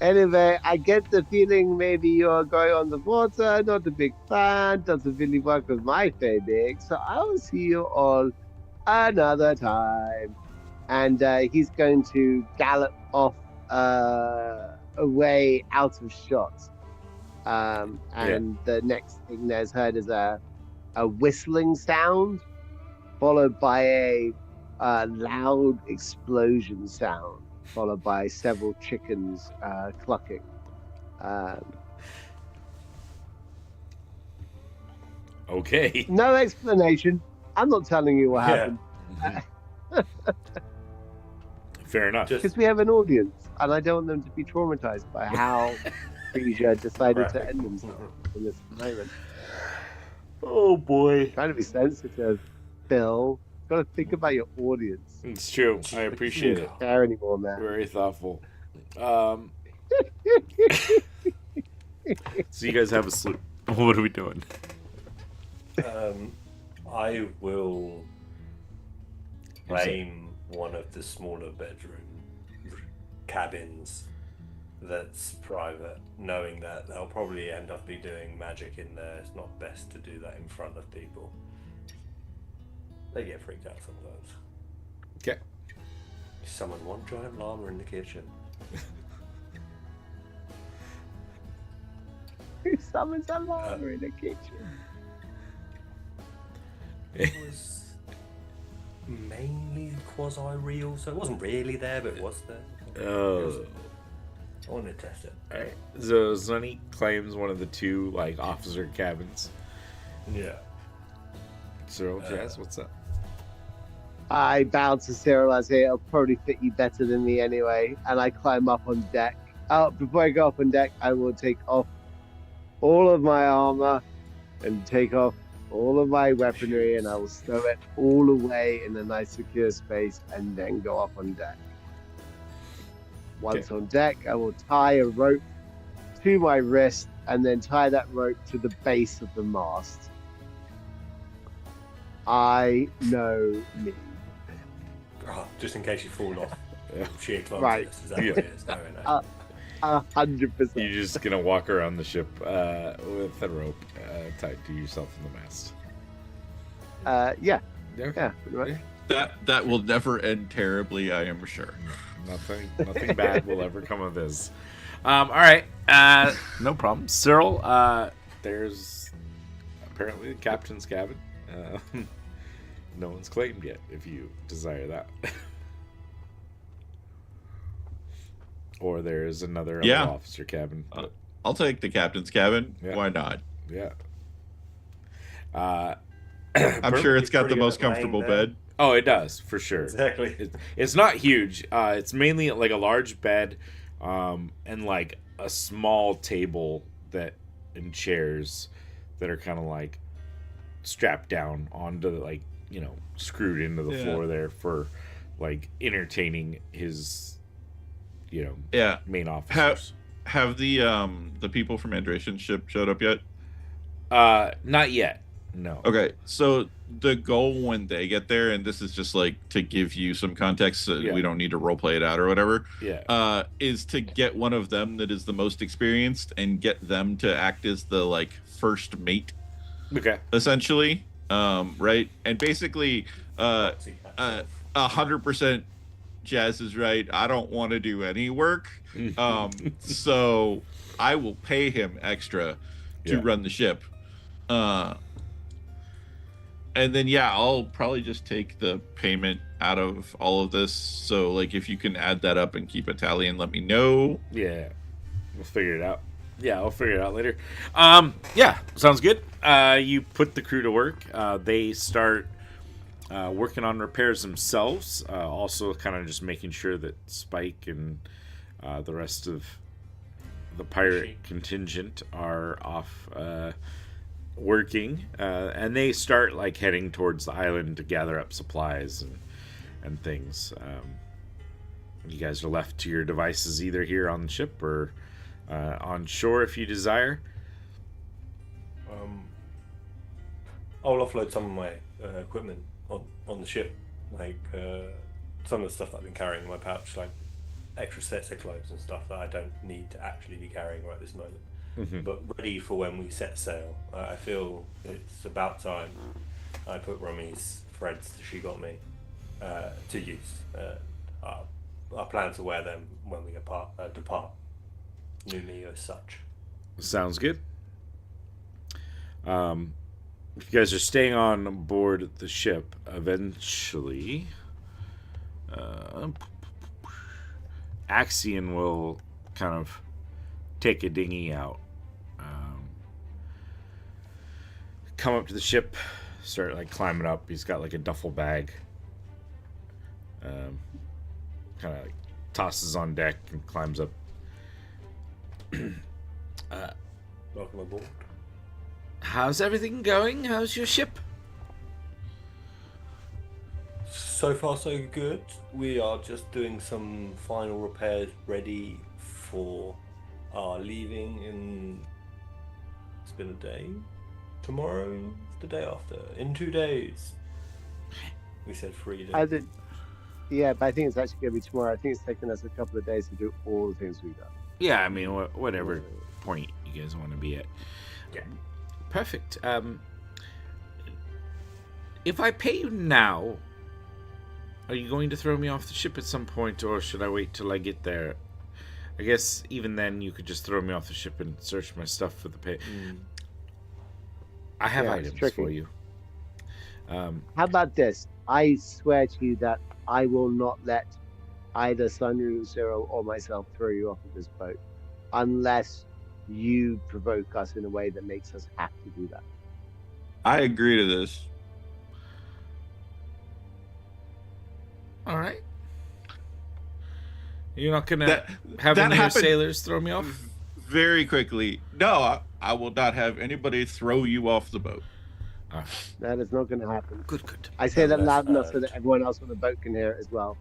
Anyway, I get the feeling maybe you're going on the water. Not a big fan. Doesn't really work with my fading. So I'll see you all another time. And he's going to gallop off away out of shot. And the next thing there's heard is a whistling sound, followed by a loud explosion sound, followed by several chickens clucking. Okay. No explanation. I'm not telling you what Yeah. happened Fair enough. Just because we have an audience, and I don't want them to be traumatized by how Frisia decided to end himself in this moment. Oh boy. Trying to be sensitive, Phil. Got to think about your audience. It's true. I appreciate it. Don't care anymore, man. Very thoughtful. So you guys have a sleep. What are we doing? I will claim one of the smaller bedroom cabins that's private, knowing that they'll probably end up be doing magic in there. It's not best to do that in front of people. They get freaked out sometimes. Okay. Summon one giant llama in the kitchen. Who summons a llama in the kitchen? It was mainly quasi-real, so it wasn't really there, but it was there. Oh. I wanted to test it. Alright. So Sonny claims one of the two like officer cabins. Yeah. So Jazz, what's up? I bow to Cyril. I say, it'll probably fit you better than me anyway. And I climb up on deck. Before I go up on deck, I will take off all of my armor and take off all of my weaponry, and I will stow it all away in a nice secure space and then go up on deck. Once on deck, I will tie a rope to my wrist and then tie that rope to the base of the mast. I know me. Oh, just in case you fall off. Yeah. Sheer clumsiness. Right. Is that what it is? No, no. 100%. You're just gonna walk around the ship with a rope tied to yourself in the mast. Yeah, Okay. yeah, pretty much. That will never end terribly, I am sure. Nothing bad will ever come of this. All right. No problem. Cyril, there's apparently the captain's cabin. No one's claimed yet, if you desire that. Or there's another Yeah. officer cabin. I'll take the captain's cabin. Yeah. Why not? Yeah. I'm sure it's got the pretty most good at comfortable laying there. bed. Oh, it does, for sure. Exactly. It's not huge. It's mainly like a large bed, and like a small table and chairs that are kind of like strapped down onto the, like, you know, screwed into the floor there for like entertaining his, you know, Yeah. main officers. Have the people from Andreason's ship showed up yet? Not yet. No. Okay, so the goal when they get there, and this is just like to give you some context, so Yeah. we don't need to role play it out or whatever. Yeah. Is to get one of them that is the most experienced and get them to act as the like first mate, Okay. essentially. Right, and basically, 100%. Jazz is right. I don't want to do any work, so I will pay him extra to Yeah. run the ship. And then I'll probably just take the payment out of all of this. So like if you can add that up and keep a tally and let me know. Yeah. We'll figure it out. Yeah, I'll figure it out later. Yeah, sounds good. You put the crew to work. They start working on repairs themselves. Also kind of just making sure that Spike and the rest of the pirate contingent are off working, and they start like heading towards the island to gather up supplies and things. You guys are left to your devices either here on the ship or on shore if you desire. I'll offload some of my equipment on the ship, like some of the stuff that I've been carrying in my pouch, like extra sets of clothes and stuff that I don't need to actually be carrying right this moment. But ready for when we set sail. I feel it's about time I put Rummy's threads that she got me to use. I plan to wear them when we depart. New me as such. Sounds good. If you guys are staying on board the ship, eventually Axion will kind of take a dinghy out, come up to the ship, start like climbing up. He's got like a duffel bag, kind of like tosses on deck and climbs up. Welcome aboard. How's everything going? How's your ship? So far, so good. We are just doing some final repairs ready for our leaving in... It's been a day. Tomorrow, the day after. In 2 days. We said 3 days. Yeah, but I think it's actually going to be tomorrow. I think it's taken us a couple of days to do all the things we've done. Yeah, I mean, whatever point you guys want to be at. Yeah. Perfect. If I pay you now, are you going to throw me off the ship at some point, or should I wait till I get there? I guess even then you could just throw me off the ship and search my stuff for the pay. I have items for you. How about this? I swear to you that I will not let either Sunru Zero or myself throw you off of this boat unless you provoke us in a way that makes us have to do that. I agree to this. All right. You're not gonna have any of your sailors throw me off? Very quickly. No, I will not have anybody throw you off the boat. That is not going to happen. Good. I say that loud enough so that everyone else on the boat can hear it as well.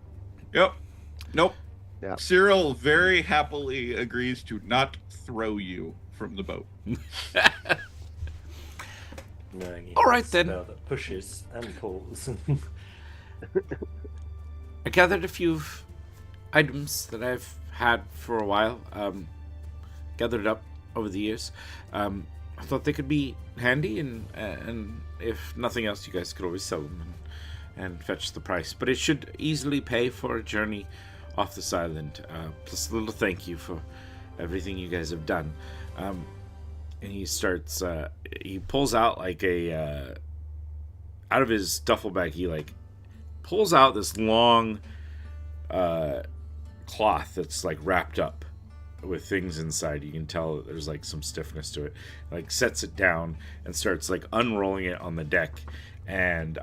Yep. Nope. Yeah. Cyril very happily agrees to not throw you from the boat. All right, then. That pushes and pulls. I gathered a few items that I've had for a while. Gathered up over the years. I thought they could be handy, and if nothing else, you guys could always sell them and fetch the price. But it should easily pay for a journey off this island. Plus a little thank you for everything you guys have done. And he starts. He pulls out like a out of his duffel bag. He like pulls out this long cloth that's like wrapped up with things inside. You can tell that there's like some stiffness to it. Like sets it down and starts like unrolling it on the deck, and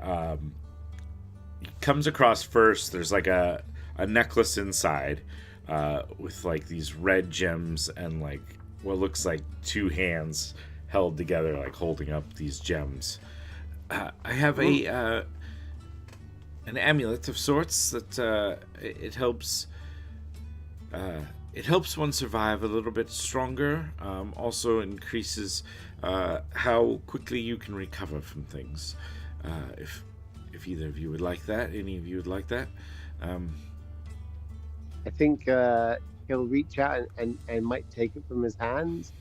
he comes across first. There's like a necklace inside with like these red gems and like what looks like two hands held together, like holding up these gems. I have an amulet of sorts that it helps. It helps one survive a little bit stronger. Also increases how quickly you can recover from things. If either of you would like that, any of you would like that. I think he'll reach out and might take it from his hands,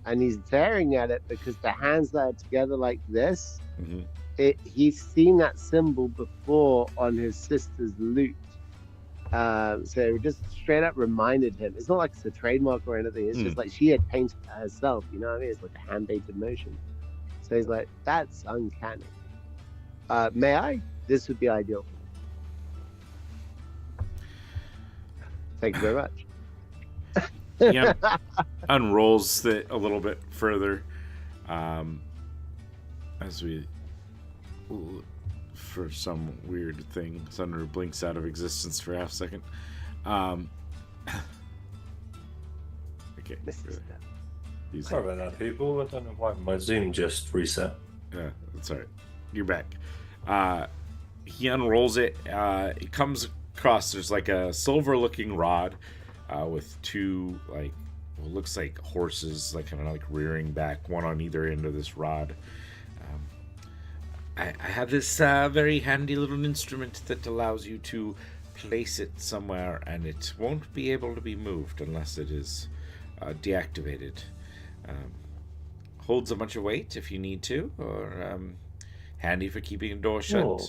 and he's staring at it because the hands that are together like this, Mhm. he's seen that symbol before on his sister's loot. So it just straight up reminded him. It's not like it's a trademark or anything. It's just like she had painted it herself. You know what I mean? It's like a hand painted motion. So he's like, that's uncanny. May I? This would be ideal. Thank you very much. Yeah, unrolls it a little bit further, as we, for some weird thing, Thunder blinks out of existence for half a second. Okay. He's, Sorry about that, people. I don't know why my Zoom just reset. yeah, that's all right. You're back. He unrolls it. It comes across. There's like a silver-looking rod with two, like, what looks like horses, like kind of like rearing back, one on either end of this rod. I have this very handy little instrument that allows you to place it somewhere, and it won't be able to be moved unless it is deactivated. Holds a bunch of weight if you need to, or handy for keeping a door shut. Oh.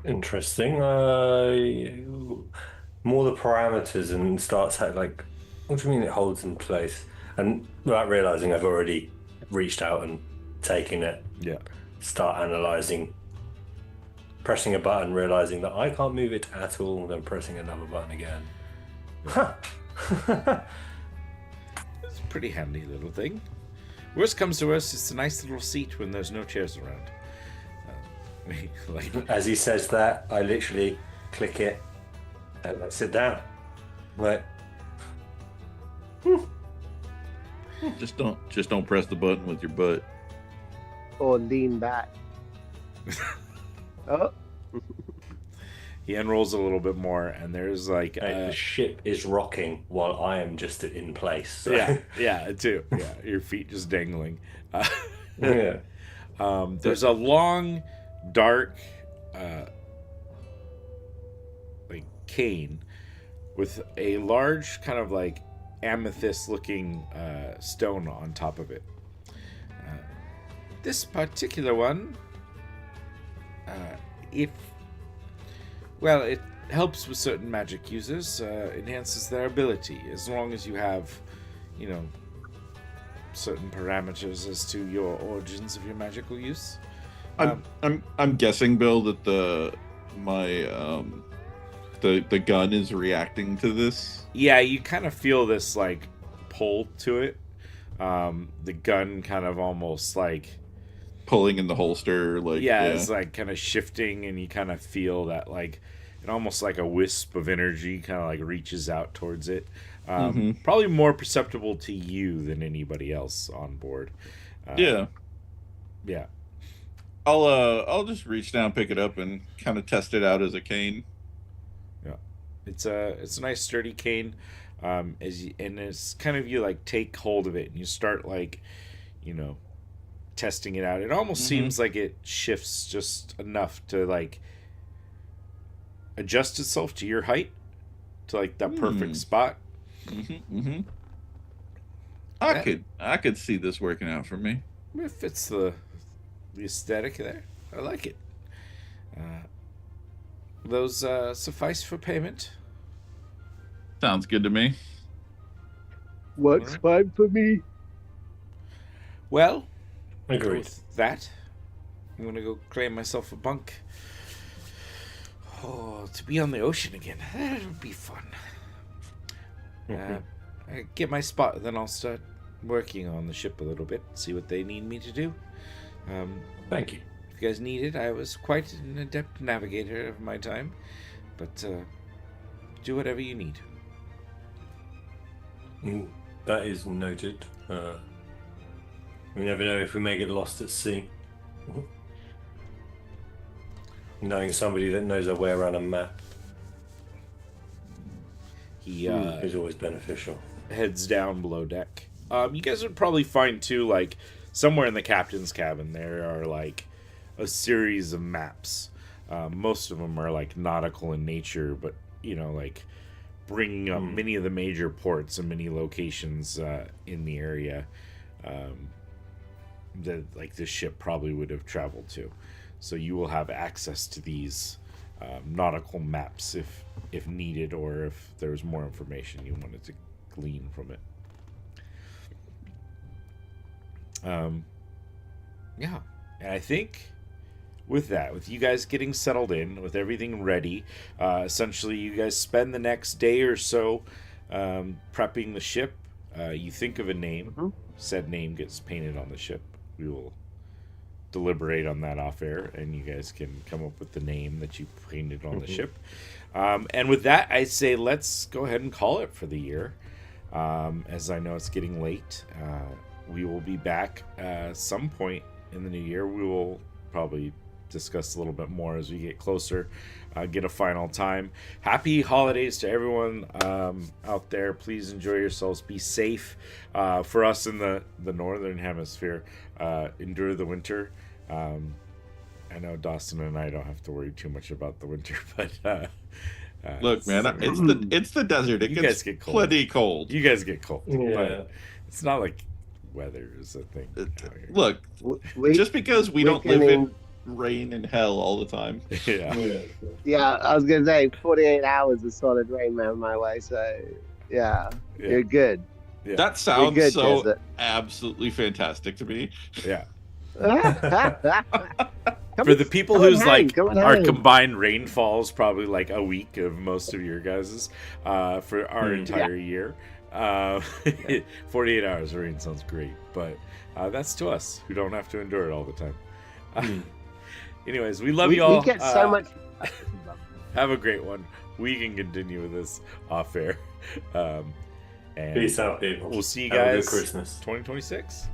Interesting. More the parameters and starts like, what do you mean it holds in place? And without realizing I've already reached out and taken it, Yeah. start analyzing, pressing a button, realizing that I can't move it at all, then pressing another button again. Huh. It's a pretty handy little thing. Worst comes to worst, it's a nice little seat when there's no chairs around. Like, As he says that, I literally click it and I sit down. Like, Just don't press the button with your butt. Or lean back. Oh, he unrolls a little bit more, and there's like the ship is rocking while I am just in place. So. yeah, too. Yeah, your feet just dangling. Yeah. There's a long, dark, like cane with a large kind of like amethyst-looking stone on top of it. This particular one, it helps with certain magic users, enhances their ability, as long as you have, certain parameters as to your origins of your magical use. I'm guessing, Bill, that the gun is reacting to this. Yeah, you kind of feel this like pull to it. The gun kind of almost like Pulling in the holster, like it's like kind of shifting, and you kind of feel that like it almost like a wisp of energy kind of like reaches out towards it. Probably more perceptible to you than anybody else on board. Yeah. I'll just reach down, pick it up, and kind of test it out as a cane. Yeah, it's a nice sturdy cane. And it's kind of, you like take hold of it and you start like, testing it out. It almost seems like it shifts just enough to like adjust itself to your height, to like that perfect spot. I could see this working out for me. It fits the aesthetic there. I like it. Those suffice for payment. Sounds good to me. works fine for me. Well, Agreed. with that, I'm gonna go claim myself a bunk. Oh, to be on the ocean again. That would be fun. I get my spot, then I'll start working on the ship a little bit, see what they need me to do. Thank you. If you guys need it, I was quite an adept navigator of my time, but do whatever you need. That is noted. We never know if we may get lost at sea. Knowing somebody that knows their way around a map He is always beneficial. heads down below deck. You guys would probably find too, like somewhere in the captain's cabin, there are like a series of maps. Most of them are like nautical in nature, but like bringing up many of the major ports and many locations in the area that like this ship probably would have traveled to. So you will have access to these nautical maps if needed, or if there's more information you wanted to glean from it. Yeah, and I think with you guys getting settled in, with everything ready, essentially you guys spend the next day or so prepping the ship. You think of a name. Mhm. Said name gets painted on the ship. We will deliberate on that off air, and you guys can come up with the name that you painted on the ship. And with that, I say let's go ahead and call it for the year. As I know it's getting late, we will be back some point in the new year. We will probably discuss a little bit more as we get closer, get a final time. Happy holidays to everyone out there. Please enjoy yourselves. Be safe. For us in the northern hemisphere, endure the winter. I know Dawson and I don't have to worry too much about the winter, but Look, man, it's the desert. It You gets guys get cold. plenty cold. you guys get cold, Yeah. but it's not like weather is a thing out here. Look, We, just because we don't live in rain and hell all the time. Yeah. yeah, I was gonna say 48 hours of solid rain man my way, so yeah, Yeah. you're good. Yeah. That sounds good, so Desert. absolutely fantastic to me. Yeah. Come For on- the people come on whose home, like come on our home. combined rainfall is probably like a week of most of your guys's for our Hmm. entire year. 48 hours of rain sounds great, but that's to us who don't have to endure it all the time. Anyways, we love we, you all. we get so much. Have a great one. We can continue with this off air. And Peace out, people. we'll see you Have a good guys Christmas. 2026.